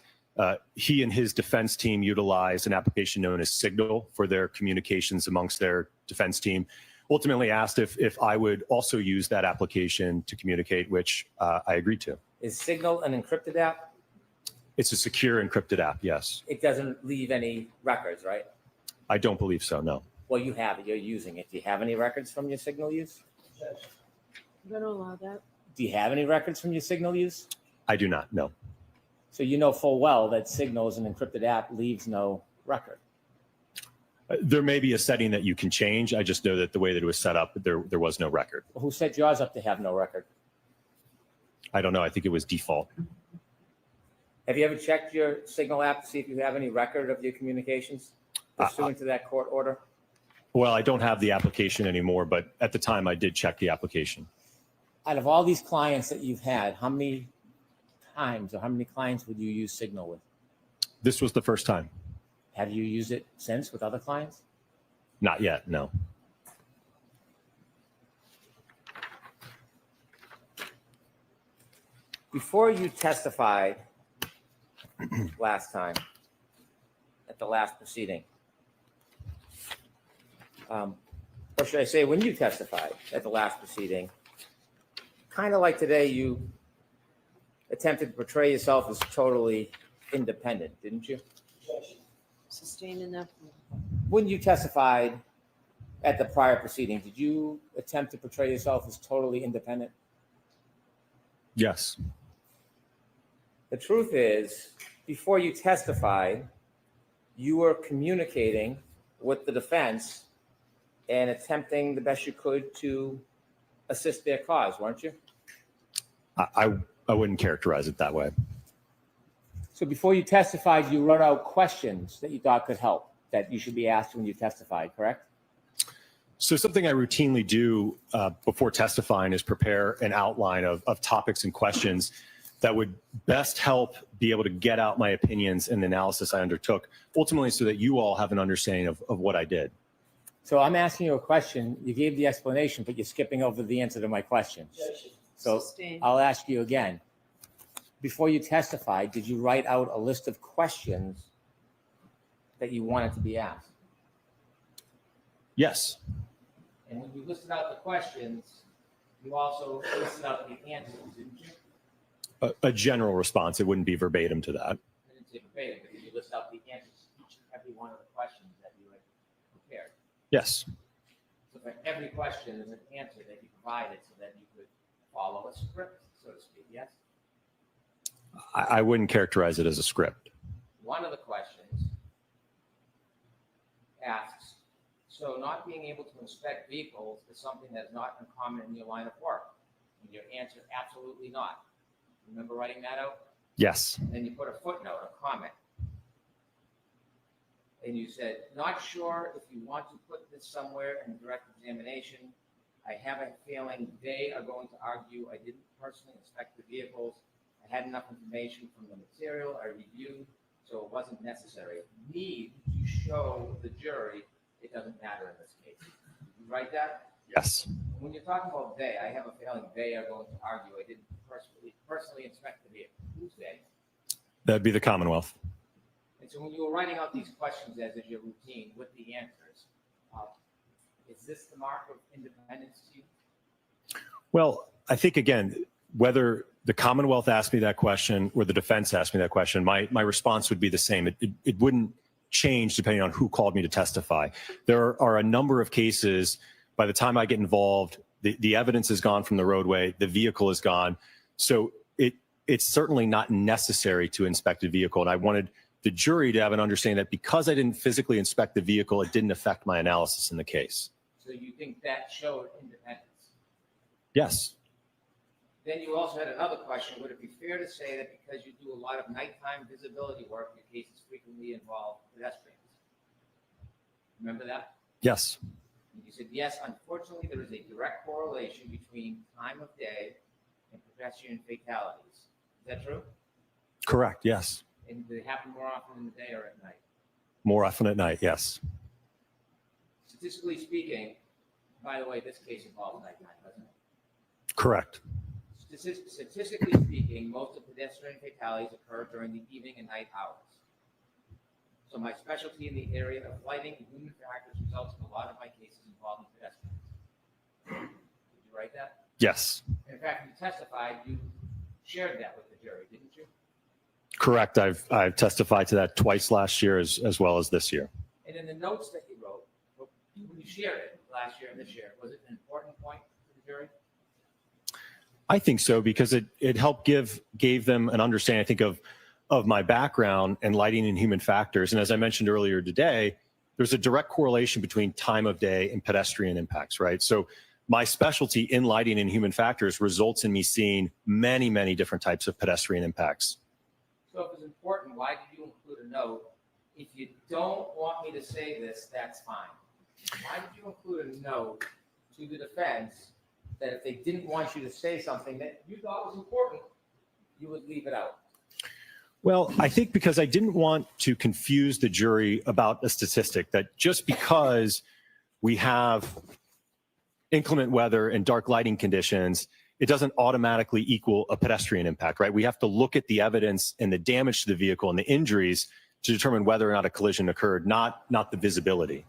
he and his defense team utilized an application known as Signal for their communications amongst their defense team. Ultimately asked if I would also use that application to communicate, which I agreed to. Is Signal an encrypted app? It's a secure encrypted app, yes. It doesn't leave any records, right? I don't believe so, no. Well, you have it. You're using it. Do you have any records from your Signal use? I'm going to allow that. Do you have any records from your Signal use? I do not, no. So you know full well that Signal as an encrypted app leaves no record. There may be a setting that you can change. I just know that the way that it was set up, there was no record. Well, who set yours up to have no record? I don't know. I think it was default. Have you ever checked your Signal app to see if you have any record of your communications pursuant to that court order? Well, I don't have the application anymore, but at the time I did check the application. Out of all these clients that you've had, how many times or how many clients would you use Signal with? This was the first time. Have you used it since with other clients? Not yet, no. Before you testified last time, at the last proceeding, or should I say when you testified at the last proceeding, kind of like today, you attempted to portray yourself as totally independent, didn't you? Sustained enough. When you testified at the prior proceeding, did you attempt to portray yourself as totally independent? Yes. The truth is, before you testified, you were communicating with the defense and attempting the best you could to assist their cause, weren't you? I wouldn't characterize it that way. So before you testified, you wrote out questions that you thought could help, that you should be asked when you testified, correct? So something I routinely do before testifying is prepare an outline of topics and questions that would best help be able to get out my opinions and the analysis I undertook, ultimately so that you all have an understanding of what I did. So I'm asking you a question. You gave the explanation, but you're skipping over the answer to my question. So Sustained. I'll ask you again. Before you testified, did you write out a list of questions that you wanted to be asked? Yes. And when you listed out the questions, you also listed out the answers, didn't you? A general response. It wouldn't be verbatim to that. I didn't say verbatim, but did you list out the answers to each and every one of the questions that you had prepared? Yes. So for every question, there's an answer that you provided so that you could follow a script, so to speak, yes? I wouldn't characterize it as a script. One of the questions asks, so not being able to inspect vehicles is something that's not uncommon in your line of work? And your answer, absolutely not. Remember writing that out? Yes. And then you put a footnote, a comment. And you said, not sure if you want to put this somewhere in direct examination. I have a feeling they are going to argue I didn't personally inspect the vehicles. I had enough information from the material I reviewed, so it wasn't necessary. Need to show the jury it doesn't matter in this case. Did you write that? Yes. When you're talking about they, I have a feeling they are going to argue I didn't personally inspect the vehicle. Who's they? That'd be the Commonwealth. And so when you were writing out these questions as is your routine with the answers, is this the mark of independence to you? Well, I think, again, whether the Commonwealth asked me that question or the defense asked me that question, my response would be the same. It wouldn't change depending on who called me to testify. There are a number of cases, by the time I get involved, the evidence is gone from the roadway, the vehicle is gone. So it's certainly not necessary to inspect a vehicle. And I wanted the jury to have an understanding that because I didn't physically inspect the vehicle, it didn't affect my analysis in the case. So you think that showed independence? Yes. Then you also had another question. Would it be fair to say that because you do a lot of nighttime visibility work, your cases frequently involve pedestrians? Remember that? Yes. And you said, yes, unfortunately, there is a direct correlation between time of day and pedestrian fatalities. Is that true? Correct. Yes. And do they happen more often in the day or at night? More often at night. Yes. Statistically speaking, by the way, this case involves nighttime, doesn't it? Correct. Statistically speaking, most of pedestrian fatalities occur during the evening and night hours. So my specialty in the area of lighting and human factors results in a lot of my cases involving pedestrians. Did you write that? Yes. In fact, you testified, you shared that with the jury, didn't you? Correct. I've testified to that twice last year as well as this year. And in the notes that you wrote, when you shared it last year and this year, was it an important point to the jury? I think so, because it helped gave them an understanding, I think, of my background and lighting and human factors. And as I mentioned earlier today, there's a direct correlation between time of day and pedestrian impacts, right? So my specialty in lighting and human factors results in me seeing many, many different types of pedestrian impacts. So if it's important, why did you include a note? If you don't want me to say this, that's fine. Why did you include a note to the defense that if they didn't want you to say something that you thought was important, you would leave it out? Well, I think because I didn't want to confuse the jury about a statistic that just because we have inclement weather and dark lighting conditions, it doesn't automatically equal a pedestrian impact, right? We have to look at the evidence and the damage to the vehicle and the injuries to determine whether or not a collision occurred, not the visibility.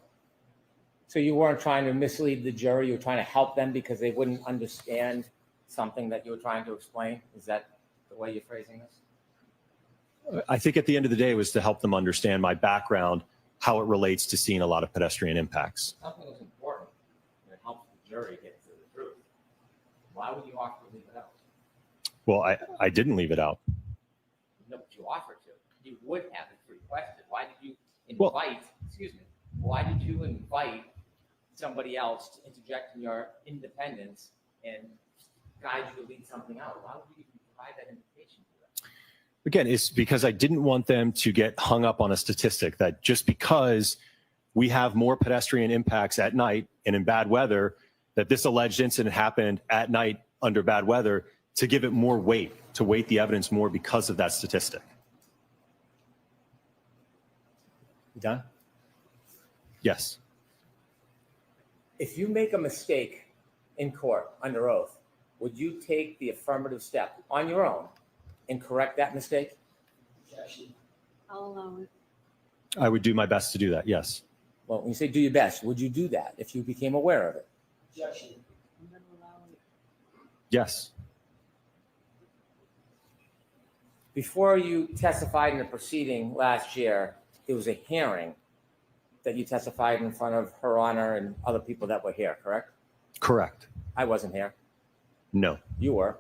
So you weren't trying to mislead the jury, you were trying to help them because they wouldn't understand something that you were trying to explain? Is that the way you're phrasing this? I think at the end of the day, it was to help them understand my background, how it relates to seeing a lot of pedestrian impacts. Something is important and it helps the jury get to the truth. Why would you offer to leave it out? Well, I didn't leave it out. No, but you offered to. You would have it requested. Why did you Well- invite, excuse me, why did you invite somebody else to interject in your independence and guide you to leave something out? Why would you even provide that invitation to them? Again, it's because I didn't want them to get hung up on a statistic that just because we have more pedestrian impacts at night and in bad weather, that this alleged incident happened at night under bad weather, to give it more weight, to weight the evidence more because of that statistic. You done? Yes. If you make a mistake in court under oath, would you take the affirmative step on your own and correct that mistake? Objection. I'll allow it. I would do my best to do that, yes. Well, when you say do your best, would you do that if you became aware of it? Objection. I'm going to allow it. Yes. Before you testified in the proceeding last year, there was a hearing that you testified in front of Her Honor and other people that were here, correct? Correct. I wasn't here. No. You were.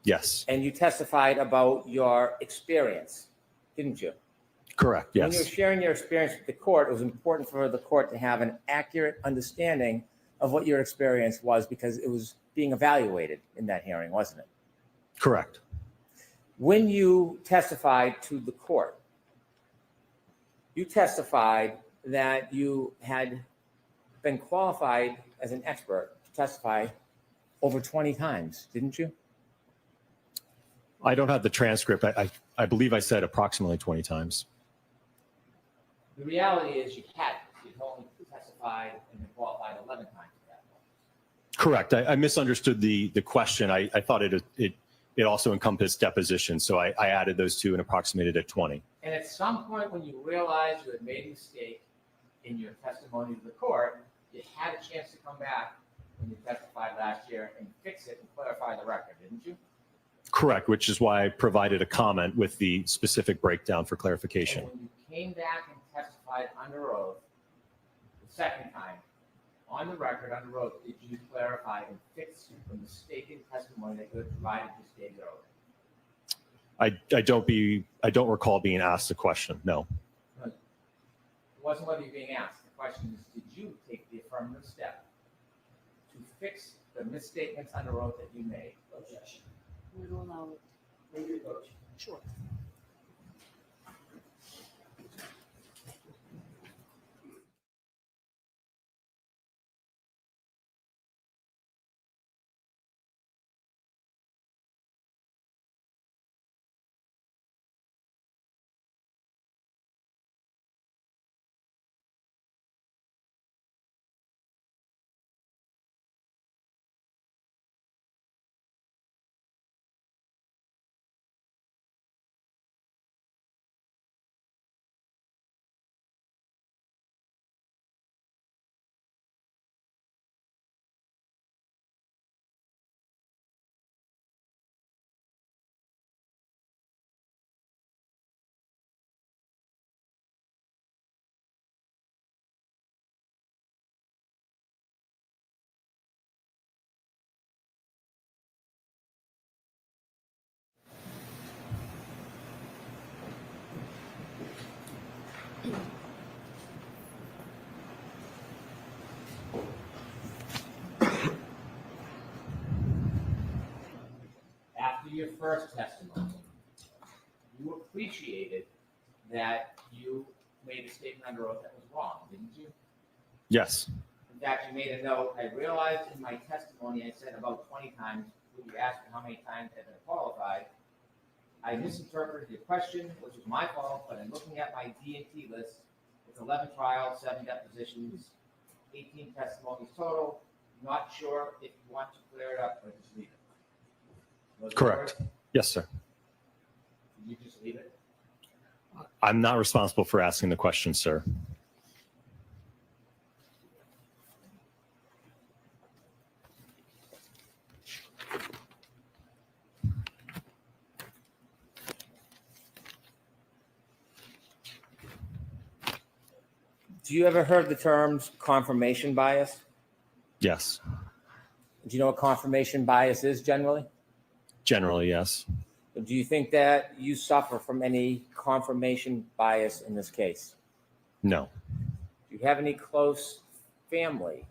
Yes. And you testified about your experience, didn't you? Correct. When you were Yes. sharing your experience with the court, it was important for the court to have an accurate understanding of what your experience was because it was being evaluated in that hearing, wasn't it? Correct. When you testified to the court, you testified that you had been qualified as an expert to testify over 20 times, didn't you? I don't have the transcript. I believe I said approximately 20 times. The reality is you hadn't. You've only testified and been qualified 11 times at that point. Correct. I misunderstood the question. I thought it also encompassed deposition, so I added those two and approximated at 20. And at some point when you realized you had made a mistake in your testimony to the court, you had a chance to come back when you testified last year and fix it and clarify the record, didn't you? Correct, which is why I provided a comment with the specific breakdown for clarification. And when you came back and testified under oath the second time, on the record, under oath, did you clarify and fix the mistaken testimony that you had provided this day earlier? I don't recall being asked a question. No. It wasn't whether you're being asked. The question is, did you take the affirmative step to fix the misstatements under oath that you made? Objection. I'm going to allow it. Make your vote. Sure. first testimony, you appreciated that you made a statement under oath that was wrong, didn't you? Yes. In fact, you made a note, I realized in my testimony, I said about 20 times, when you asked me how many times I've been qualified, I misinterpreted your question, which was my fault, but in looking at my D&T list, it's 11 trials, 7 depositions, 18 testimonies total. Not sure if you want to clear it up or just leave it. Was it Correct. yours? Yes, sir. Did you just leave it? I'm not responsible for asking the question, sir. Do you ever heard the terms confirmation bias? Yes. Do you know what confirmation bias is generally? Generally, yes. Do you think that you suffer from any confirmation bias in this case? No. Do you have any close family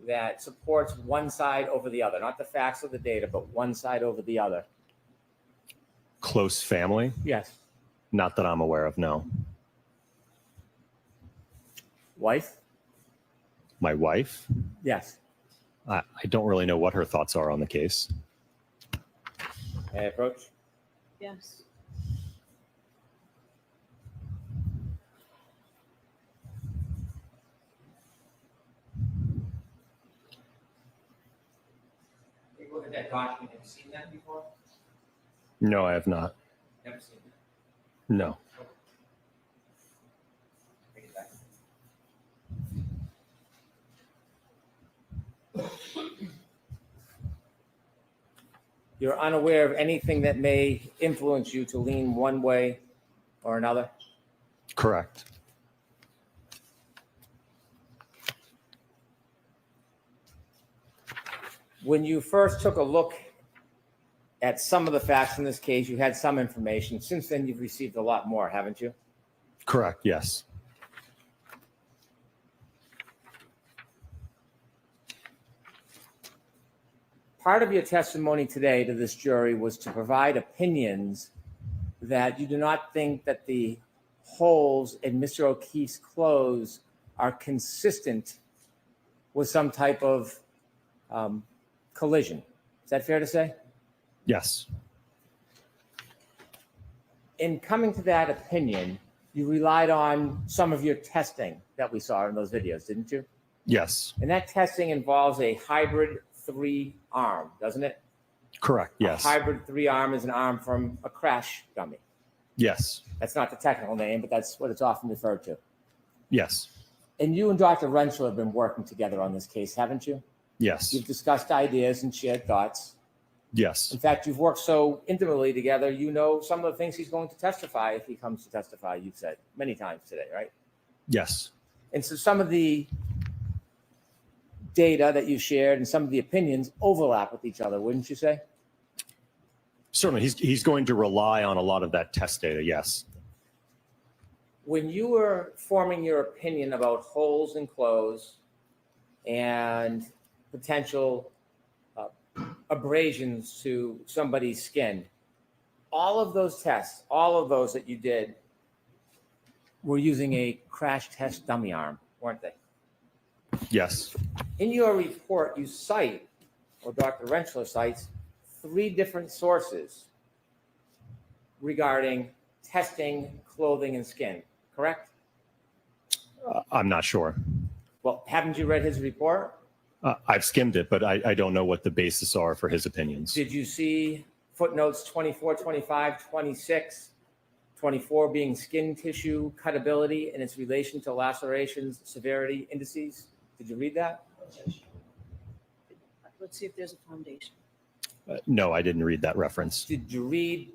that supports one side over the other? Not the facts of the data, but one side over the other. Close family? Yes. Not that I'm aware of, no. Wife? My wife? Yes. I don't really know what her thoughts are on the case. May I approach? Yes. Take a look at that document. Have you seen that before? No, I have not. Never seen that. No. Take it back. You're unaware of anything that may influence you to lean one way or another? Correct. When you first took a look at some of the facts in this case, you had some information. Since then, you've received a lot more, haven't you? Correct, yes. Part of your testimony today to this jury was to provide opinions that you do not think that the holes in Mr. O'Keefe's clothes are consistent with some type of collision. Is that fair to say? Yes. In coming to that opinion, you relied on some of your testing that we saw in those videos, didn't you? Yes. And that testing involves a hybrid 3-arm, doesn't it? Correct, yes. A hybrid 3-arm is an arm from a crash dummy. Yes. That's not the technical name, but that's what it's often referred to. Yes. And you and Dr. Renshaw have been working together on this case, haven't you? Yes. You've discussed ideas and shared thoughts. Yes. In fact, you've worked so intimately together, you know some of the things he's going to testify if he comes to testify, you've said many times today, right? Yes. And so some of the data that you shared and some of the opinions overlap with each other, wouldn't you say? Certainly, he's going to rely on a lot of that test data, yes. When you were forming your opinion about holes in clothes and potential abrasions to somebody's skin, all of those tests, all of those that you did were using a crash test dummy arm, weren't they? Yes. In your report, you cite, or Dr. Renshaw cites, 3 different sources regarding testing clothing and skin, correct? I'm not sure. Well, haven't you read his report? I've skimmed it, but I don't know what the basis are for his opinions. Did you see footnotes 24, 25, 26, 24 being skin tissue cutability and its relation to lacerations, severity indices? Did you read that? Let's see if there's a foundation. No, I didn't read that reference. Did you read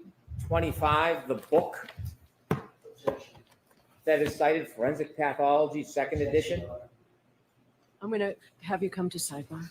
25, the book that is cited, Forensic Pathology, 2nd edition? I'm going to have you come to sidebar.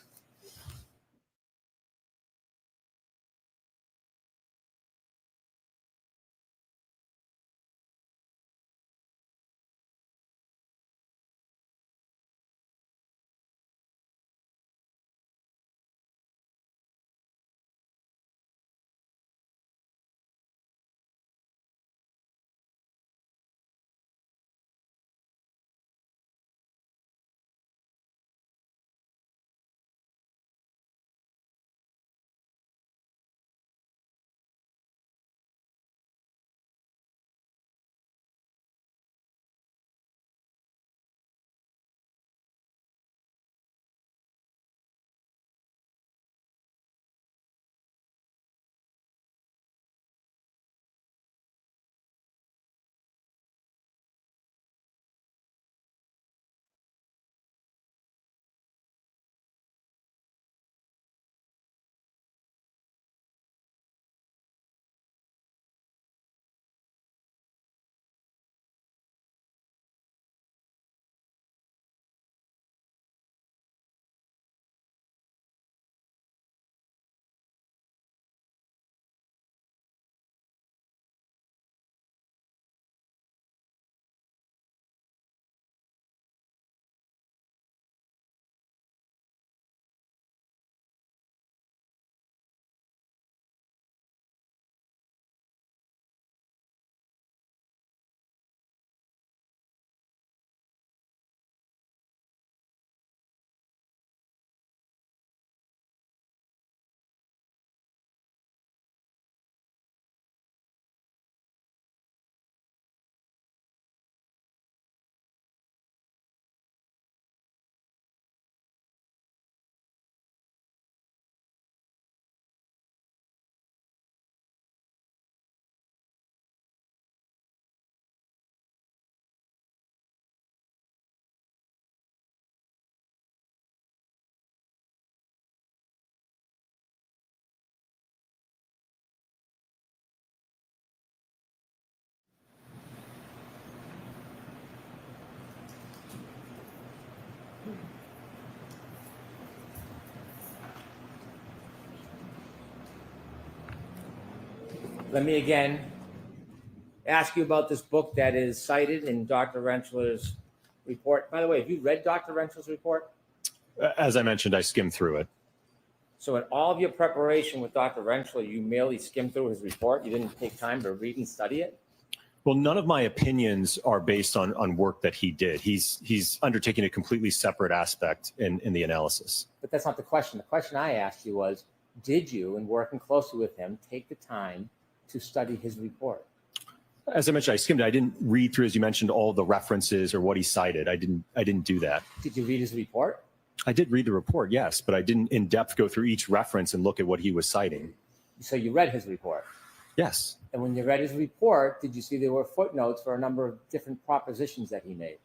Let me again ask you about this book that is cited in Dr. Rentschler's report. By the way, have you read Dr. Rentschler's report? As I mentioned, I skimmed through it. So in all of your preparation with Dr. Rentschler, you merely skimmed through his report? You didn't take time to read and study it? Well, none of my opinions are based on work that he did. He's undertaking a completely separate aspect in the analysis. But that's not the question. The question I asked you was, did you, in working closely with him, take the time to study his report? As I mentioned, I skimmed it. I didn't read through, as you mentioned, all the references or what he cited. I didn't do that. Did you read his report? I did read the report, yes, but I didn't in depth go through each reference and look at what he was citing. So you read his report. Yes. And when you read his report, did you see there were footnotes for a number of different propositions that he made?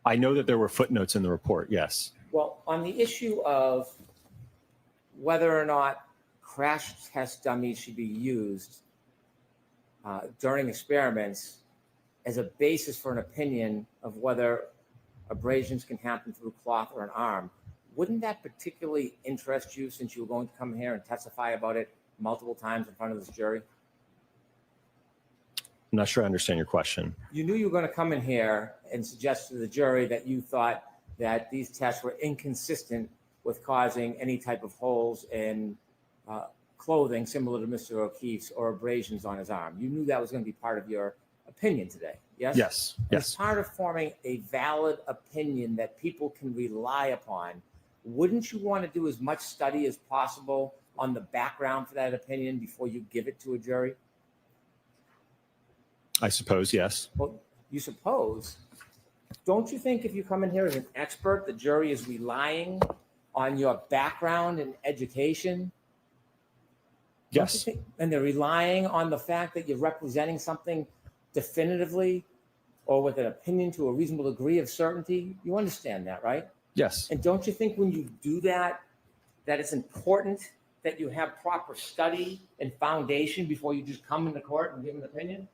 I know that there were footnotes in the report, yes. Well, on the issue of whether or not crash test dummies should be used during experiments as a basis for an opinion of whether abrasions can happen through cloth or an arm, wouldn't that particularly interest you since you were going to come here and testify about it multiple times in front of this jury? I'm not sure I understand your question. You knew you were going to come in here and suggest to the jury that you thought that these tests were inconsistent with causing any type of holes in clothing similar to Mr. O'Keefe's or abrasions on his arm. You knew that was going to be part of your opinion today, yes? Yes, As yes. part of forming a valid opinion that people can rely upon, wouldn't you want to do as much study as possible on the background for that opinion before you give it to a jury? I suppose, yes. Well, you suppose. Don't you think if you come in here as an expert, the jury is relying on your background and education? Don't you Yes. think- And they're relying on the fact that you're representing something definitively or with an opinion to a reasonable degree of certainty? You understand that, right? Yes. And don't you think when you do that, that it's important that you have proper study and foundation before you just come into court and give an opinion?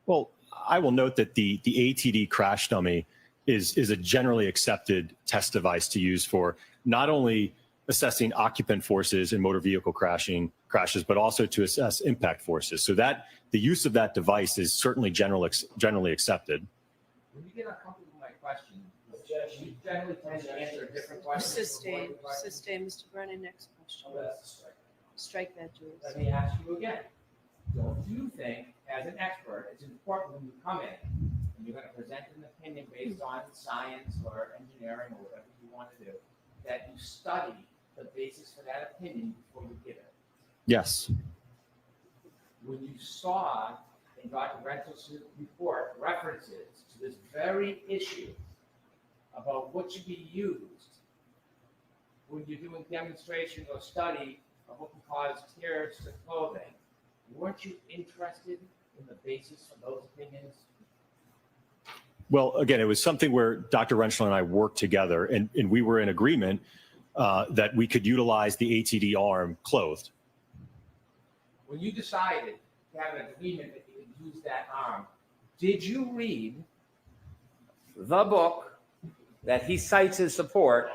Well, I will note that the ATD crash dummy is a generally accepted test device to use for not only assessing occupant forces in motor vehicle crashes, but also to assess impact forces. So that the use of that device is certainly generally accepted. When you get uncomfortable with my question, Judge, you generally tend to answer a different question. Sustain, Mr. Brennan, next question. Oh, that's a strike. Strike that, Jules. Let me ask you again. Don't you think, as an expert, it's important when you come in and you're going to present an opinion based on science or engineering or whatever you want to do, that you study the basis for that opinion before you give it? Yes. When you saw in Dr. Rentschler's report references to this very issue about what should be used when you're doing demonstration or study of what can cause tears to clothing, weren't you interested in the basis of those opinions? Well, again, it was something where Dr. Rentschler and I worked together, and we were in agreement that we could utilize the ATD arm clothed. When you decided to have an agreement that you could use that arm, did you read the book that he cites as support,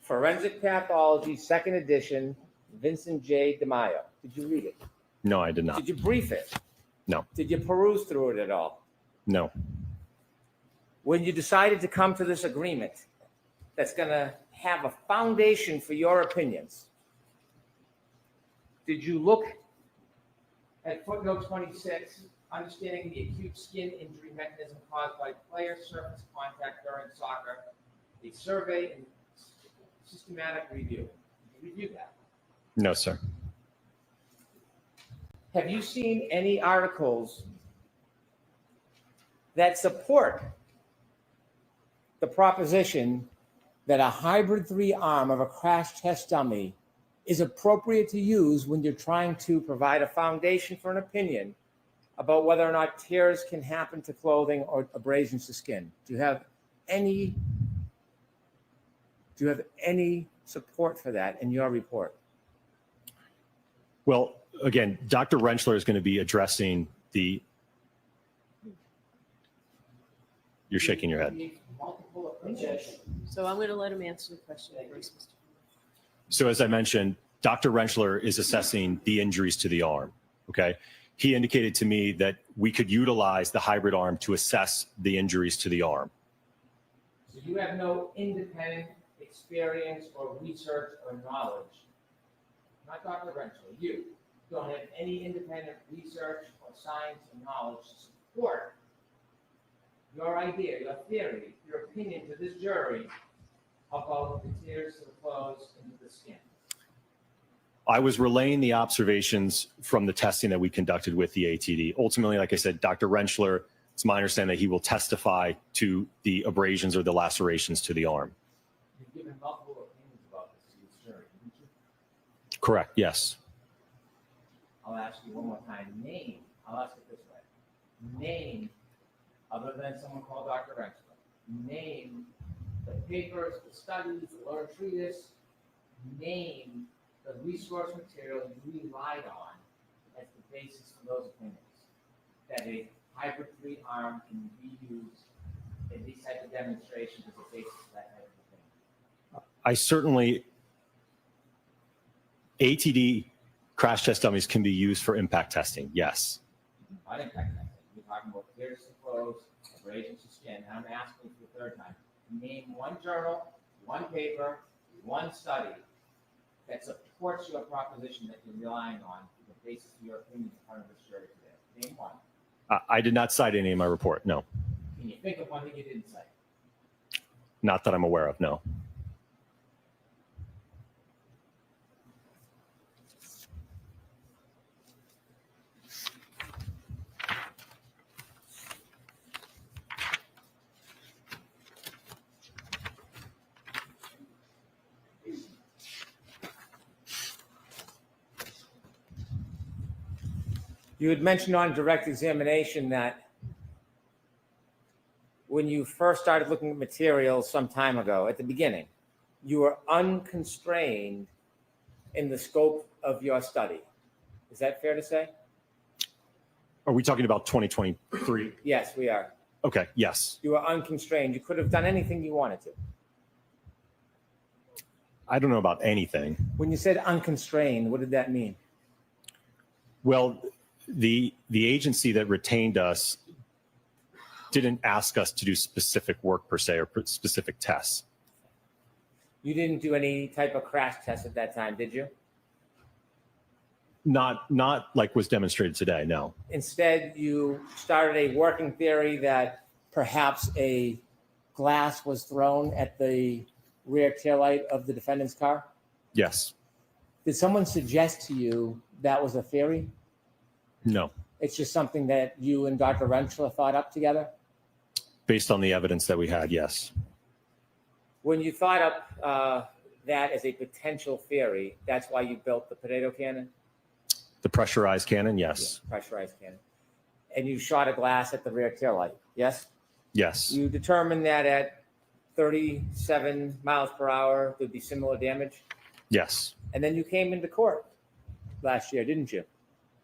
Forensic Pathology, 2nd edition, Vincent J. DeMaio? Did you read it? No, I did not. Did you brief it? No. Did you peruse through it at all? No. When you decided to come to this agreement that's going to have a foundation for your opinions, did you look at footnote 26, understanding the acute skin injury mechanism caused by player surface contact during soccer, a survey and systematic review? Did you review that? No, sir. Have you seen any articles that support the proposition that a hybrid 3 arm of a crash test dummy is appropriate to use when you're trying to provide a foundation for an opinion about whether or not tears can happen to clothing or abrasions to skin? Do you have any support for that in your report? Well, again, Dr. Rentschler is going to be addressing the. You're shaking your head. Multiple opinions. So I'm going to let him answer the question first, Mr. So as I mentioned, Dr. Rentschler is assessing the injuries to the arm. Okay. he indicated to me that we could utilize the hybrid arm to assess the injuries to the arm. So you have no independent experience or research or knowledge, not Dr. Renshaw, you don't have any independent research or science or knowledge to support your idea, your theory, your opinion to this jury about the tears to the clothes and to the skin. I was relaying the observations from the testing that we conducted with the ATD. Ultimately, like I said, Dr. Rentschler, it's my understanding that he will testify to the abrasions or the lacerations to the arm. You've given multiple opinions about this to this jury, didn't you? Correct, yes. I'll ask you one more time. I'll ask it this way. Name, other than someone called Dr. Rentschler, name the papers, the studies, the lower treatise, name the resource material you relied on as the basis for those opinions. That a hybrid 3-arm can be used in these types of demonstrations as a basis for that type of opinion. I certainly, ATD crash test dummies can be used for impact testing, yes. Not impact testing. We're talking about tears to clothes, abrasions to skin. And I'm asking for the third time. Name one journal, one paper, one study that supports your proposition that you're relying on for the basis of your opinion in front of this jury today. Name one. I did not cite any in my report, no. Can you think of one that you didn't cite? Not that I'm aware of, no. You had mentioned on direct examination that when you first started looking at materials some time ago, at the beginning, you were unconstrained in the scope of your study. Is that fair to say? Are we talking about 2023? Yes, we are. Okay, yes. You were unconstrained. You could have done anything you wanted to. I don't know about anything. When you said unconstrained, what did that mean? Well, the agency that retained us didn't ask us to do specific work per se or specific tests. You didn't do any type of crash test at that time, did you? Not like was demonstrated today, no. Instead, you started a working theory that perhaps a glass was thrown at the rear taillight of the defendant's car? Yes. Did someone suggest to you that was a theory? No. It's just something that you and Dr. Rentschler thought up together? Based on the evidence that we had, yes. When you thought up that as a potential theory, that's why you built the potato cannon? The pressurized cannon, yes. Yeah, pressurized cannon. And you shot a glass at the rear taillight, yes? Yes. You determined that at 37 miles per hour, there'd be similar damage? Yes. And then you came into court last year, didn't you?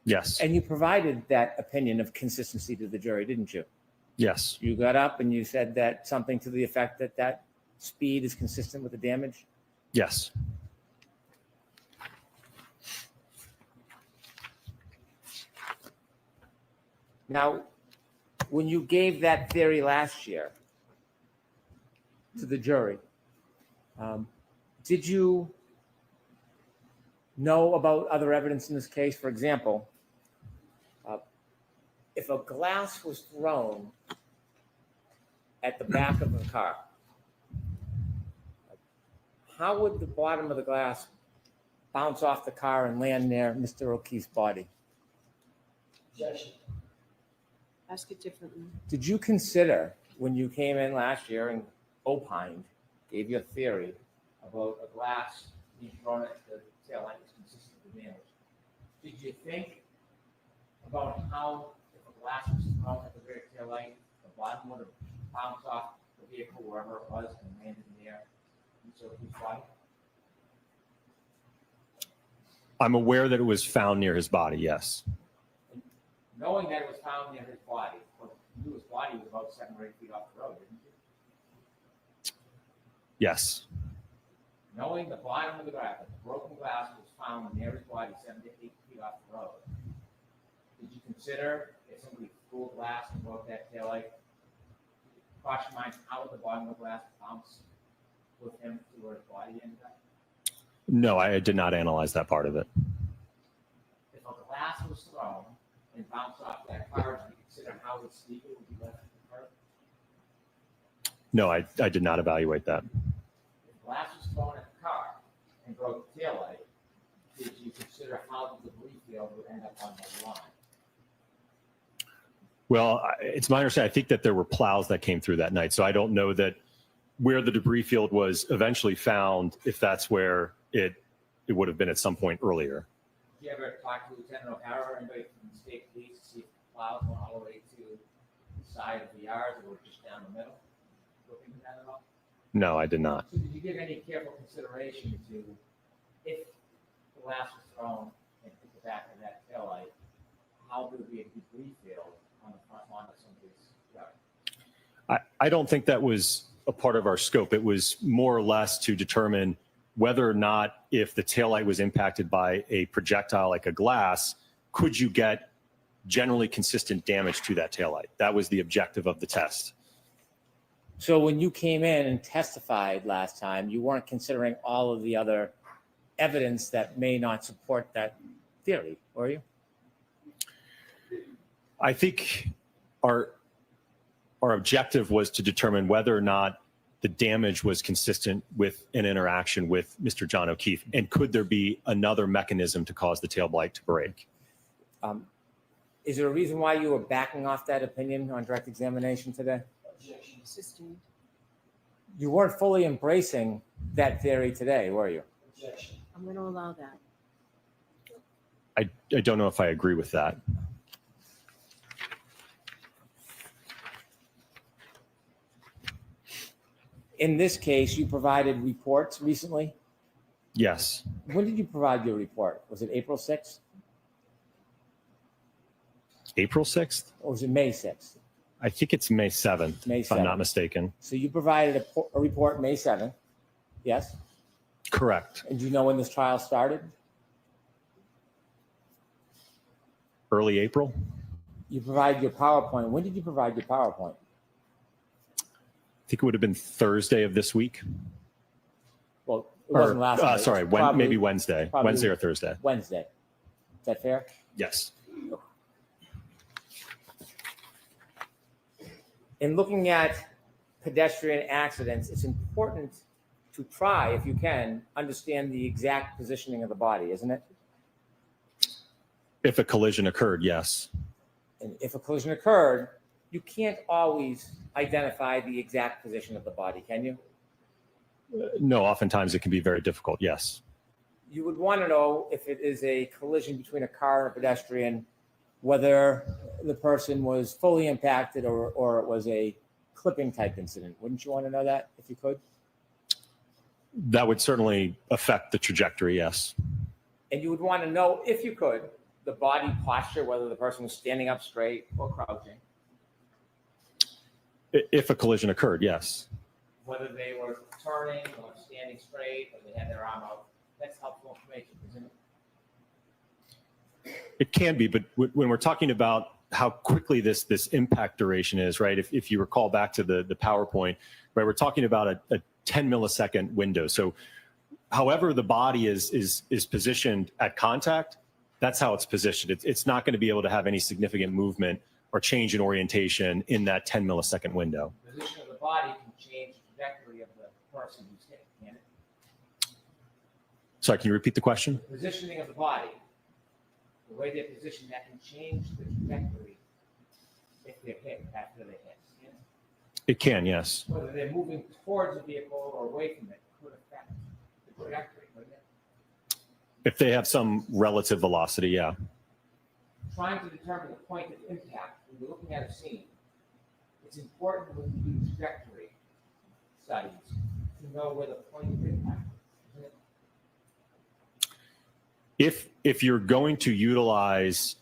Yes. And you provided that opinion of consistency to the jury, didn't you? Yes. You got up and you said that something to the effect that that speed is consistent with the damage? Yes. Now, when you gave that theory last year to the jury, did you know about other evidence in this case? For example, if a glass was thrown at the back of the car, how would the bottom of the glass bounce off the car and land near Mr. O'Keefe's body? Objection. Ask it differently. Did you consider, when you came in last year and opined, gave your theory about a glass being thrown at the tail light was consistent with the damage, did you think about how, if a glass was thrown at the rear tail light, the bottom would have bounced off the vehicle wherever it was and landed near Mr. O'Keefe's body? I'm aware that it was found near his body, yes. Knowing that it was found near his body, well, you knew his body was about 7 or 8 feet off the road, didn't you? Yes. Knowing the bottom of the glass, that the broken glass was found near his body 7 to 8 feet off the road, did you consider if somebody threw a glass and broke that taillight? Cross your mind how would the bottom of the glass bounce with him to where his body ended up? No, I did not analyze that part of it. If a glass was thrown and bounced off that car, do you consider how the speaker would be left in the car? No, I did not evaluate that. If glass was thrown at the car and broke the taillight, did you consider how the debris field would end up on the line? Well, it's my understanding, I think that there were plows that came through that night. So I don't know that where the debris field was eventually found, if that's where it would have been at some point earlier. Did you ever talk to Lieutenant O'Hara or anybody from the state police to see if the plows went all the way to the side of the yard or just down the middle? Look into that at all? No, I did not. So did you give any careful consideration to if the glass was thrown and hit the back of that taillight, how would it be a debris field on the front lawn of somebody's yard? I don't think that was a part of our scope. It was more or less to determine whether or not if the taillight was impacted by a projectile like a glass, could you get generally consistent damage to that taillight? That was the objective of the test. So when you came in and testified last time, you weren't considering all of the other evidence that may not support that theory, were you? I think our objective was to determine whether or not the damage was consistent with an interaction with Mr. John O'Keefe, and could there be another mechanism to cause the tail light to break? Is there a reason why you were backing off that opinion on direct examination today? Objection. Sustained. You weren't fully embracing that theory today, were you? Objection. I'm going to allow that. I don't know if I agree with that. In this case, you provided reports recently. Yes. When did you provide your report? Was it April 6th April 6th? or was it May 6th? I think it's May 7th, May if I'm 7th. not mistaken. So you provided a report May 7th, yes? Correct. And do you know when this trial started? Early April? You provided your PowerPoint. When did you provide your PowerPoint? I think it would have been Thursday of this week. Well, it wasn't last night. Sorry, It's probably maybe Wednesday. probably- Wednesday or Thursday. Wednesday. Is that fair? Yes. In looking at pedestrian accidents, it's important to try, if you can, understand the exact positioning of the body, isn't it? If a collision occurred, yes. And if a collision occurred, you can't always identify the exact position of the body, can you? No, oftentimes it can be very difficult, yes. You would want to know if it is a collision between a car and a pedestrian, whether the person was fully impacted or it was a clipping type incident. Wouldn't you want to know that if you could? That would certainly affect the trajectory, yes. And you would want to know, if you could, the body posture, whether the person was standing up straight or crouching, If a collision occurred, yes. whether they were turning or standing straight, or they had their arm out. That's helpful information, isn't it? It can be, but when we're talking about how quickly this impact duration is, right? If you recall back to the PowerPoint, right, we're talking about a 10 millisecond window. So however the body is positioned at contact, that's how it's positioned. It's not going to be able to have any significant movement or change in orientation in that 10 millisecond window. The position of the body can change the trajectory of the person who's hit, can it? Sorry, can you repeat the question? The positioning of the body, the way they're positioned, that can change the trajectory if they're hit, after they're hit. Can it? It can, yes. Whether they're moving towards the vehicle or away from it could affect the trajectory, couldn't it? If they have some relative velocity, yeah. Trying to determine the point of impact when you're looking at a scene, it's important when you do trajectory studies to know where the point of impact is, isn't it? If you're going to utilize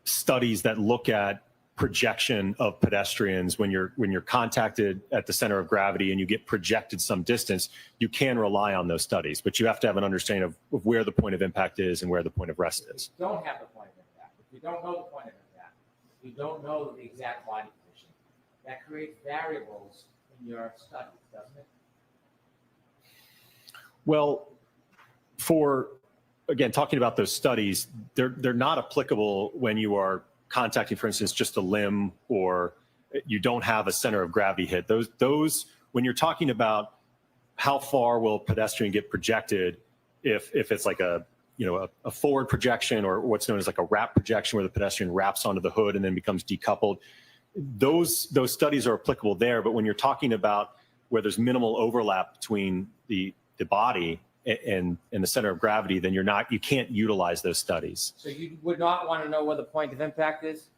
studies that look at projection of pedestrians when you're contacted at the center of gravity and you get projected some distance, you can rely on those studies, but you have to have an understanding of where the point of impact is and where the point of rest is. If you don't have the point of impact, if you don't know the point of impact. You don't know the exact body position. That creates variables in your studies, doesn't it? Well, again, talking about those studies, they're not applicable when you are contacting, for instance, just a limb or you don't have a center of gravity hit. Those when you're talking about how far will a pedestrian get projected, if it's like a forward projection or what's known as like a wrap projection where the pedestrian wraps onto the hood and then becomes decoupled, those studies are applicable there. But when you're talking about where there's minimal overlap between the body and the center of gravity, then you can't utilize those studies. So you would not want to know where the point of impact is?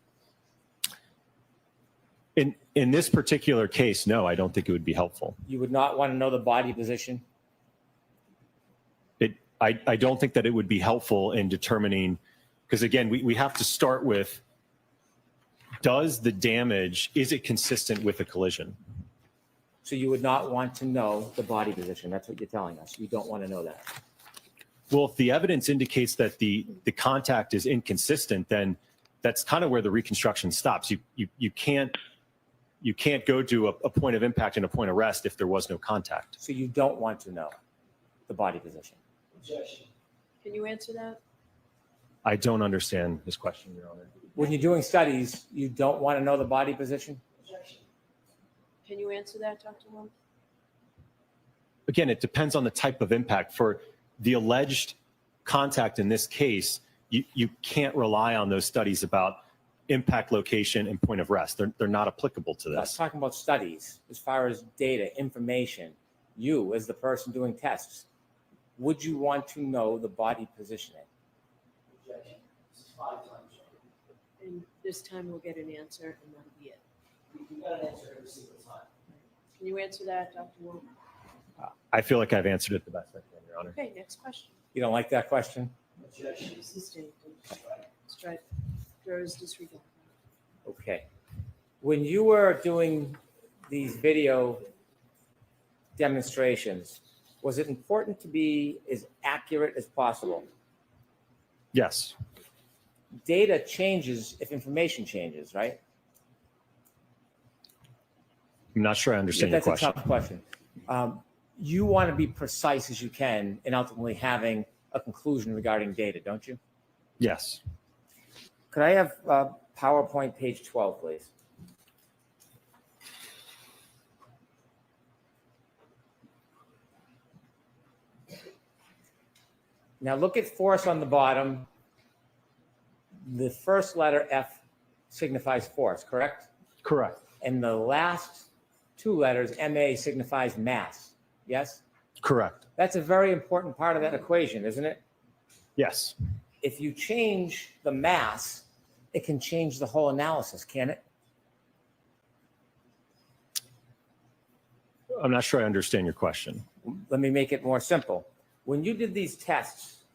In this particular case, no, I don't think it would be helpful. You would not want to know the body position? I don't think that it would be helpful in determining, because again, we have to start with, is it consistent with a collision? So you would not want to know the body position. That's what you're telling us. You don't want to know that. Well, if the evidence indicates that the contact is inconsistent, then that's kind of where the reconstruction stops. You can't go to a point of impact and a point of rest if there was no contact. So you don't want to know the body position. Objection. Can you answer that? I don't understand this question, Your Honor. When you're doing studies, you don't want to know the body position? Objection. Can you answer that, Dr. Wong? Again, it depends on the type of impact. For the alleged contact in this case, you can't rely on those studies about impact location and point of rest. They're not applicable to I was this. talking about studies as far as data, information. You, as the person doing tests, would you want to know the body positioning? Objection. This is 5 times. And this time we'll get an answer and that'll be it. You got an answer every single time. Can you answer that, Dr. Wong? I feel like I've answered it the best I can, Your Honor. Okay, next question. You don't like that question? Objection. Sustained. Strike. Throws disregard. Okay. When you were doing these video demonstrations, was it important to be as accurate as possible? Yes. Data changes if information changes, right? I'm not sure I understand your That's question. a tough question. You want to be precise as you can in ultimately having a conclusion regarding data, don't you? Yes. Could I have PowerPoint page 12, please? Now look at force on the bottom. The first letter F signifies force, correct? Correct. And the last 2 letters, MA, signifies mass, yes? Correct. That's a very important part of that equation, isn't it? Yes. If you change the mass, it can change the whole analysis, can it? I'm not sure I understand your question. Let me make it more simple. When you did these tests,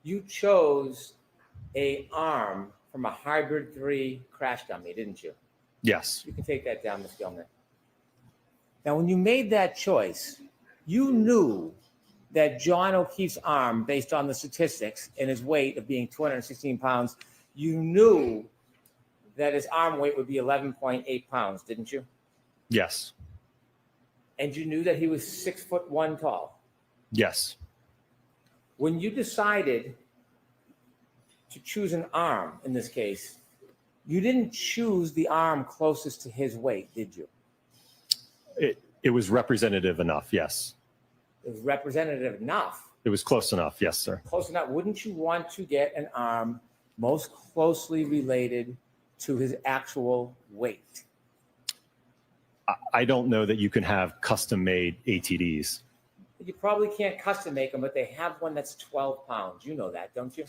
you chose an arm from a hybrid 3 crash dummy, didn't you? Yes. You can take that down, Ms. Gilman. Now, when you made that choice, you knew that John O'Keefe's arm, based on the statistics and his weight of being 216 pounds, you knew that his arm weight would be 11.8 pounds, didn't you? Yes. And you knew that he was 6'1" tall. Yes. When you decided to choose an arm in this case, you didn't choose the arm closest to his weight, did you? It was representative enough. Yes. It was representative enough. It was close enough. Yes, sir. Close enough. Wouldn't you want to get an arm most closely related to his actual weight? I don't know that you can have custom made ATDs. You probably can't custom make them, but they have one that's 12 pounds. You know that, don't you?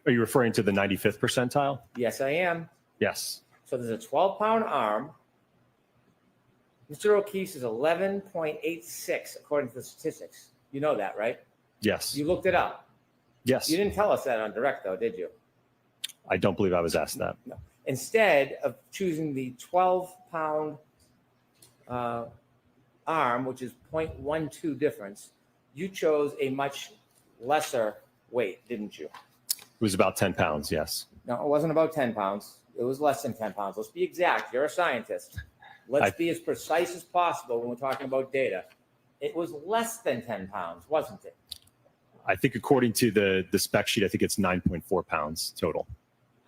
Are you referring to the 95th percentile? Yes, I am. Yes. So there's a 12-pound arm. Mr. O'Keefe's is 11.86 according to the statistics. You know that, right? Yes. You looked it up. Yes. You didn't tell us that on direct, though, did you? I don't believe I was asked that. No. Instead of choosing the 12-pound arm, which is 0.12 difference, you chose a much lesser weight, didn't you? It was about 10 pounds, yes. No, it wasn't about 10 pounds. It was less than 10 pounds. Let's be exact. You're a scientist. Let's be as precise as possible when we're talking about data. It was less than 10 pounds, wasn't it? I think according to the spec sheet, I think it's 9.4 pounds total.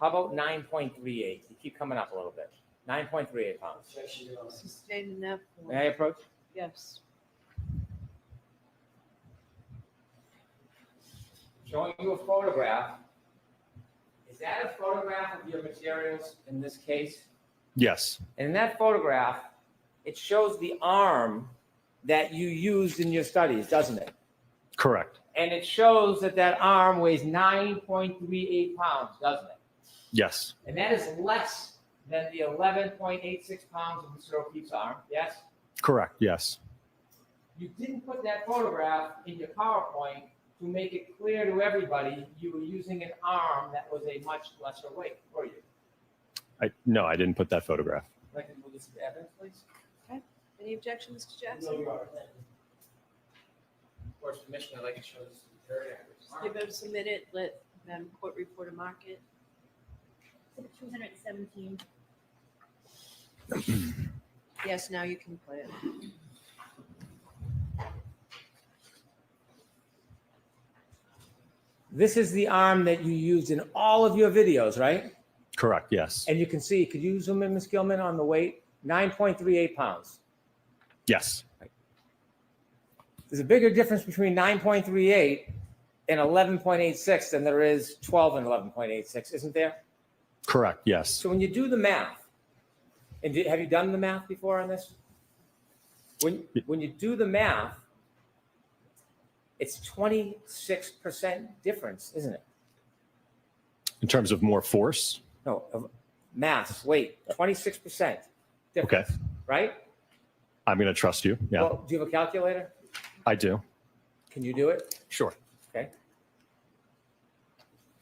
How about 9.38? You keep coming up a little bit. 9.38 pounds. Sustained in that May I form. approach? Yes. Showing you a photograph. Is that a photograph of your materials in this case? Yes, And in that photograph, it shows the arm that you used in your studies, doesn't it? correct. And it shows that that arm weighs 9.38 pounds, doesn't it? Yes, And that is less than the 11.86 pounds of Mr. O'Keefe's arm, yes? correct. Yes. You didn't put that photograph in your PowerPoint to make it clear to everybody you were using an arm that was a much lesser weight, were you? No, I didn't put that photograph. I'd like to move this to evidence, please. Any objection, Mr. No, Jackson? you are. Of course, Commissioner, I'd like to show this very accurate. Give us a minute, let Madam Court Reporter mark it. 217. Yes, now you can play it. This is the arm that you used in all of your videos, right? Correct. Yes. And you can see, could you zoom in, Ms. Gilman, on the weight? 9.38 pounds. Yes. There's a bigger difference between 9.38 and 11.86 than there is 12 and 11.86, isn't there? Correct. Yes. So when you do the math, and have you done the math before on this? When you do the math, it's 26% difference, isn't it? In terms of more force. No, of mass, weight, 26% difference, right? I'm going to trust you. Yeah, Well, do you have a calculator? I do. Can you do it? Sure. Okay.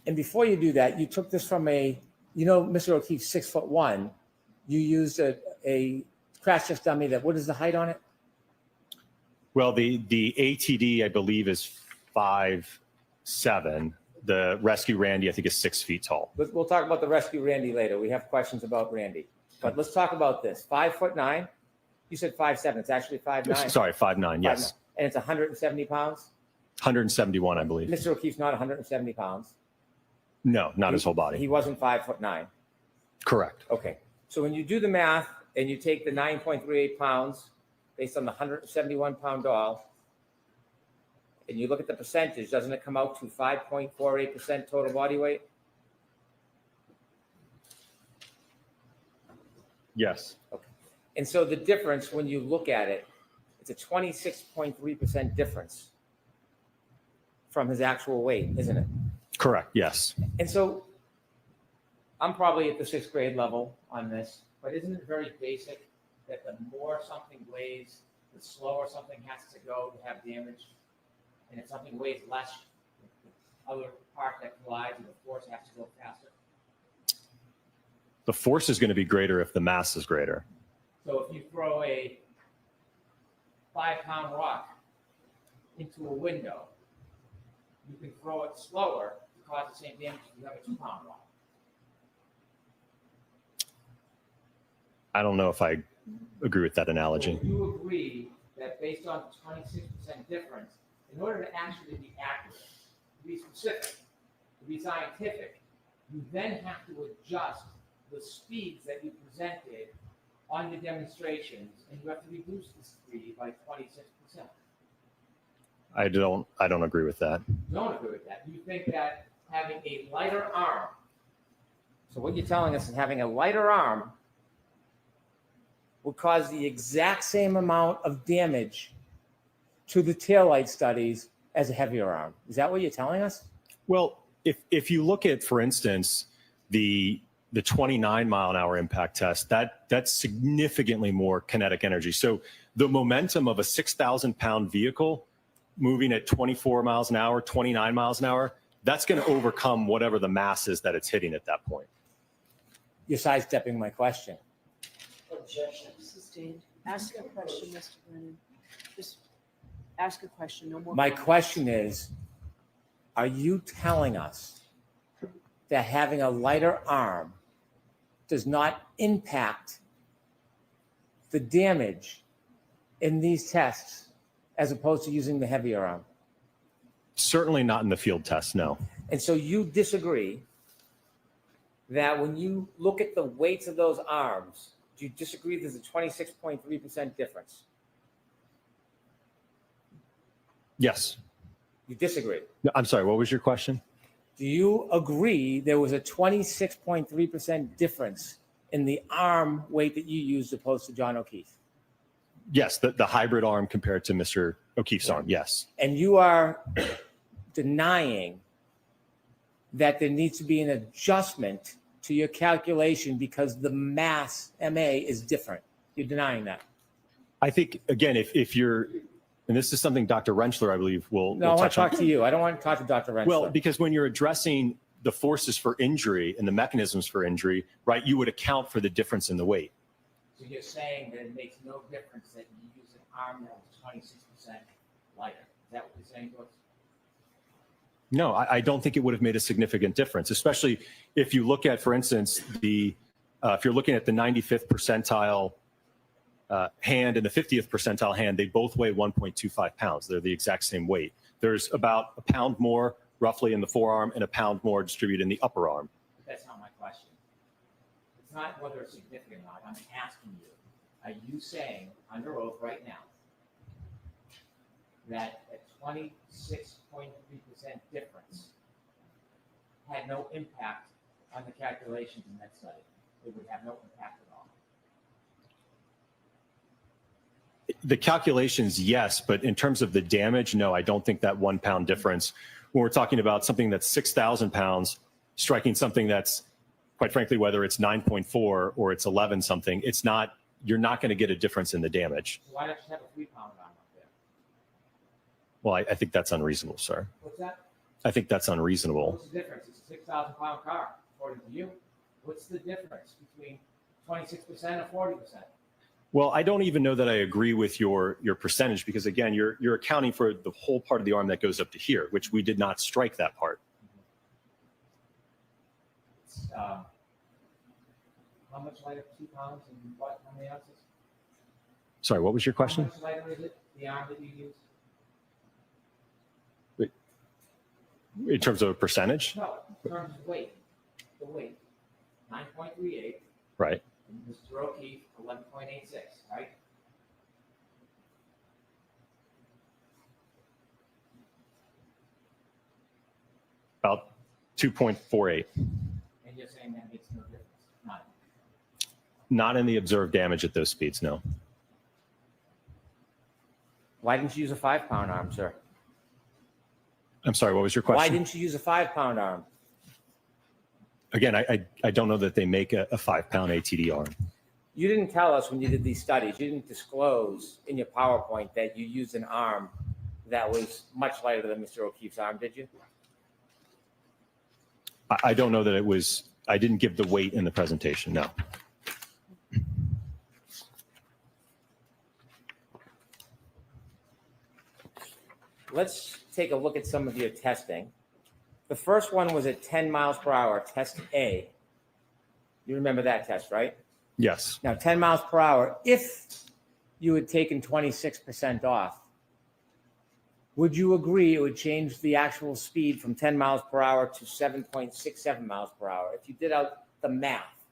And before you do that, you took this from Mr. O'Keefe's 6'1". You used a crash test dummy that, what is the height on it? Well, the ATD, I believe, is 5'7". The Rescue Randy, I think, is 6 feet tall. We'll talk about the Rescue Randy later. We have questions about Randy. But let's talk about this. 5'9". You said 5'7". It's actually 5'9". Sorry, 5'9". Yes. 5'9". And it's 170 pounds. 171, I believe. Mr. O'Keefe's not 170 pounds. No, not his whole body. He wasn't 5'9". Correct. Okay. So when you do the math and you take the 9.38 pounds based on the 171 pound doll, and you look at the percentage, doesn't it come out to 5.48% total body weight? Yes. Okay. And so the difference, when you look at it, it's a 26.3% difference from his actual weight, isn't it? Correct. Yes. And so I'm probably at the 6th grade level on this, but isn't it very basic that the more something weighs, the slower something has to go to have damage? And if something weighs less, the other part that collides and the force has to go faster. The force is going to be greater if the mass is greater. So if you throw a 5-pound rock into a window, you can throw it slower to cause the same damage if you have a 2-pound rock. I don't know if I agree with that So analogy. you agree that based on the 26% difference, in order to actually be accurate, to be specific, to be scientific, you then have to adjust the speeds that you presented on your demonstrations, and you have to reduce the speed by 26%. I don't agree with that. You don't agree with that. You think that having a lighter arm, so what you're telling us is having a lighter arm would cause the exact same amount of damage to the taillight studies as a heavier arm. Is that what you're telling us? Well, if you look at, for instance, the 29-mile-an-hour impact test, that's significantly more kinetic energy. So the momentum of a 6,000-pound vehicle moving at 24 miles an hour, 29 miles an hour, that's going to overcome whatever the mass is that it's hitting at that point. You're sidestepping my question. Objection. Sustained. Ask a question, Mr. Brennan. Just ask a question, no more. My comments. question is, are you telling us that having a lighter arm does not impact the damage in these tests as opposed to using the heavier arm? Certainly not in the field test, no. And so you disagree that when you look at the weights of those arms, do you disagree there's a 26.3% difference? Yes. You disagree. No, I'm sorry, what was your question? Do you agree there was a 26.3% difference in the arm weight that you used opposed to John O'Keefe? Yes, the hybrid arm compared to Mr. O'Keefe's arm, yes. And you are denying that there needs to be an adjustment to your calculation because the mass, MA, is different. You're denying that. I think, again, if you're, and this is something Dr. Rentschler, I believe, will No, I want touch to on. talk to you. I don't want to talk to Dr. Rentschler. Well, because when you're addressing the forces for injury and the mechanisms for injury, right, you would account for the difference in the weight. So you're saying that it makes no difference that you use an arm that was 26% lighter. Is that what you're saying to us? No, I don't think it would have made a significant difference, especially if you look at, for instance, if you're looking at the 95th percentile hand and the 50th percentile hand, they both weigh 1.25 pounds. They're the exact same weight. There's about a pound more roughly in the forearm and a pound more distributed in the upper arm. That's not my question. It's not whether it's significant or not. I'm asking you, are you saying under oath right now that a 26.3% difference had no impact on the calculations in that study? It would have no impact at all. The calculations, yes, but in terms of the damage, no, I don't think that 1 pound difference, when we're talking about something that's 6,000 pounds, striking something that's, quite frankly, whether it's 9.4 or it's 11 something, it's not, you're not going to get a difference in the damage. So why don't you have a 3-pound arm up there? Well, I think that's unreasonable, sir. What's that? I think that's unreasonable. What's the difference? It's a 6,000 pound car, according to you. What's the difference between 26% and 40%? Well, I don't even know that I agree with your percentage because, again, you're accounting for the whole part of the arm that goes up to here, which we did not strike that part. It's, how much lighter? 2 pounds and what? How many ounces? Sorry, what was your How question? much lighter is it? The arm that you use? In terms of a percentage? No, in terms of weight. The weight. 9.38. Right. And Mr. O'Keefe, 11.86, right? About 2.48. And you're saying that makes no difference? Not. Not in the observed damage at those speeds, no. Why didn't you use a 5-pound arm, sir? I'm sorry, what was your question? Why didn't you use a 5-pound arm? Again, I don't know that they make a 5-pound ATD arm. You didn't tell us when you did these studies, you didn't disclose in your PowerPoint that you used an arm that was much lighter than Mr. O'Keefe's arm, did you? I don't know that it was, I didn't give the weight in the presentation, no. Let's take a look at some of your testing. The first one was at 10 miles per hour, test A. You remember that test, right? Yes. Now, 10 miles per hour, if you had taken 26% off, would you agree it would change the actual speed from 10 miles per hour to 7.67 miles per hour? If you did out the math,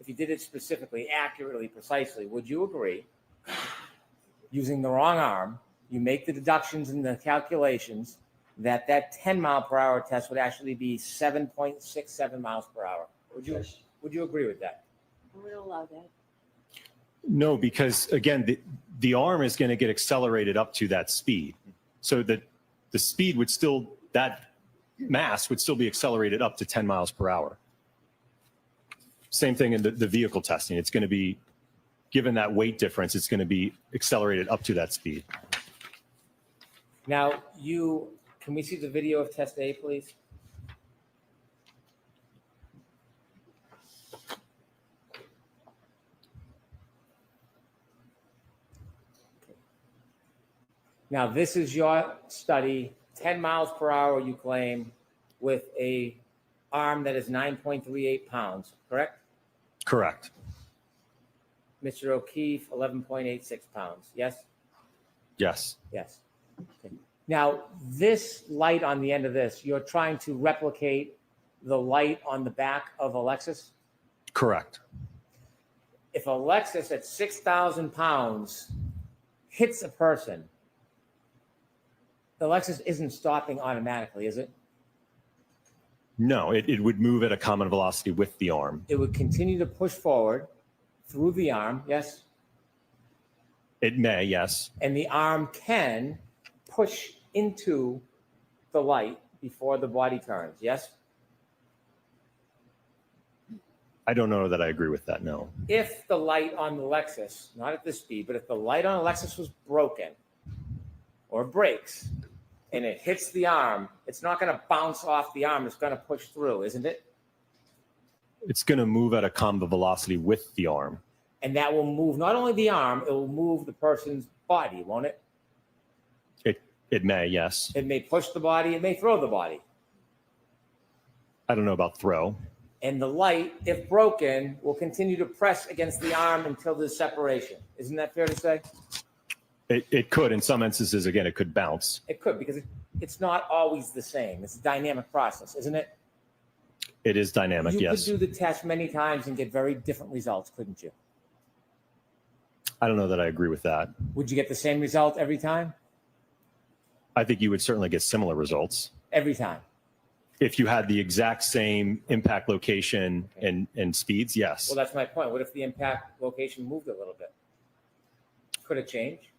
if you did it specifically, accurately, precisely, would you agree, using the wrong arm, you make the deductions and the calculations, that 10 mile per hour test would actually be 7.67 miles per hour? Would you agree with that? I'm going to allow that. No, because again, the arm is going to get accelerated up to that speed. So that the speed would still, that mass would still be accelerated up to 10 miles per hour. Same thing in the vehicle testing. It's going to be, given that weight difference, it's going to be accelerated up to that speed. Now, can we see the video of test A, please? Now, this is your study, 10 miles per hour, you claim, with a arm that is 9.38 pounds, correct? Correct. Mr. O'Keefe, 11.86 pounds. Yes? Yes. Yes. Okay. Now, this light on the end of this, you're trying to replicate the light on the back of a Lexus? Correct. If a Lexus at 6,000 pounds hits a person, the Lexus isn't stopping automatically, is it? No, it would move at a common velocity with the arm. It would continue to push forward through the arm, yes? It may, yes. And the arm can push into the light before the body turns, yes? I don't know that I agree with that, no. If the light on the Lexus, not at this speed, but if the light on a Lexus was broken or breaks and it hits the arm, it's not going to bounce off the arm, it's going to push through, isn't it? It's going to move at a common velocity with the arm. And that will move not only the arm, it will move the person's body, won't it? It may, yes. It may push the body, it may throw the body. I don't know about throw. And the light, if broken, will continue to press against the arm until there's separation. Isn't that fair to say? It could, in some instances, again, it could bounce. It could, because it's not always the same. It's a dynamic process, isn't it? It is dynamic, yes. You could do the test many times and get very different results, couldn't you? I don't know that I agree with that. Would you get the same result every time? I think you would certainly get similar results. Every time. If you had the exact same impact location and speeds, yes. Well, that's my point. What if the impact location moved a little bit? Could it change?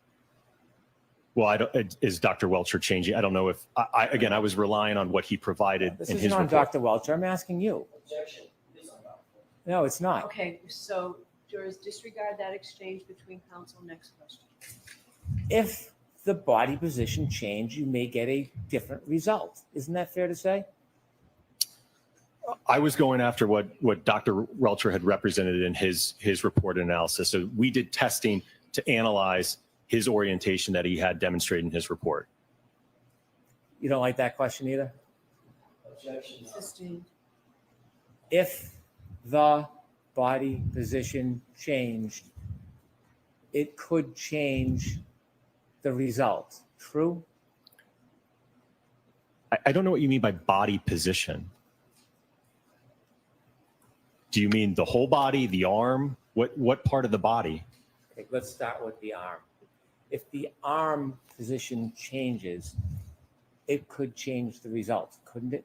Well, is Dr. Welcher changing? I don't know if, again, I was relying on what he provided This in isn't his on report. Dr. Welcher. I'm asking you. Objection. This on Dr. No, it's not. Okay, so jurors, disregard that exchange between counsel. Next question. If the body position change, you may get a different result. Isn't that fair to say? I was going after what Dr. Welcher had represented in his report analysis. So we did testing to analyze his orientation that he had demonstrated in his report. You don't like that question either? Objection. Sustained. If the body position changed, it could change the result. True? I don't know what you mean by body position. Do you mean the whole body, the arm? What part of the body? Okay, let's start with the arm. If the arm position changes, it could change the result, couldn't it?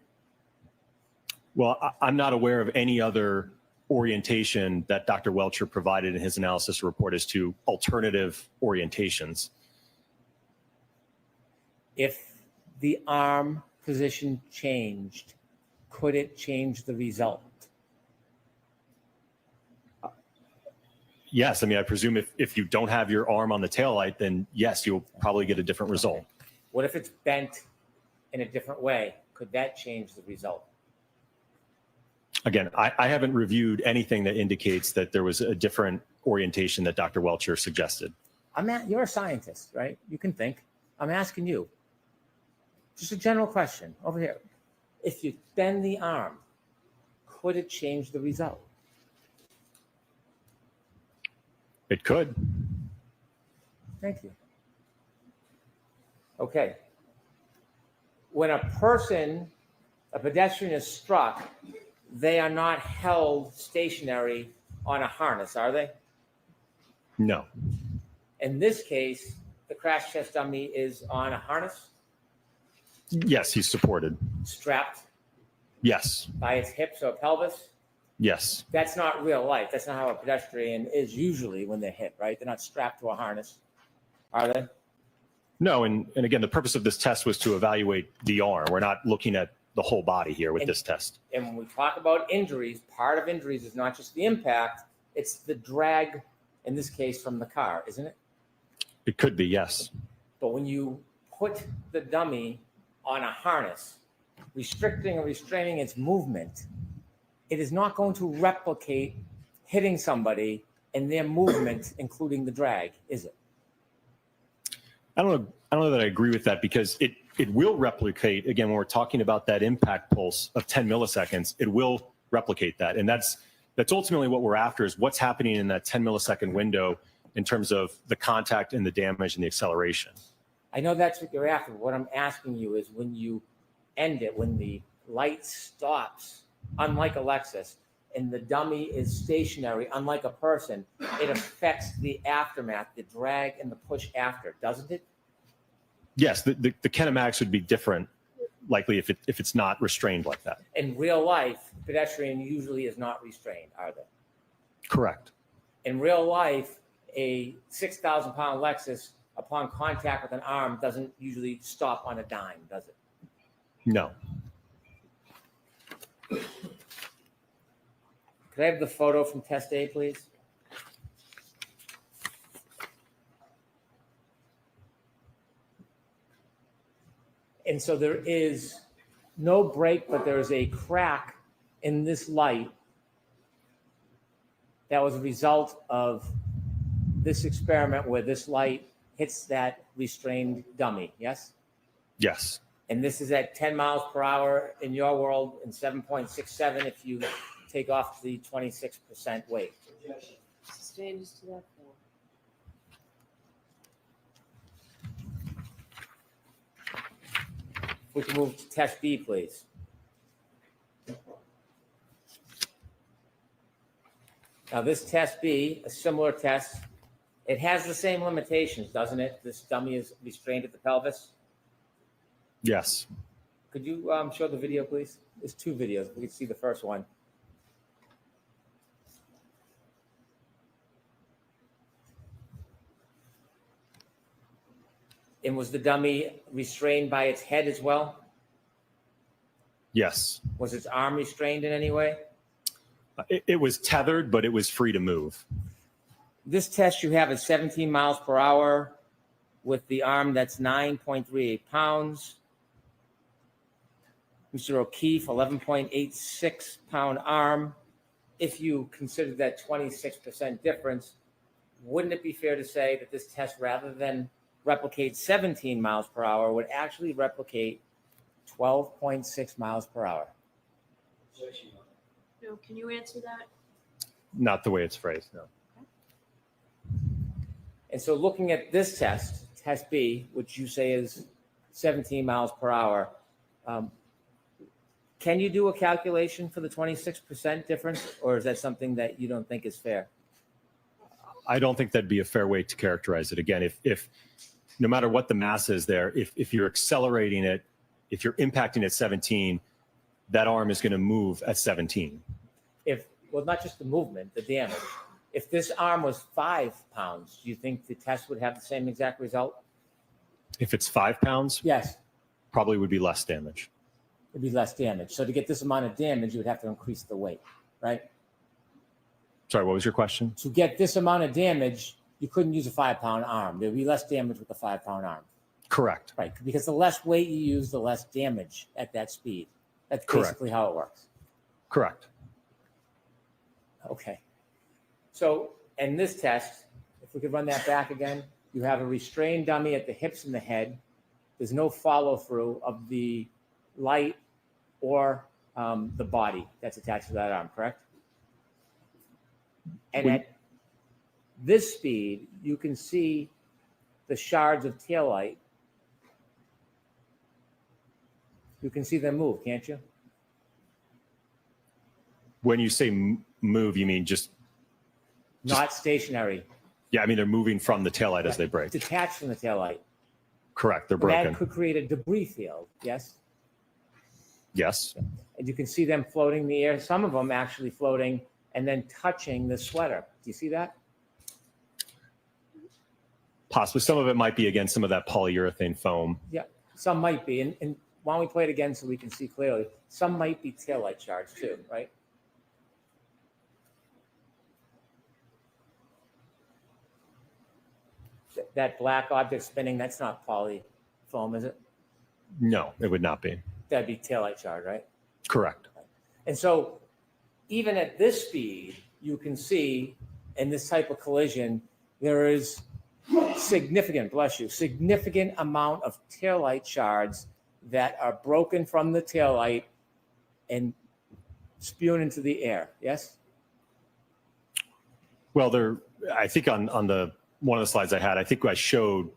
Well, I'm not aware of any other orientation that Dr. Welcher provided in his analysis report as to alternative orientations. If the arm position changed, could it change the result? Yes, I mean, I presume if you don't have your arm on the taillight, then yes, you'll probably get a different result. What if it's bent in a different way? Could that change the result? Again, I haven't reviewed anything that indicates that there was a different orientation that Dr. Welcher suggested. You're a scientist, right? You can think. I'm asking you. Just a general question over here. If you bend the arm, could it change the result? It could. Thank you. Okay. When a pedestrian is struck, they are not held stationary on a harness, are they? No. In this case, the crash test dummy is on a harness, Yes, he's supported. strapped Yes. by its hips or pelvis. Yes. That's not real life. That's not how a pedestrian is usually when they're hit, right? They're not strapped to a harness, are they? No, and again, the purpose of this test was to evaluate the arm. We're not looking at the whole body here with this test. And when we talk about injuries, part of injuries is not just the impact, it's the drag, in this case, from the car, isn't it? It could be, yes. But when you put the dummy on a harness, restricting or restraining its movement, it is not going to replicate hitting somebody and their movement, including the drag, is it? I don't know that I agree with that because it will replicate, again, when we're talking about that impact pulse of 10 milliseconds, it will replicate that. And that's ultimately what we're after, is what's happening in that 10 millisecond window in terms of the contact and the damage and the acceleration. I know that's what you're after. What I'm asking you is when you end it, when the light stops, unlike a Lexus, and the dummy is stationary, unlike a person, it affects the aftermath, the drag and the push after, doesn't it? Yes, the kinematics would be different, likely, if it's not restrained like that. In real life, pedestrian usually is not restrained, are they? Correct. In real life, a 6,000-pound Lexus, upon contact with an arm, doesn't usually stop on a dime, does it? No. Could I have the photo from test A, please? And so there is no break, but there is a crack in this light that was a result of this experiment where this light hits that restrained dummy, yes? Yes. And this is at 10 miles per hour in your world and 7.67 if you take off the 26% weight. Changes to that form. We can move to test B, please. Now this test B, a similar test, it has the same limitations, doesn't it? This dummy is restrained at the pelvis. Yes. Could you show the video, please? There's two videos. We can see the first one. And was the dummy restrained by its head as well? Yes. Was its arm restrained in any way? It was tethered, but it was free to move. This test you have at 17 miles per hour with the arm that's 9.38 pounds. Mr. O'Keefe, 11.86 pound arm. If you consider that 26% difference, wouldn't it be fair to say that this test, rather than replicate 17 miles per hour, would actually replicate 12.6 miles per hour? No, can you answer that? Not the way it's phrased, no. And so looking at this test, test B, which you say is 17 miles per hour, can you do a calculation for the 26% difference, or is that something that you don't think is fair? I don't think that'd be a fair way to characterize it. Again, if no matter what the mass is there, if you're accelerating it, if you're impacting at 17, that arm is going to move at 17. Well, not just the movement, the damage. If this arm was 5 pounds, do you think the test would have the same exact result? If it's 5 pounds, Yes, probably would be less damage. it'd be less damage. So to get this amount of damage, you would have to increase the weight, right? Sorry, what was your question? To get this amount of damage, you couldn't use a 5-pound arm. There'd be less damage with a 5-pound arm. Correct. Right, because the less weight you use, the less damage at that speed. That's Correct. basically how it works. Correct. Okay. So in this test, if we could run that back again, you have a restrained dummy at the hips and the head. There's no follow through of the light or the body that's attached to that arm, correct? And at this speed, you can see the shards of taillight. You can see them move, can't you? When you say move, you mean just, Not stationary, yeah, I mean, they're moving from the taillight as they break. detached from the taillight. Correct. They're That broken. could create a debris field, yes? Yes. And you can see them floating in the air, some of them actually floating and then touching the sweater. Do you see that? Possibly. Some of it might be, again, some of that polyurethane foam. Yeah, some might be. And why don't we play it again so we can see clearly? Some might be taillight shards too, right? That black object spinning, that's not poly foam, is it? No, it would not be. That'd be taillight shard, right? Correct. And so even at this speed, you can see in this type of collision, there is significant, bless you, significant amount of taillight shards that are broken from the taillight and spewing into the air. Yes? Well, I think on the one of the slides I had, I think I showed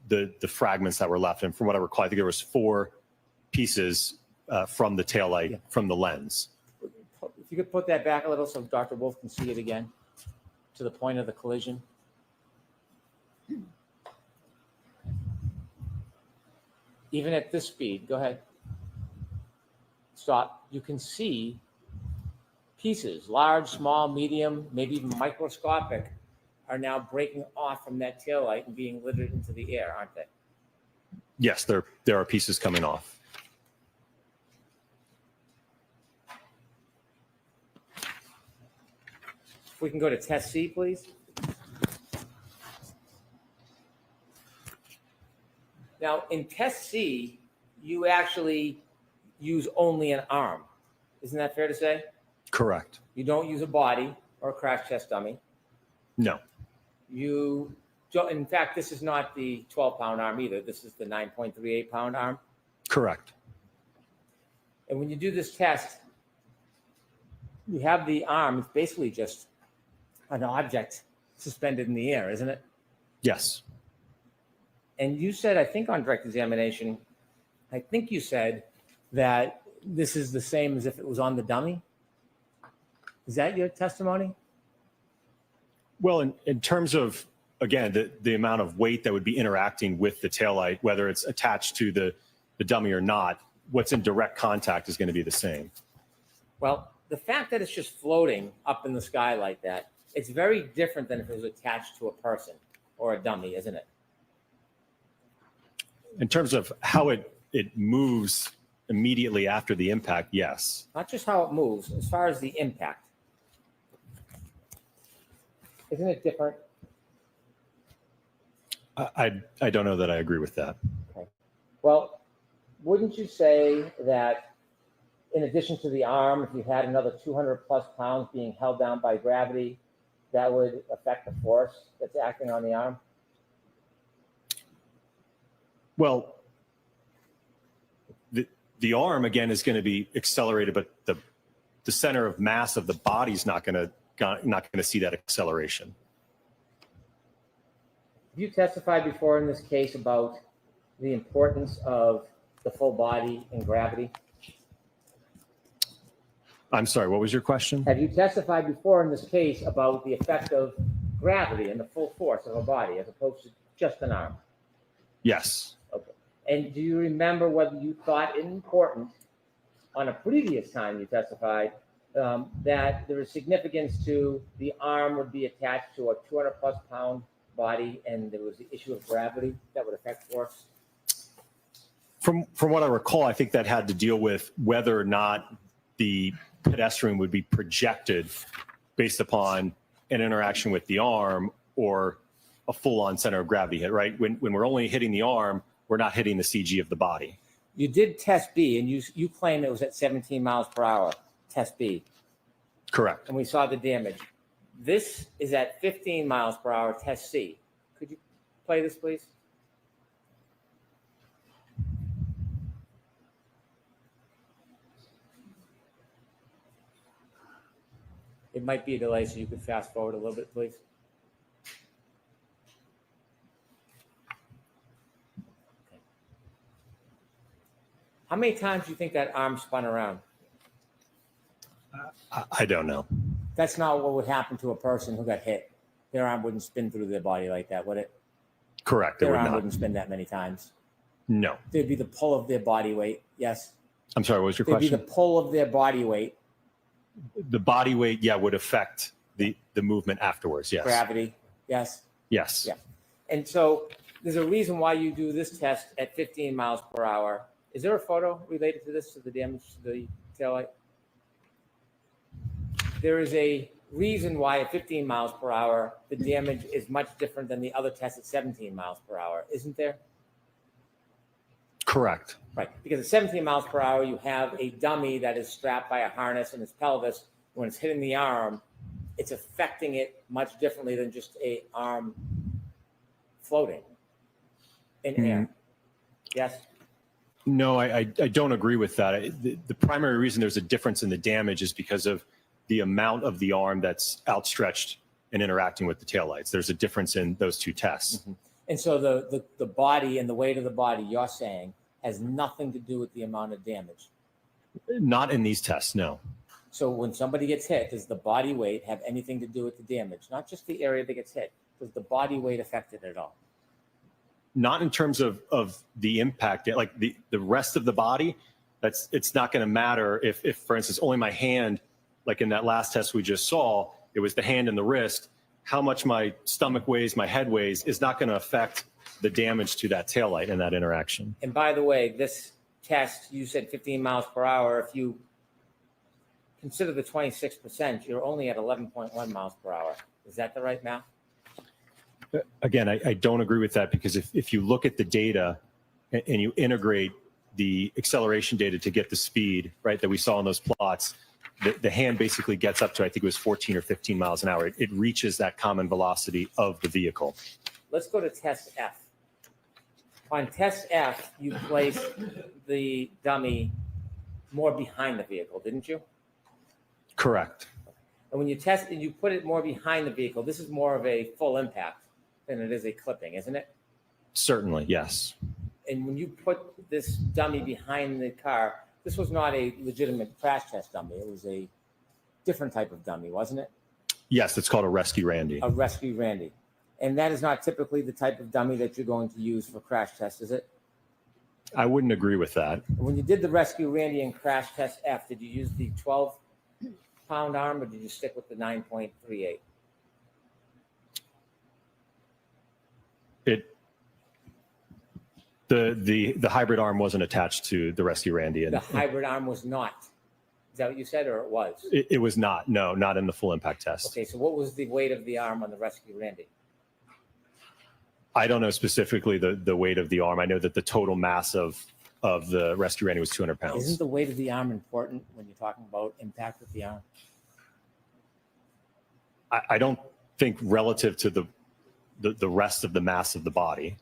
the fragments that were left. And from what I recall, I think there was 4 pieces from the taillight, from the lens. If you could put that back a little so Dr. Wolf can see it again to the point of the collision. Even at this speed, go ahead. Stop. You can see pieces, large, small, medium, maybe even microscopic, are now breaking off from that taillight and being littered into the air, aren't they? Yes, there are pieces coming off. If we can go to test C, please. Now, in test C, you actually use only an arm. Isn't that fair to say? Correct. You don't use a body or a crash test dummy. No. You don't, in fact, this is not the 12-pound arm either. This is the 9.38-pound arm. Correct. And when you do this test, you have the arm, it's basically just an object suspended in the air, isn't it? Yes. And you said, I think on direct examination, I think you said that this is the same as if it was on the dummy. Is that your testimony? Well, in terms of, again, the amount of weight that would be interacting with the taillight, whether it's attached to the dummy or not, what's in direct contact is going to be the same. Well, the fact that it's just floating up in the sky like that, it's very different than if it was attached to a person or a dummy, isn't it? In terms of how it moves immediately after the impact, yes. Not just how it moves, as far as the impact. Isn't it different? I don't know that I agree with that. Okay. Well, wouldn't you say that in addition to the arm, if you had another 200 plus pounds being held down by gravity, that would affect the force that's acting on the arm? Well, the arm, again, is going to be accelerated, but the center of mass of the body is not going to see that acceleration. Have you testified before in this case about the importance of the full body and gravity? I'm sorry, what was your question? Have you testified before in this case about the effect of gravity and the full force of a body as opposed to just an arm? Yes. Okay. And do you remember whether you thought it important on a previous time you testified that there is significance to the arm would be attached to a 200 plus pound body and there was the issue of gravity that would affect force? From what I recall, I think that had to deal with whether or not the pedestrian would be projected based upon an interaction with the arm or a full-on center of gravity hit, right? When we're only hitting the arm, we're not hitting the CG of the body. You did test B, and you claim it was at 17 miles per hour, test B, Correct. and we saw the damage. This is at 15 miles per hour, test C. Could you play this, please? It might be a delay, so you could fast forward a little bit, please. Okay. How many times do you think that arm spun around? I don't know. That's not what would happen to a person who got hit. Their arm wouldn't spin through their body like that, would it? Correct. It Their would arm not. wouldn't spin that many times. No. There'd be the pull of their body weight. Yes. I'm sorry, what was your There'd be question? the pull of their body weight, The body weight, yeah, would affect the movement afterwards, yes. gravity. Yes. Yes. Yeah. And so there's a reason why you do this test at 15 miles per hour. Is there a photo related to this, to the damage to the taillight? There is a reason why at 15 miles per hour, the damage is much different than the other test at 17 miles per hour, isn't there? Correct. Right, because at 17 miles per hour, you have a dummy that is strapped by a harness in its pelvis. When it's hitting the arm, it's affecting it much differently than just a arm floating in air. Yes? No, I don't agree with that. The primary reason there's a difference in the damage is because of the amount of the arm that's outstretched and interacting with the taillights. There's a difference in those two tests. And so the body and the weight of the body, you're saying, has nothing to do with the amount of damage. Not in these tests, no. So when somebody gets hit, does the body weight have anything to do with the damage? Not just the area that gets hit. Does the body weight affect it at all? Not in terms of the impact, like the rest of the body. It's not going to matter if, for instance, only my hand, like in that last test we just saw, it was the hand and the wrist. How much my stomach weighs, my head weighs, is not going to affect the damage to that taillight and that interaction. And by the way, this test, you said 15 miles per hour. If you consider the 26%, you're only at 11.1 miles per hour. Is that the right math? Again, I don't agree with that, because if you look at the data and you integrate the acceleration data to get the speed, right, that we saw in those plots, the hand basically gets up to, I think it was 14 or 15 miles an hour. It reaches that common velocity of the vehicle. Let's go to test F. On test F, you placed the dummy more behind the vehicle, didn't you? Correct. And when you test it, you put it more behind the vehicle. This is more of a full impact than it is a clipping, isn't it? Certainly, yes. And when you put this dummy behind the car, this was not a legitimate crash test dummy. It was a different type of dummy, wasn't it? Yes, it's called a Rescue Randy. A Rescue Randy. And that is not typically the type of dummy that you're going to use for crash tests, is it? I wouldn't agree with that. When you did the Rescue Randy and crash test F, did you use the 12-pound arm or did you stick with the 9.38? The hybrid arm wasn't attached to the Rescue Randy. And The hybrid arm was not. Is that what you said, or it was? it was not. No, not in the full impact test. Okay, so what was the weight of the arm on the Rescue Randy? I don't know specifically the weight of the arm. I know that the total mass of the Rescue Randy was 200 pounds. Isn't the weight of the arm important when you're talking about impact with the arm? I don't think relative to the rest of the mass of the body.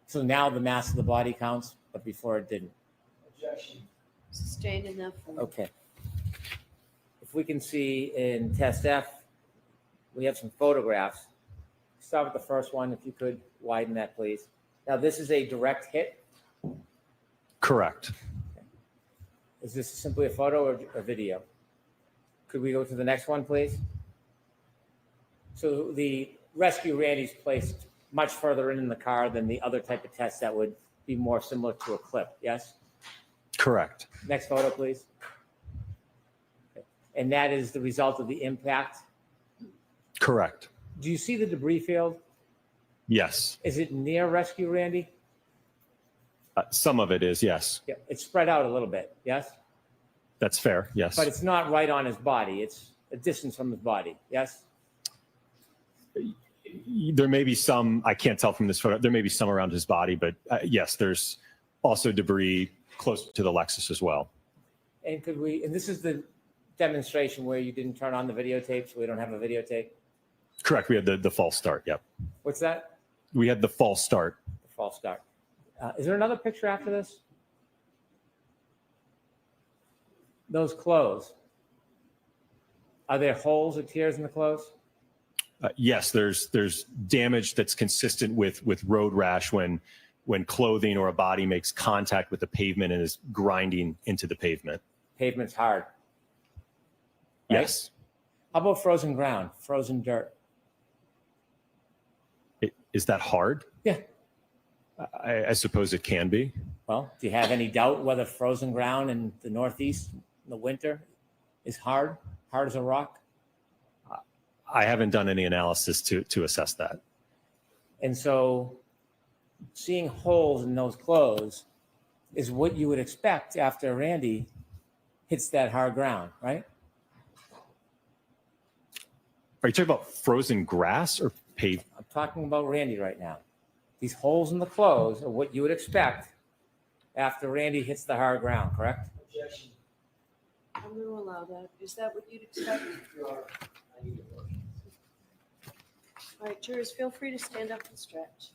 So now the mass of the body counts, but before it didn't. Objection. Sustained enough. Okay. If we can see in test F, we have some photographs. Start with the first one, if you could widen that, please. Now, this is a direct hit. Correct. Is this simply a photo or a video? Could we go to the next one, please? So the Rescue Randy's placed much further in the car than the other type of test that would be more similar to a clip, yes? Correct. Next photo, please. Okay. And that is the result of the impact. Correct. Do you see the debris field? Yes. Is it near Rescue Randy? Some of it is, yes. Yeah, it's spread out a little bit, yes? That's fair, yes. But it's not right on his body. It's a distance from his body, yes? There may be some, I can't tell from this photo, there may be some around his body, but yes, there's also debris close to the Lexus as well. And could we, and this is the demonstration where you didn't turn on the videotape, so we don't have a videotape? Correct, we had the false start, yep. What's that? We had the false start. The false start. Is there another picture after this? Those clothes. Are there holes or tears in the clothes? Yes, there's damage that's consistent with road rash when clothing or a body makes contact with the pavement and is grinding into the pavement. Pavement's hard. Right? Yes. How about frozen ground, frozen dirt? Is that hard? Yeah. I suppose it can be. Well, do you have any doubt whether frozen ground in the Northeast in the winter is hard as a rock? I haven't done any analysis to assess that. And so seeing holes in those clothes is what you would expect after Randy hits that hard ground, right? Are you talking about frozen grass or paved? I'm talking about Randy right now. These holes in the clothes are what you would expect after Randy hits the hard ground, correct? Objection. I'm going to allow that. Is that what you'd expect? Your Honor, I need a motion. All right, jurors, feel free to stand up and stretch.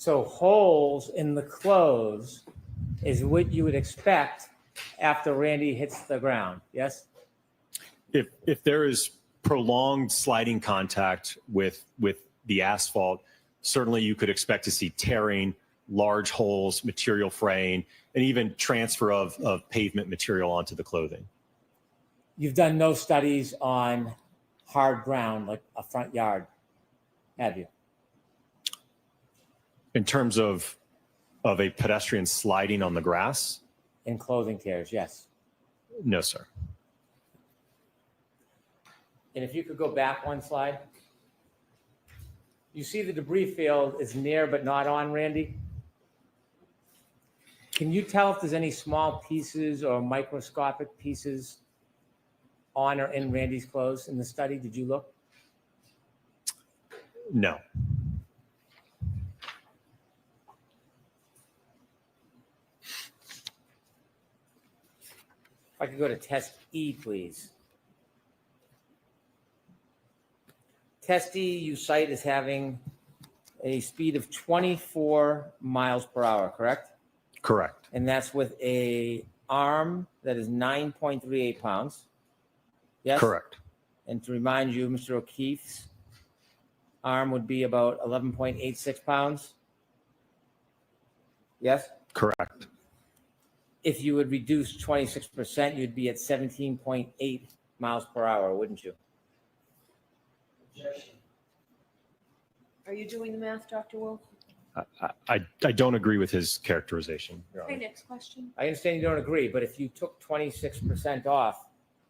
So holes in the clothes is what you would expect after Randy hits the ground, yes? If there is prolonged sliding contact with the asphalt, certainly you could expect to see tearing, large holes, material fraying, and even transfer of pavement material onto the clothing. You've done no studies on hard ground, like a front yard, have you? In terms of a pedestrian sliding on the grass, In clothing tears, yes. no, sir. And if you could go back one slide. You see the debris field is near but not on, Randy? Can you tell if there's any small pieces or microscopic pieces on or in Randy's clothes in the study? Did you look? No. If I could go to test E, please. Test E, you cite as having a speed of 24 miles per hour, correct? Correct. And that's with a arm that is 9.38 pounds. Yes? Correct. And to remind you, Mr. O'Keefe's arm would be about 11.86 pounds. Yes? Correct. If you would reduce 26%, you'd be at 17.8 miles per hour, wouldn't you? Objection. Are you doing the math, Dr. Wolf? I don't agree with his characterization, Your Okay, Honor. next question. I understand you don't agree, but if you took 26% off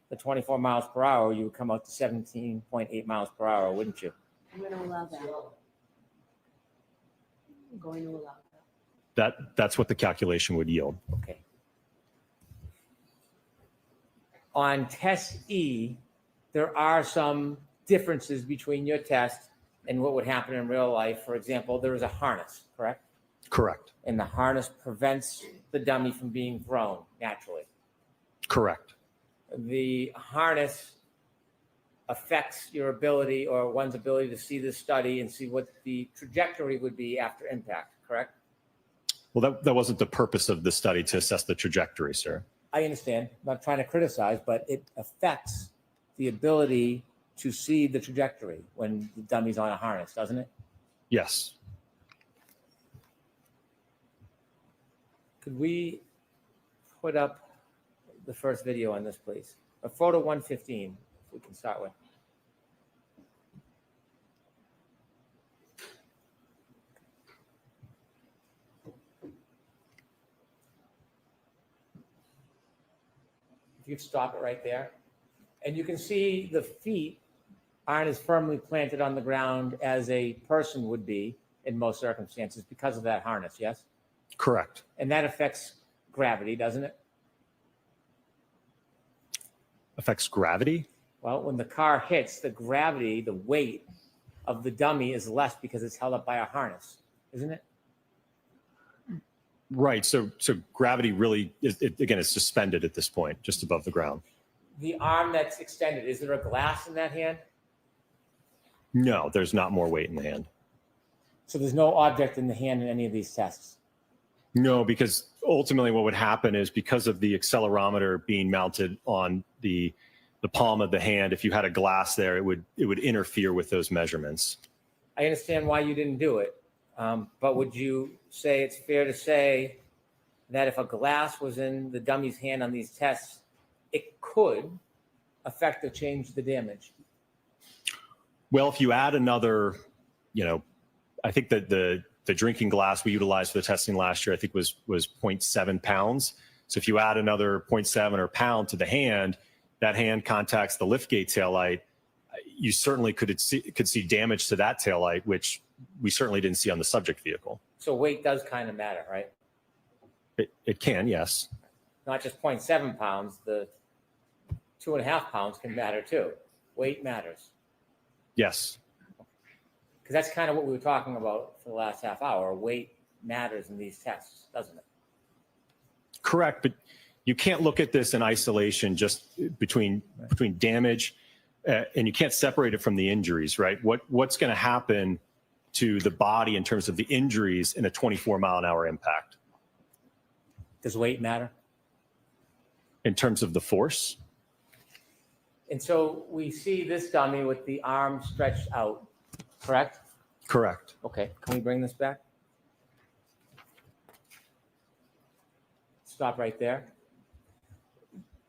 the 24 miles per hour, you would come out to 17.8 miles per hour, wouldn't you? I'm going to allow that. I'm going to allow that. That's what the calculation would yield. Okay. On test E, there are some differences between your test and what would happen in real life. For example, there is a harness, correct? Correct. And the harness prevents the dummy from being thrown naturally. Correct. The harness affects your ability or one's ability to see this study and see what the trajectory would be after impact, correct? Well, that wasn't the purpose of the study, to assess the trajectory, sir. I understand, I'm not trying to criticize, but it affects the ability to see the trajectory when the dummy's on a harness, doesn't it? Yes. Could we put up the first video on this, please? A photo 115, if we can start with. If you could stop it right there. And you can see the feet aren't as firmly planted on the ground as a person would be in most circumstances because of that harness, yes? Correct. And that affects gravity, doesn't it? Affects gravity? Well, when the car hits, the gravity, the weight of the dummy is less because it's held up by a harness, isn't it? Right. So gravity really is, again, is suspended at this point, just above the ground. The arm that's extended, is there a glass in that hand? No, there's not more weight in the hand. So there's no object in the hand in any of these tests? No, because ultimately what would happen is, because of the accelerometer being mounted on the palm of the hand, if you had a glass there, it would interfere with those measurements. I understand why you didn't do it, but would you say it's fair to say that if a glass was in the dummy's hand on these tests, it could affect or change the damage? Well, if you add another, I think that the drinking glass we utilized for the testing last year, I think was 0.7 pounds. So if you add another 0.7 or pound to the hand, that hand contacts the liftgate taillight, you certainly could see damage to that taillight, which we certainly didn't see on the subject vehicle. So weight does kind of matter, right? It can, yes. Not just 0.7 pounds, the 2.5 pounds can matter too. Weight matters. Yes. Because that's kind of what we were talking about for the last half hour. Weight matters in these tests, doesn't it? Correct, but you can't look at this in isolation, just between damage, and you can't separate it from the injuries, right? What's going to happen to the body in terms of the injuries in a 24-mile-an-hour impact. Does weight matter? In terms of the force, And so we see this dummy with the arm stretched out, correct? correct. Okay, can we bring this back? Stop right there.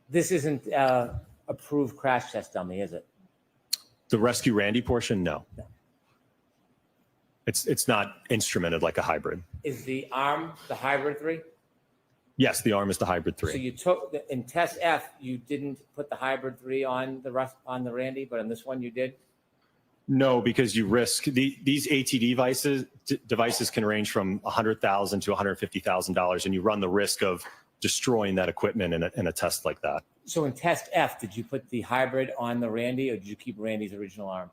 This isn't approved crash test dummy, is it? The Rescue Randy portion, no. No. It's not instrumented like a hybrid. Is the arm the hybrid 3? Yes, the arm is the hybrid 3. So you took, in test F, you didn't put the hybrid 3 on the Randy, but on this one you did? No, because you risk these AT devices can range from $100,000 to $150,000, and you run the risk of destroying that equipment in a test like that. So in test F, did you put the hybrid on the Randy, or did you keep Randy's original arm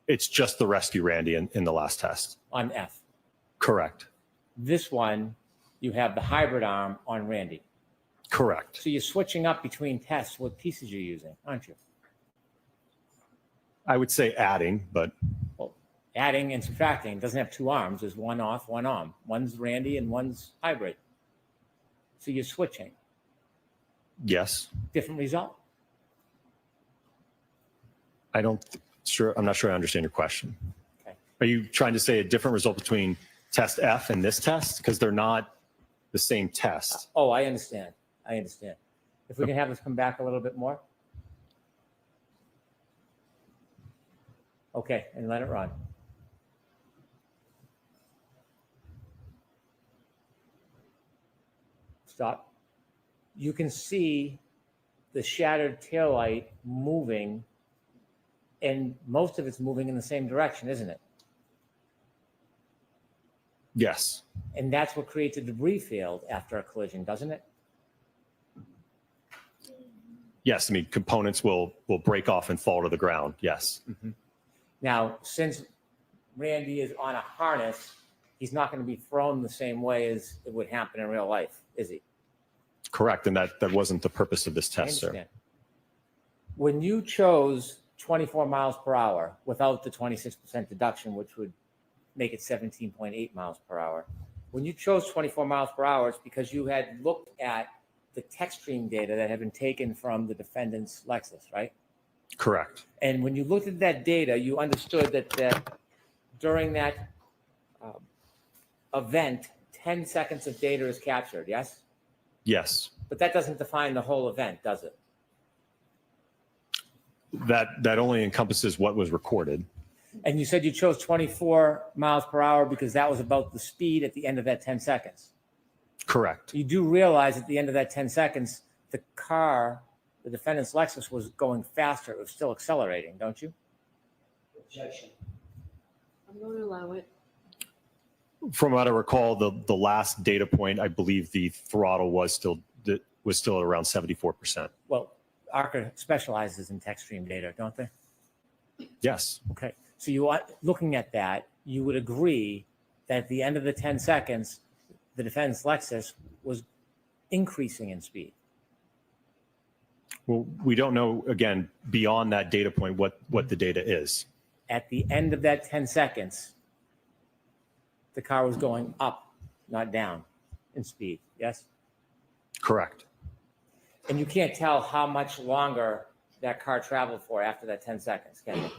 It's just the Rescue Randy in the last test. on F? Correct. This one, you have the hybrid arm on Randy. Correct. So you're switching up between tests, what pieces you're using, aren't you? I would say adding, but Well, adding and subtracting doesn't have 2 arms. There's one off, one on. One's Randy and one's hybrid. So you're switching. yes. Different result. I'm not sure I understand your question. Okay. Are you trying to say a different result between test F and this test? Because they're not the same test. Oh, I understand. I understand. If we can have this come back a little bit more. Okay, and let it run. Stop. You can see the shattered taillight moving, and most of it's moving in the same direction, isn't it? Yes. And that's what creates a debris field after a collision, doesn't it? Yes. I mean, components will break off and fall to the ground. Yes. Now, since Randy is on a harness, he's not going to be thrown the same way as it would happen in real life, is he? Correct. And that wasn't the purpose of this I test, sir. understand. When you chose 24 miles per hour without the 26% deduction, which would make it 17.8 miles per hour, when you chose 24 miles per hour, it's because you had looked at the text stream data that had been taken from the defendant's Lexus, right? Correct. And when you looked at that data, you understood that during that event, 10 seconds of data is captured, yes? Yes. But that doesn't define the whole event, does it? That only encompasses what was recorded. And you said you chose 24 miles per hour because that was about the speed at the end of that 10 seconds. Correct. You do realize at the end of that 10 seconds, the car, the defendant's Lexus, was going faster. It was still accelerating, don't you? Objection. I'm going to allow it. From what I recall, the last data point, I believe the throttle was still around 74%. Well, ARCA specializes in text stream data, don't they? Yes. Okay. So you are looking at that, you would agree that at the end of the 10 seconds, the defendant's Lexus was increasing in speed. Well, we don't know, again, beyond that data point, what the data is. At the end of that 10 seconds, the car was going up, not down in speed. Yes? Correct. And you can't tell how much longer that car traveled for after that 10 seconds, can you?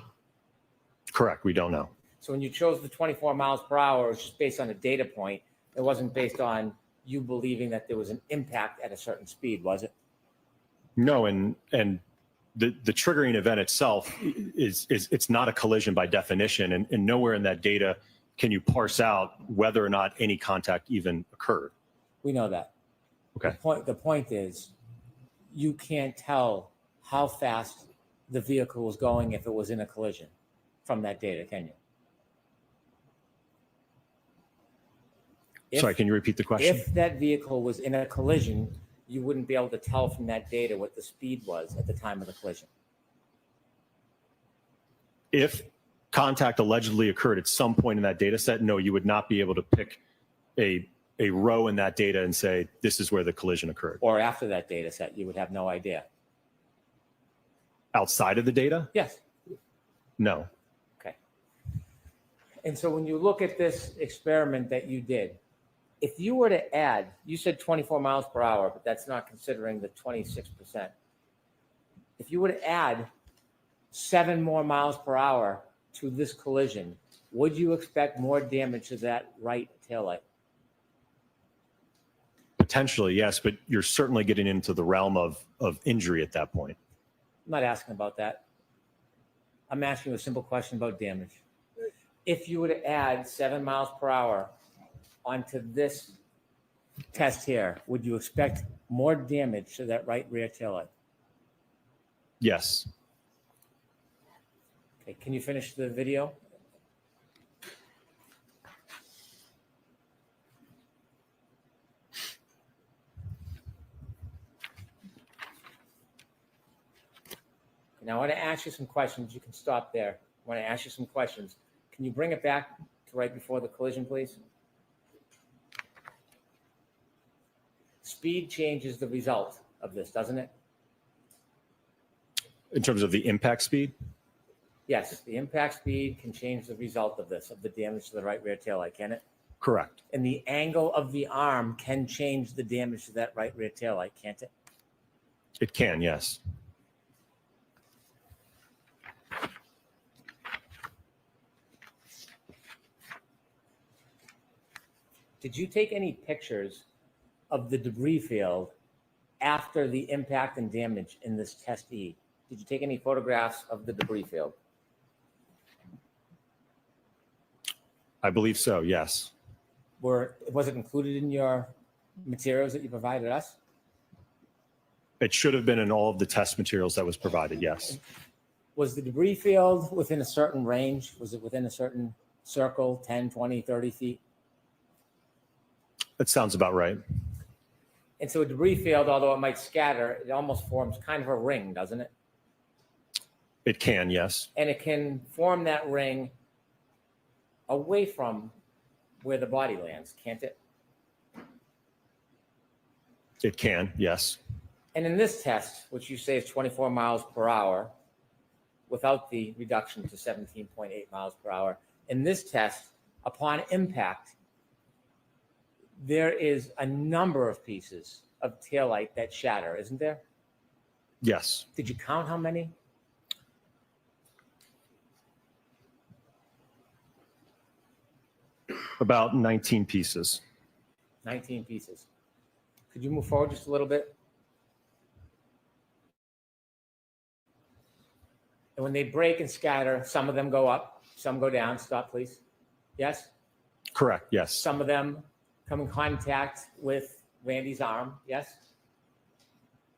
Correct. We don't know. So when you chose the 24 miles per hour, it was just based on a data point. It wasn't based on you believing that there was an impact at a certain speed, was it? No, and the triggering event itself it's not a collision by definition, and nowhere in that data can you parse out whether or not any contact even occurred. We know that. Okay. The point is, you can't tell how fast the vehicle was going if it was in a collision from that data, can you? Sorry, can you repeat the question? If that vehicle was in a collision, you wouldn't be able to tell from that data what the speed was at the time of the collision. If contact allegedly occurred at some point in that data set, no, you would not be able to pick a row in that data and say, this is where the collision occurred. Or after that data set, you would have no idea. Outside of the data? Yes. No. Okay. And so when you look at this experiment that you did, if you were to add, you said 24 miles per hour, but that's not considering the 26%. If you were to add 7 more miles per hour to this collision, would you expect more damage to that right taillight? Potentially, yes, but you're certainly getting into the realm of injury at that point. I'm not asking about that. I'm asking you a simple question about damage. If you were to add 7 miles per hour onto this test here, would you expect more damage to that right rear taillight? Yes. Okay, can you finish the video? Now I want to ask you some questions. You can stop there. I want to ask you some questions. Can you bring it back to right before the collision, please? Speed changes the result of this, doesn't it? In terms of the impact speed? Yes, the impact speed can change the result of this, of the damage to the right rear taillight, can it? Correct. And the angle of the arm can change the damage to that right rear taillight, can't it? It can, yes. Did you take any pictures of the debris field after the impact and damage in this test E? Did you take any photographs of the debris field? I believe so, yes. Was it included in your materials that you provided us? It should have been in all of the test materials that was provided, yes. Was the debris field within a certain range? Was it within a certain circle, 10, 20, 30 feet? That sounds about right. And so a debris field, although it might scatter, it almost forms kind of a ring, doesn't it? It can, yes. And it can form that ring away from where the body lands, can't it? It can, yes. And in this test, which you say is 24 miles per hour, without the reduction to 17.8 miles per hour, in this test, upon impact, there is a number of pieces of taillight that shatter, isn't there? Yes. Did you count how many? About 19 pieces. 19 pieces. Could you move forward just a little bit? And when they break and scatter, some of them go up, some go down. Stop, please. Yes? Correct, yes. Some of them come in contact with Randy's arm. Yes?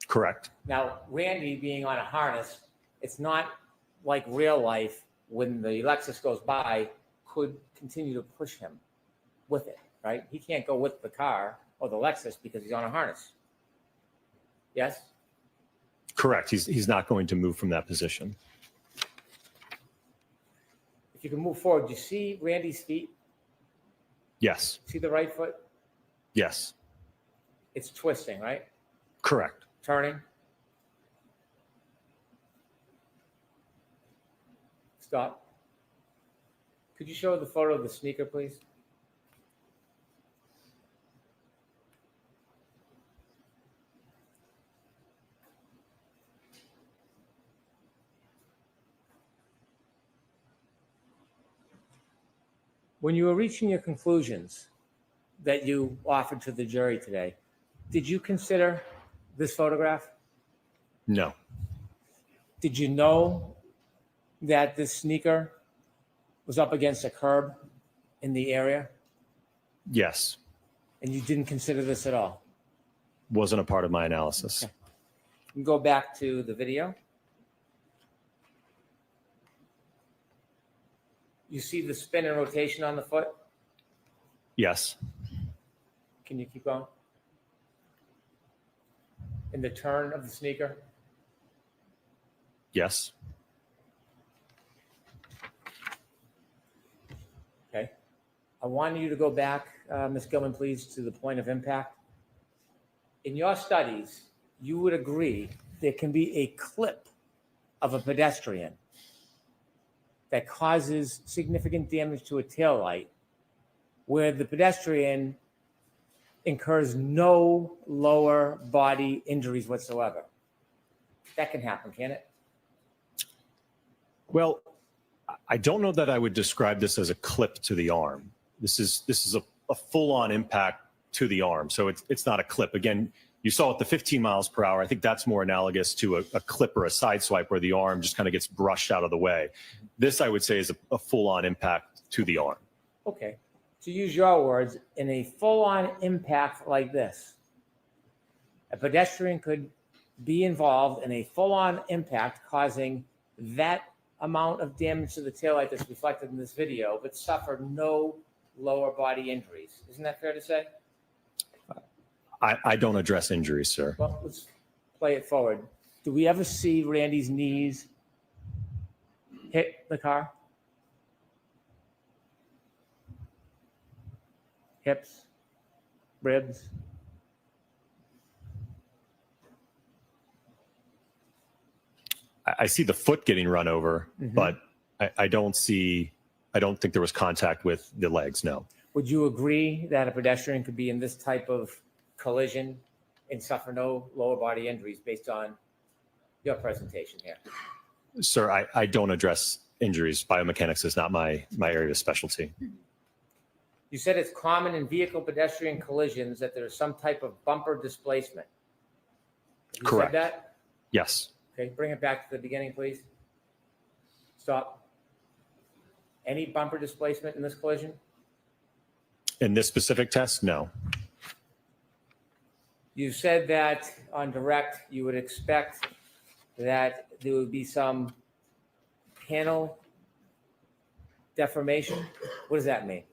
Correct. Now, Randy being on a harness, it's not like real life when the Lexus goes by, could continue to push him with it, right? He can't go with the car or the Lexus because he's on a harness. Yes? Correct. He's not going to move from that position. If you can move forward, do you see Randy's feet? Yes. See the right foot? Yes. It's twisting, right? Correct. Turning. Stop. Could you show the photo of the sneaker, please? When you were reaching your conclusions that you offered to the jury today, did you consider this photograph? No. Did you know that this sneaker was up against a curb in the area? Yes. And you didn't consider this at all? Wasn't a part of my analysis. Okay. You can go back to the video. You see the spin and rotation on the foot? Yes. Can you keep going? And the turn of the sneaker? Yes. Okay. I want you to go back, Ms. Gilman, please, to the point of impact. In your studies, you would agree there can be a clip of a pedestrian that causes significant damage to a taillight where the pedestrian incurs no lower body injuries whatsoever. That can happen, can it? Well, I don't know that I would describe this as a clip to the arm. This is a full-on impact to the arm. So it's not a clip. Again, you saw at the 15 miles per hour. I think that's more analogous to a clip or a side swipe where the arm just kind of gets brushed out of the way. This, I would say, is a full-on impact to the arm. Okay. To use your words, in a full-on impact like this, a pedestrian could be involved in a full-on impact causing that amount of damage to the taillight that's reflected in this video, but suffer no lower body injuries. Isn't that fair to say? I don't address injuries, sir. Well, let's play it forward. Do we ever see Randy's knees hit the car? Hips, ribs? I see the foot getting run over, but I don't think there was contact with the legs, no. Would you agree that a pedestrian could be in this type of collision and suffer no lower body injuries based on your presentation here? Sir, I don't address injuries. Biomechanics is not my area of specialty. You said it's common in vehicle pedestrian collisions that there's some type of bumper displacement. You Correct. said that? Yes. Okay, bring it back to the beginning, please. Stop. Any bumper displacement in this collision? In this specific test, no. You said that on direct, you would expect that there would be some panel deformation. What does that mean?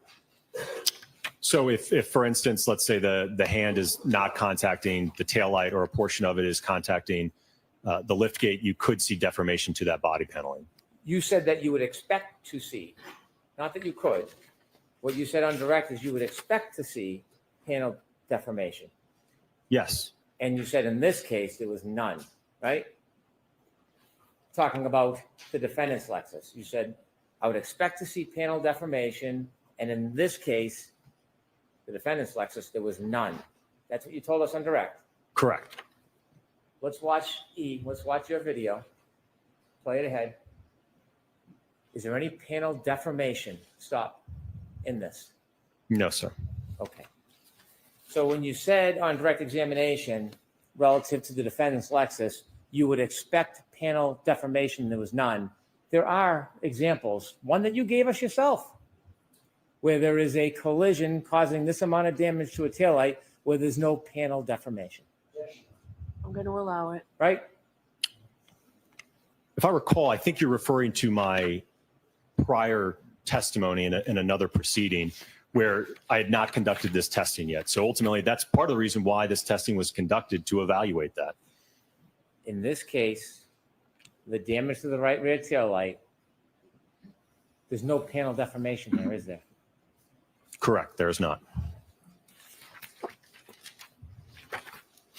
So if for instance, let's say the hand is not contacting the taillight or a portion of it is contacting the lift gate, you could see deformation to that body paneling. You said that you would expect to see, not that you could. What you said on direct is you would expect to see panel deformation. Yes. And you said in this case, there was none, right? Talking about the defendant's Lexus. You said, I would expect to see panel deformation. And in this case, the defendant's Lexus, there was none. That's what you told us on direct. Correct. Let's watch Let's watch your video. Play it ahead. Is there any panel deformation? Stop. In this? No, sir. Okay. So when you said on direct examination relative to the defendant's Lexus, you would expect panel deformation, there was none. There are examples, one that you gave us yourself, where there is a collision causing this amount of damage to a taillight where there's no panel deformation, I'm going to allow it. right? If I recall, I think you're referring to my prior testimony in another proceeding where I had not conducted this testing yet. So ultimately, that's part of the reason why this testing was conducted, to evaluate that. In this case, the damage to the right rear taillight, there's no panel deformation there, is there? Correct. There is not.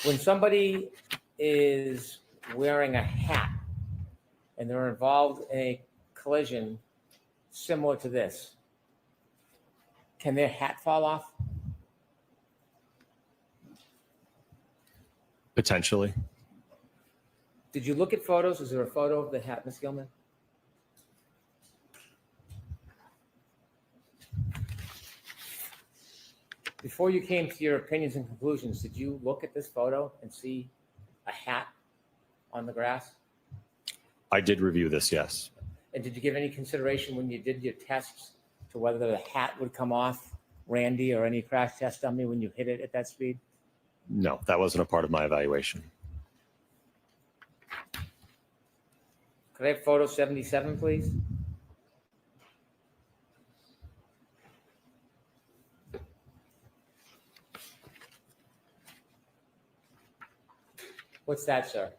When somebody is wearing a hat and they're involved in a collision similar to this, can their hat fall off? Potentially. Did you look at photos? Is there a photo of the hat, Ms. Gilman? Before you came to your opinions and conclusions, did you look at this photo and see a hat on the grass? I did review this, yes. And did you give any consideration when you did your tests to whether the hat would come off Randy or any crash test dummy when you hit it at that speed? No, that wasn't a part of my evaluation. Could I have photo 77, please? What's that, sir?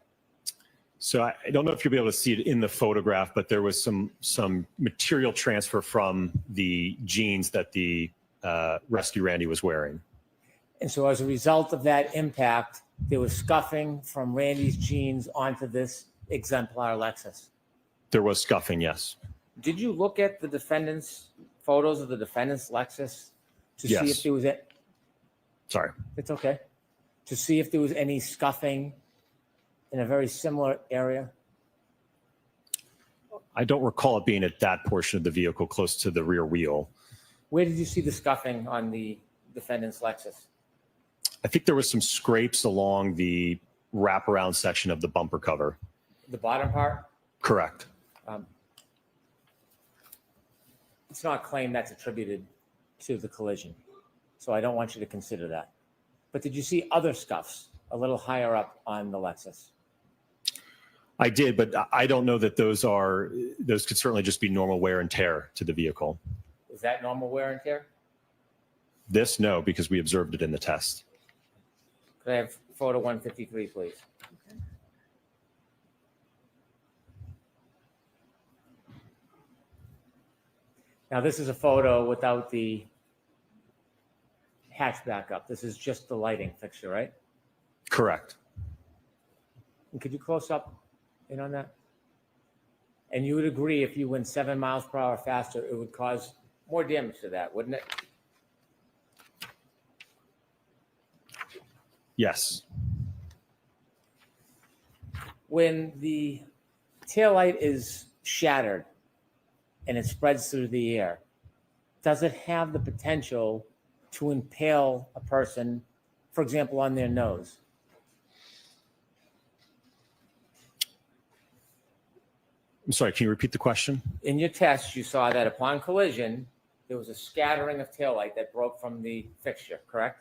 So I don't know if you'll be able to see it in the photograph, but there was some material transfer from the jeans that the rescue Randy was wearing. And so as a result of that impact, there was scuffing from Randy's jeans onto this exemplar Lexus. There was scuffing, yes. Did you look at the defendant's photos of the defendant's Lexus to see Yes. if there was a, Sorry. it's okay, to see if there was any scuffing in a very similar area? I don't recall it being at that portion of the vehicle close to the rear wheel. Where did you see the scuffing on the defendant's Lexus? I think there was some scrapes along the wraparound section of the bumper cover. The bottom part? Correct. It's not a claim that's attributed to the collision, so I don't want you to consider that. But did you see other scuffs a little higher up on the Lexus? I did, but I don't know that those could certainly just be normal wear and tear to the vehicle. Is that normal wear and tear? This, no, because we observed it in the test. Could I have photo 153, please? Now, this is a photo without the hatchback up. This is just the lighting fixture, right? Correct. And could you close up in on that? And you would agree if you went 7 miles per hour faster, it would cause more damage to that, wouldn't it? Yes. When the taillight is shattered and it spreads through the air, does it have the potential to impale a person, for example, on their nose? I'm sorry, can you repeat the question? In your test, you saw that upon collision, there was a scattering of taillight that broke from the fixture, correct?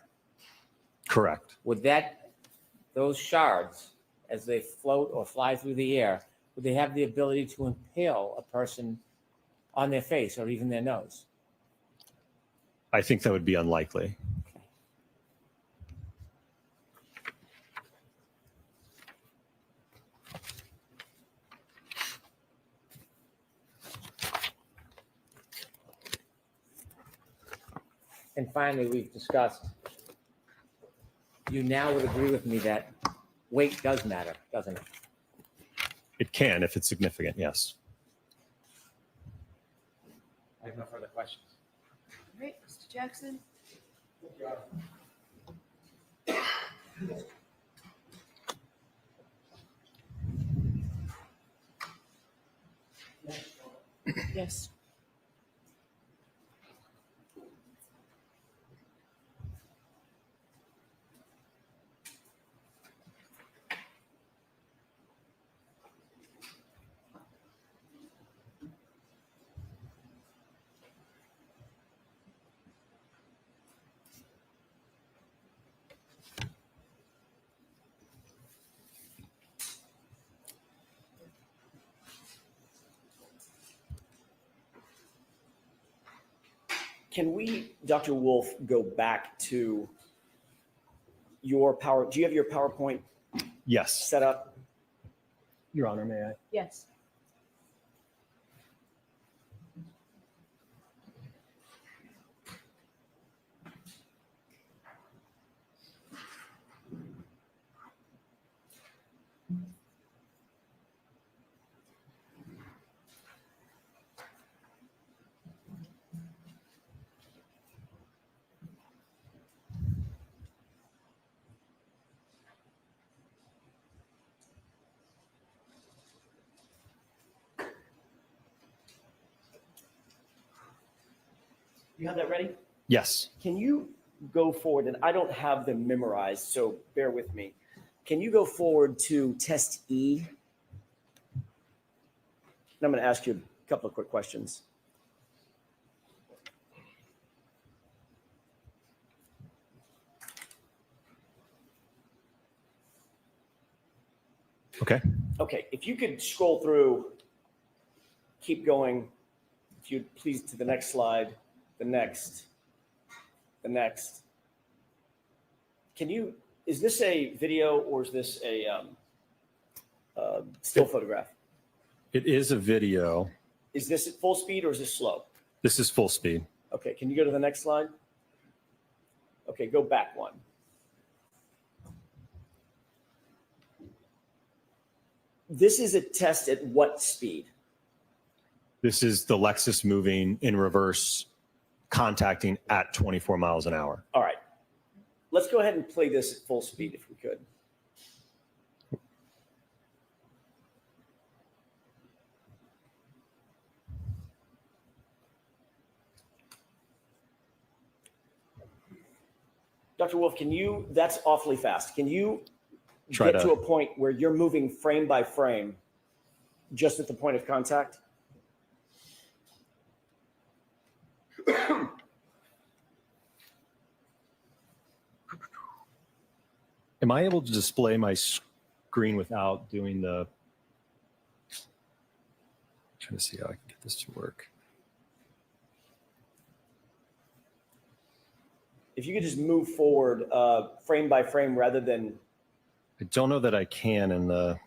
Correct. Would those shards, as they float or fly through the air, would they have the ability to impale a person on their face or even their nose? I think that would be unlikely. And finally, we've discussed, you now would agree with me that weight does matter, doesn't it? It can if it's significant, yes. I have no further questions. All right, Mr. Jackson? Yes. Can we, Dr. Wolf, go back to your power? Do you have your PowerPoint Yes. set up? Your Honor, may I? Yes. You have that ready? Yes. Can you go forward? And I don't have them memorized, so bear with me. Can you go forward to test E? And I'm going to ask you a couple of quick questions. Okay. Okay, if you could scroll through, keep going. If you'd please to the next slide, the next. Can you, is this a video or is this a still photograph? It is a video. Is this at full speed or is this slow? This is full speed. Okay, can you go to the next slide? Okay, go back one. This is a test at what speed? This is the Lexus moving in reverse, contacting at 24 miles an hour. All right. Let's go ahead and play this at full speed if we could. Dr. Wolf, that's awfully fast. Can you get to a point where you're moving frame by frame just at the point of contact? Am I able to display my screen without doing the, I'm trying to see how I can get this to work. If you could just move forward frame by frame rather than. I don't know that I can in the.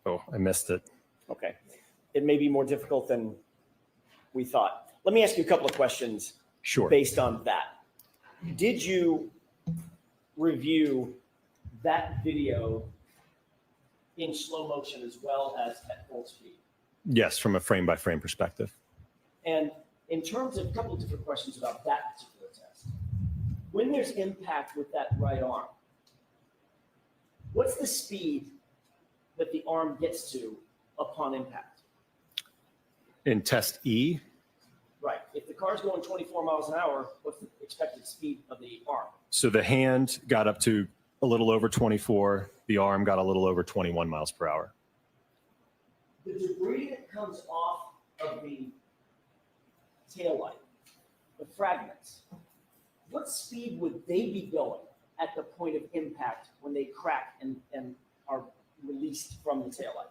Oh, I missed it. Okay. It may be more difficult than we thought. Let me ask you a couple of questions. Sure. Based on that. Did you review that video in slow motion as well as at full speed? Yes, from a frame by frame perspective. And in terms of a couple of different questions about that particular test, when there's impact with that right arm, what's the speed that the arm gets to upon impact? In test E, Right. If the car's going 24 miles an hour, what's the expected speed of the arm? so the hand got up to a little over 24, the arm got a little over 21 miles per hour. The debris that comes off of the taillight, the fragments, what speed would they be going at the point of impact when they crack and are released from the taillight?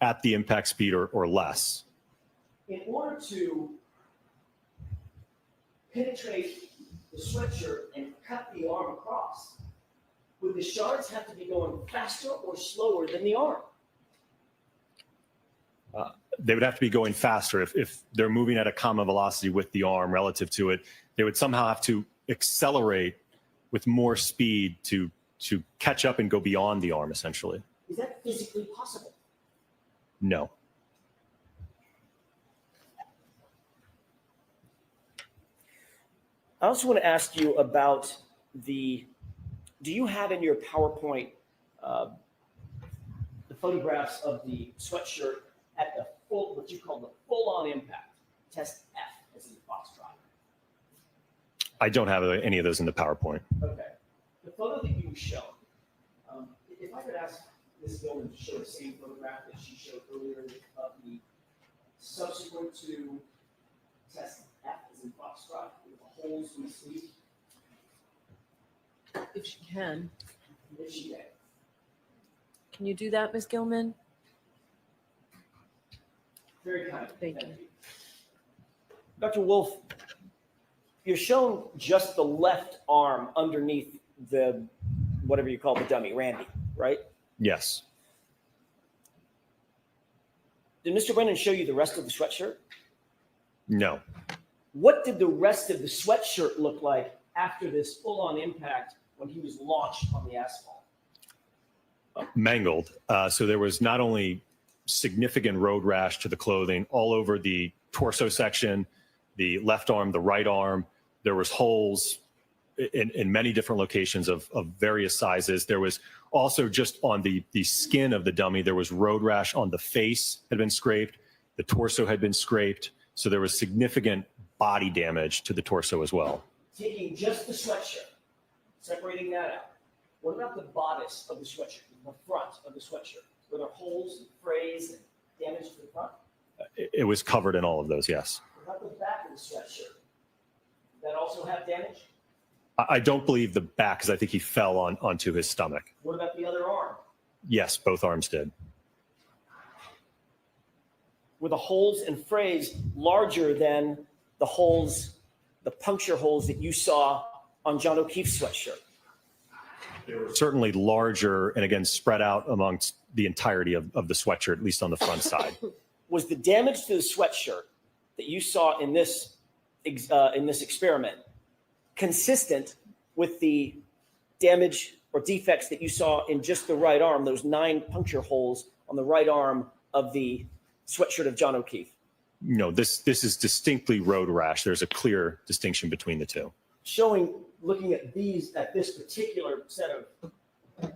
At the impact speed or less. In order to penetrate the sweatshirt and cut the arm across, would the shards have to be going faster or slower than the arm? They would have to be going faster. If they're moving at a common velocity with the arm relative to it, they would somehow have to accelerate with more speed to catch up and go beyond the arm, essentially. Is that physically possible? No. I also want to ask you about do you have in your PowerPoint the photographs of the sweatshirt at the full, what you call the full-on impact, test F as in Foxtrot? I don't have any of those in the PowerPoint. Okay. The photo that you showed, if I could ask Ms. Gilman to show the same photograph that she showed earlier of the subsequent to test F as in Foxtrot with the holes in the sleeve. If she can. If she can. Can you do that, Ms. Gilman? Very kind. Thank you. Dr. Wolf, you're shown just the left arm underneath the, whatever you call the dummy, Randy, right? Yes. Did Mr. Brennan show you the rest of the sweatshirt? No. What did the rest of the sweatshirt look like after this full-on impact when he was launched on the asphalt? Mangled. So there was not only significant road rash to the clothing all over the torso section, the left arm, the right arm. There was holes in many different locations of various sizes. There was also just on the skin of the dummy, there was road rash on the face had been scraped. The torso had been scraped. So there was significant body damage to the torso as well. Taking just the sweatshirt, separating that out, what about the bodice of the sweatshirt, the front of the sweatshirt? Were there holes and frays and damage to the front? It was covered in all of those, yes. What about the back of the sweatshirt? Did that also have damage? I don't believe the back, because I think he fell onto his stomach. What about the other arm? Yes, both arms did. Were the holes and frays larger than the holes, the puncture holes that you saw on John O'Keefe's sweatshirt? They were certainly larger and again spread out amongst the entirety of the sweatshirt, at least on the front side. Was the damage to the sweatshirt that you saw in this experiment consistent with the damage or defects that you saw in just the right arm, those 9 puncture holes on the right arm of the sweatshirt of John O'Keefe? No, this is distinctly road rash. There's a clear distinction between the two. Showing, looking at this particular set of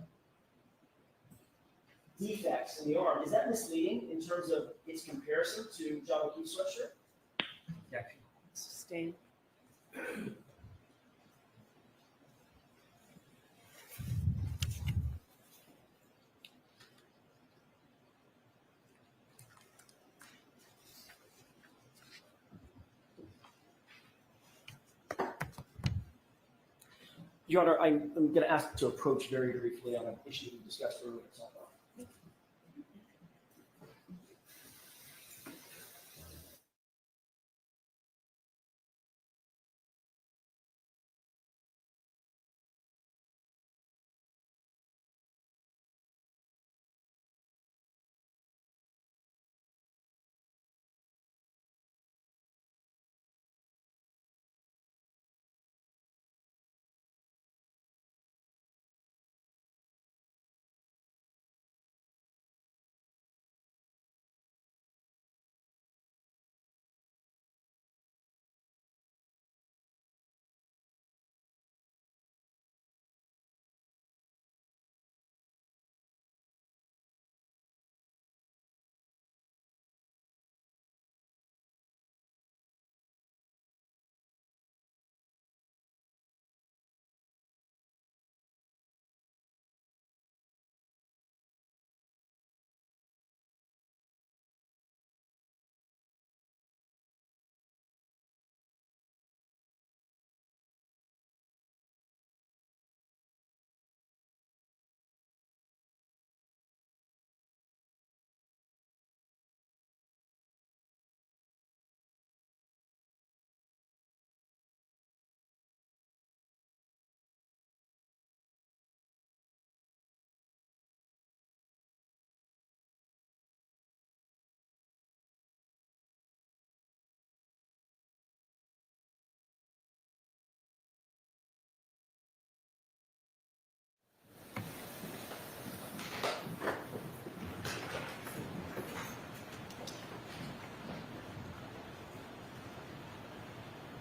defects in the arm, is that misleading in terms of its comparison to John O'Keefe's sweatshirt? Sustain. Your Honor, I'm going to ask to approach very briefly on an issue we discussed earlier.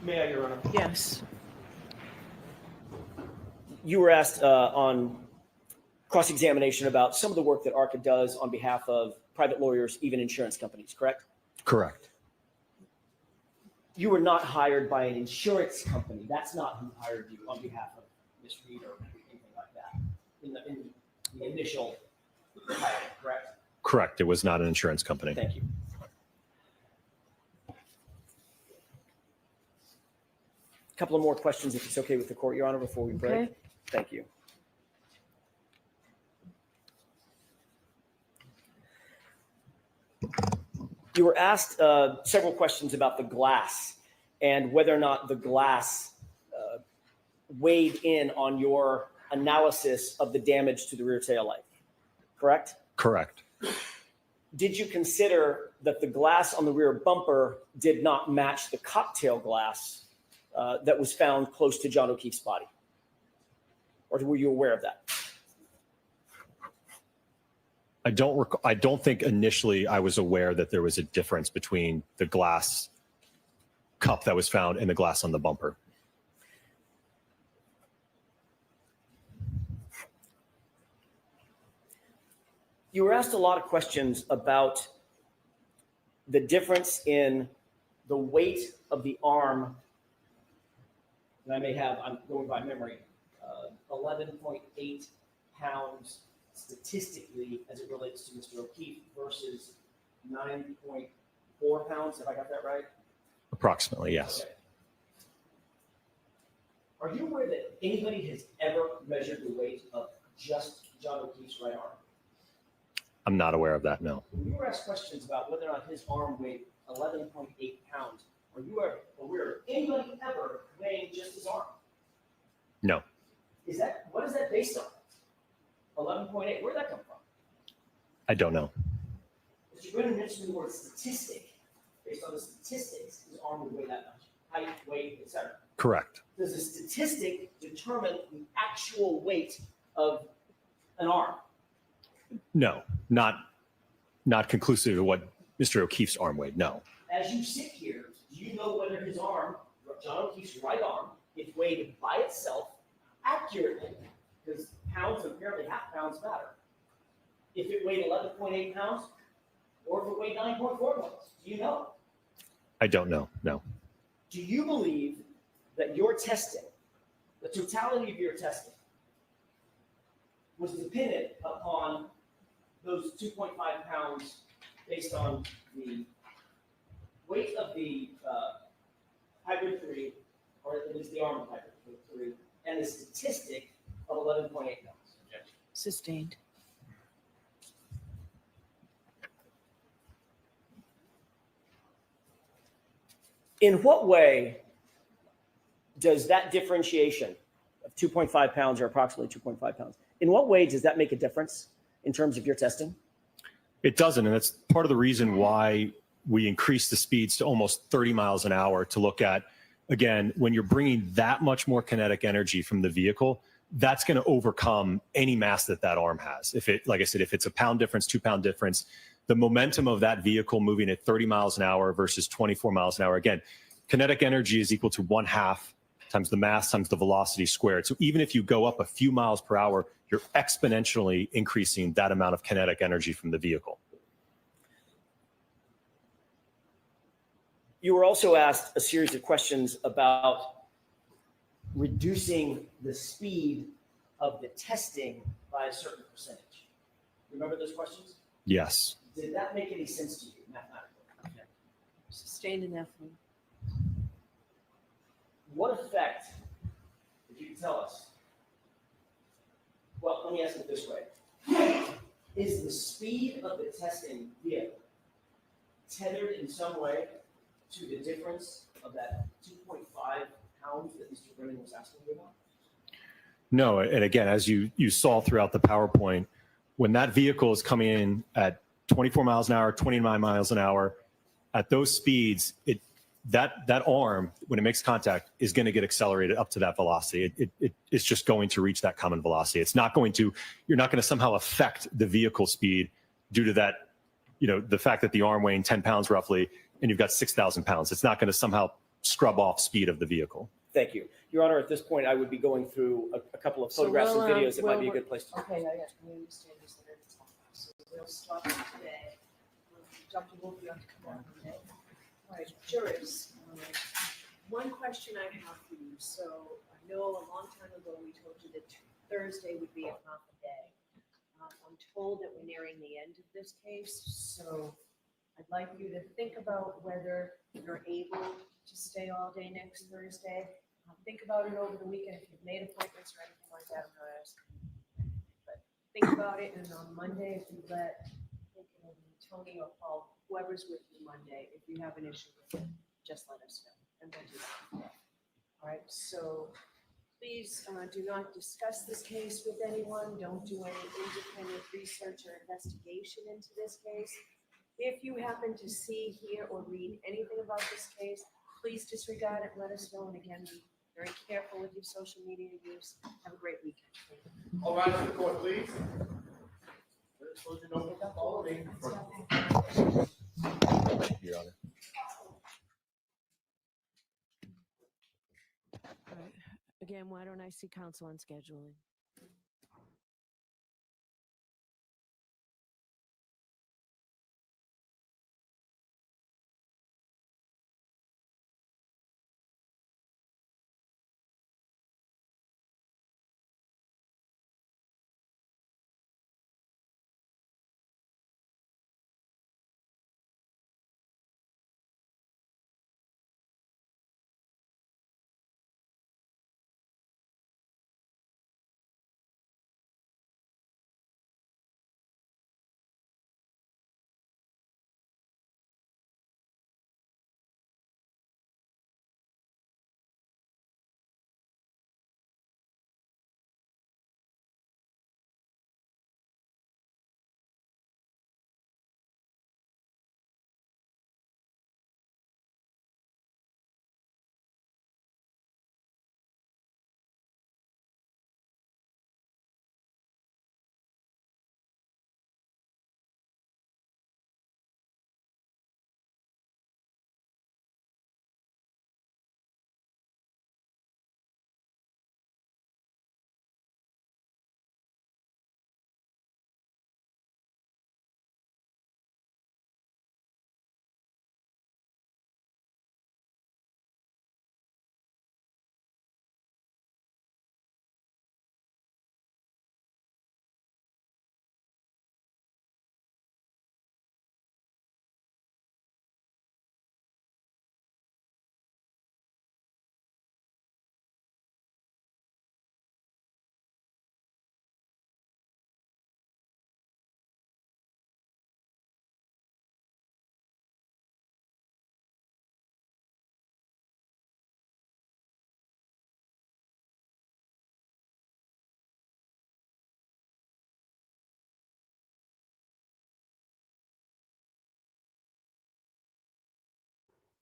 May I, Your Honor? Yes. You were asked on cross-examination about some of the work that ARCA does on behalf of private lawyers, even insurance companies, correct? Correct. You were not hired by an insurance company. That's not who hired you on behalf of Ms. Reed or anything like that in the initial hiring, correct? Correct. It was not an insurance company. Thank you. A couple of more questions, if it's okay with the court, Your Honor, before we break. Okay. Thank you. You were asked several questions about the glass and whether or not the glass weighed in on your analysis of the damage to the rear tail light, correct? Correct. Did you consider that the glass on the rear bumper did not match the cocktail glass that was found close to John O'Keefe's body? Or were you aware of that? I don't think initially I was aware that there was a difference between the glass cup that was found and the glass on the bumper. You were asked a lot of questions about the difference in the weight of the arm, and I'm going by memory, 11.8 pounds statistically as it relates to Mr. O'Keefe versus 9.4 pounds, if I got that right? Approximately, yes. Okay. Are you aware that anybody has ever measured the weight of just John O'Keefe's right arm? I'm not aware of that, no. When you were asked questions about whether or not his arm weighed 11.8 pounds, are you aware of anybody ever weighing just his arm? No. What is that based on? 11.8, where'd that come from? I don't know. Mr. Brennan mentioned the word statistic. Based on the statistics, his arm would weigh that much. Height, weight, etc. Correct. Does the statistic determine the actual weight of an arm? No, not conclusive of what Mr. O'Keefe's arm weighed. No. As you sit here, do you know whether his arm, John O'Keefe's right arm, is weighed by itself accurately? Because pounds and apparently half pounds matter. If it weighed 11.8 pounds, or if it weighed 9.4 pounds, do you know? I don't know. No. Do you believe that your testing, the totality of your testing, was dependent upon those 2.5 pounds based on the weight of the hybrid 3, or at least the arm of hybrid 3, and the statistic of 11.8 pounds? Sustained. In what way does that differentiation of 2.5 pounds or approximately 2.5 pounds, in what way does that make a difference in terms of your testing? It doesn't, and that's part of the reason why we increase the speeds to almost 30 miles an hour to look at, again, when you're bringing that much more kinetic energy from the vehicle, that's going to overcome any mass that that arm has. If it, like I said, if it's a pound difference, 2 pound difference, the momentum of that vehicle moving at 30 miles an hour versus 24 miles an hour, again, kinetic energy is equal to 1/2 times the mass times the velocity squared. So even if you go up a few miles per hour, you're exponentially increasing that amount of kinetic energy from the vehicle. You were also asked a series of questions about reducing the speed of the testing by a certain percentage. Remember those questions? Yes. Did that make any sense to you mathematically? Sustained indefinitely. What effect, if you could tell us, well, let me ask it this way. Is the speed of the testing vehicle tethered in some way to the difference of that 2.5 pounds that Mr. Brennan was asking you about? No, and again, as you saw throughout the PowerPoint, when that vehicle is coming in at 24 miles an hour, 29 miles an hour, at those speeds, that arm, when it makes contact, is going to get accelerated up to that velocity. It's just going to reach that common velocity. It's not going to, you're not going to somehow affect the vehicle speed due to that, the fact that the arm weighing 10 pounds roughly, and you've got 6,000 pounds. It's not going to somehow scrub off speed of the vehicle. Thank you. Your Honor, at this point, I would be going through a couple of photographs and videos that might be a good place to. Okay, we understand this. So we'll start today. Dr. Wolf, you have to come on today. All right, jurors, one question I have for you. So I know a long time ago we told you that Thursday would be a half a day. I'm told that we're nearing the end of this case, so I'd like you to think about whether you're able to stay all day next Thursday. Think about it over the weekend. If you've made appointments or anything like that, I'm not asking. But think about it, and on Monday, if you let, I think it'll be Tony or Paul, whoever's with you Monday, if you have an issue with it, just let us know, and we'll do that. All right, so please do not discuss this case with anyone. Don't do any independent research or investigation into this case. If you happen to see, hear, or read anything about this case, please disregard it, let us know, and again, be very careful with your social media use. Have a great weekend. Thank you. All rise to the court, please. Follow me. Your Honor. All right. Again, why don't I see counsel on scheduling?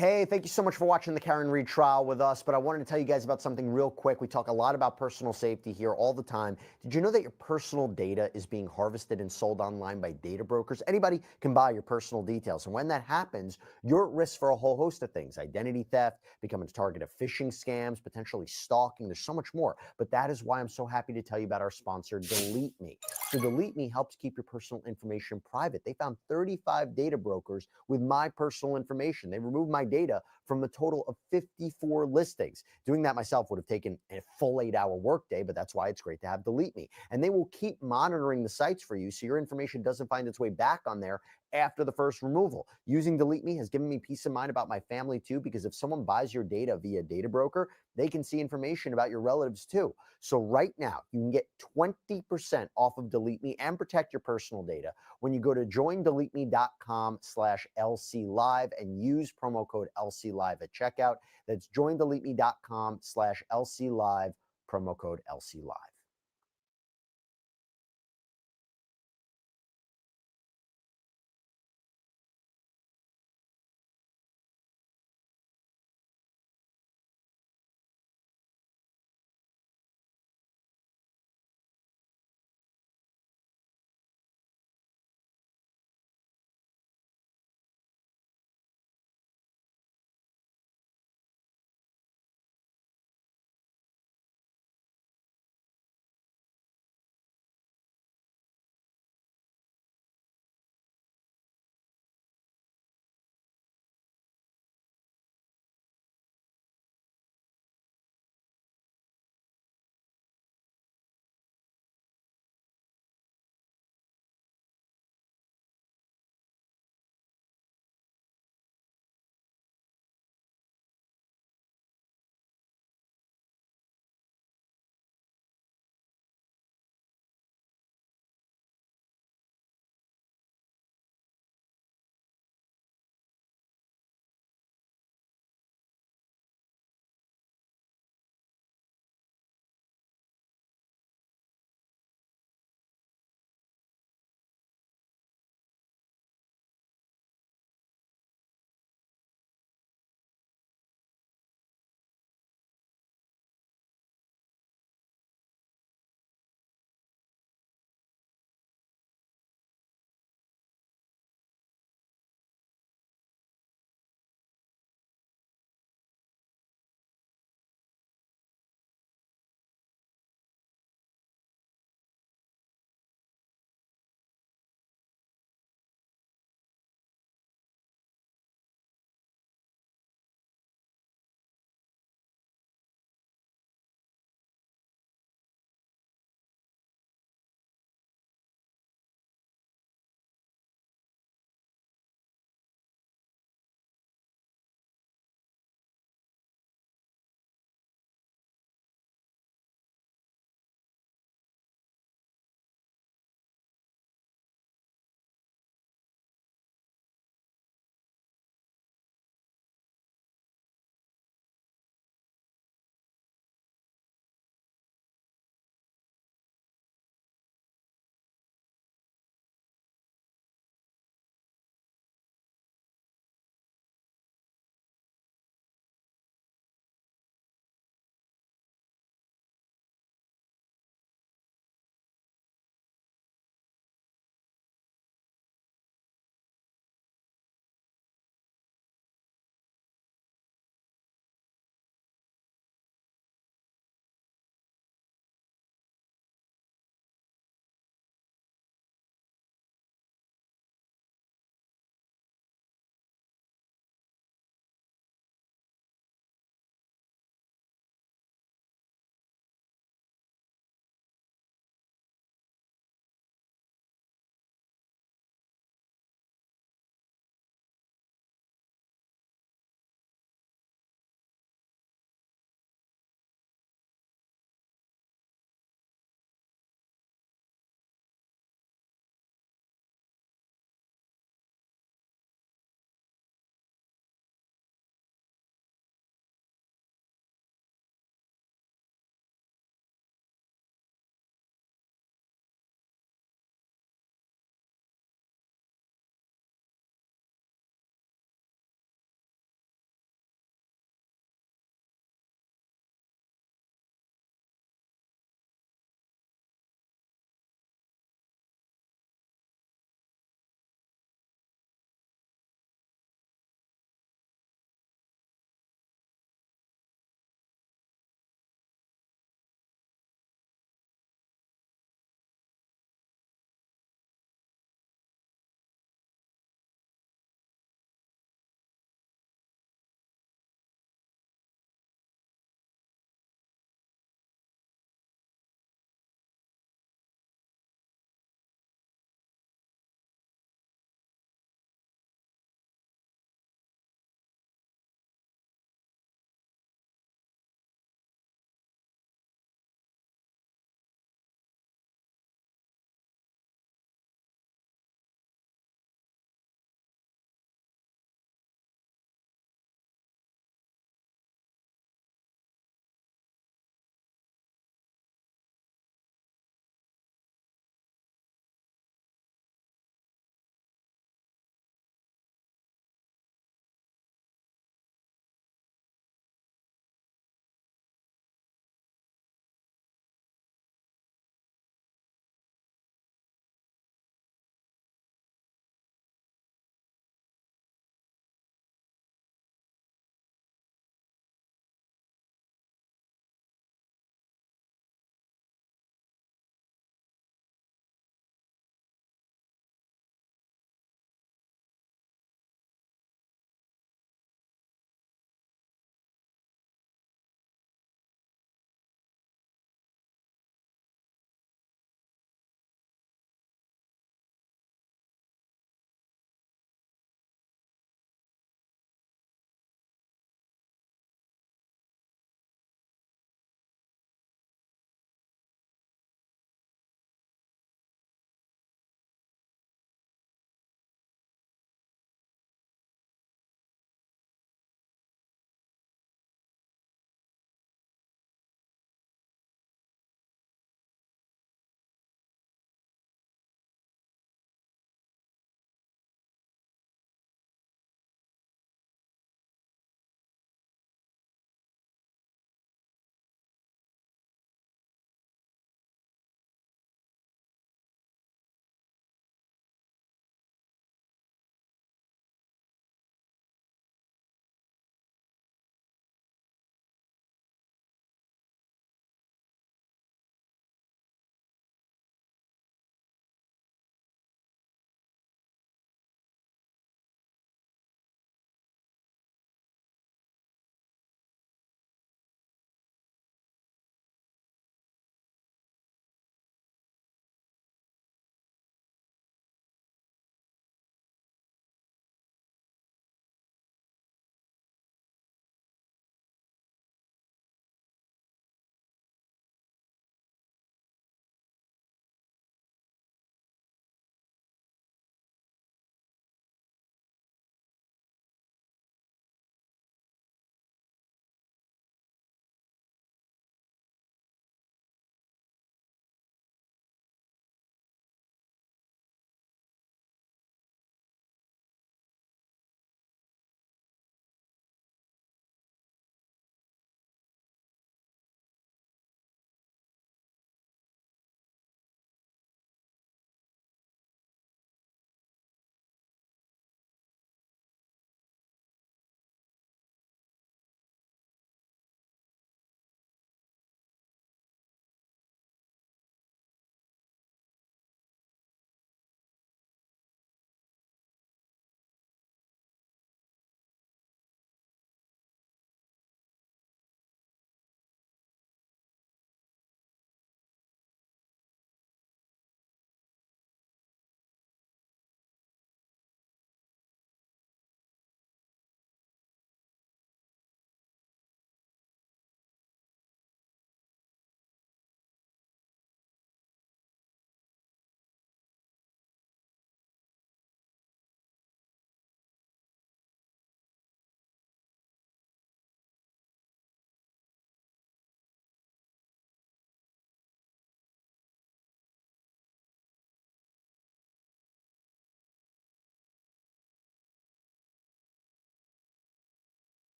Hey, thank you so much for watching the Karen Reed trial with us, but I wanted to tell you guys about something real quick. We talk a lot about personal safety here all the time. Did you know that your personal data is being harvested and sold online by data brokers? Anybody can buy your personal details, and when that happens, you're at risk for a whole host of things: identity theft, becoming a target of phishing scams, potentially stalking. There's so much more, but that is why I'm so happy to tell you about our sponsor, Delete Me. So Delete Me helps keep your personal information private. They found 35 data brokers with my personal information. They removed my data from a total of 54 listings. Doing that myself would have taken a full 8-hour workday, but that's why it's great to have Delete Me. And they will keep monitoring the sites for you so your information doesn't find its way back on there after the first removal. Using Delete Me has given me peace of mind about my family too, because if someone buys your data via data broker, they can see information about your relatives too. So right now, you can get 20% off of Delete Me and protect your personal data when you go to joindeleteme.com/LCLive and use promo code LCLive at checkout. That's joindeleteme.com/LCLive, promo code LCLive.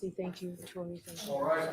Tracy, thank you, Tori, thank you. All right.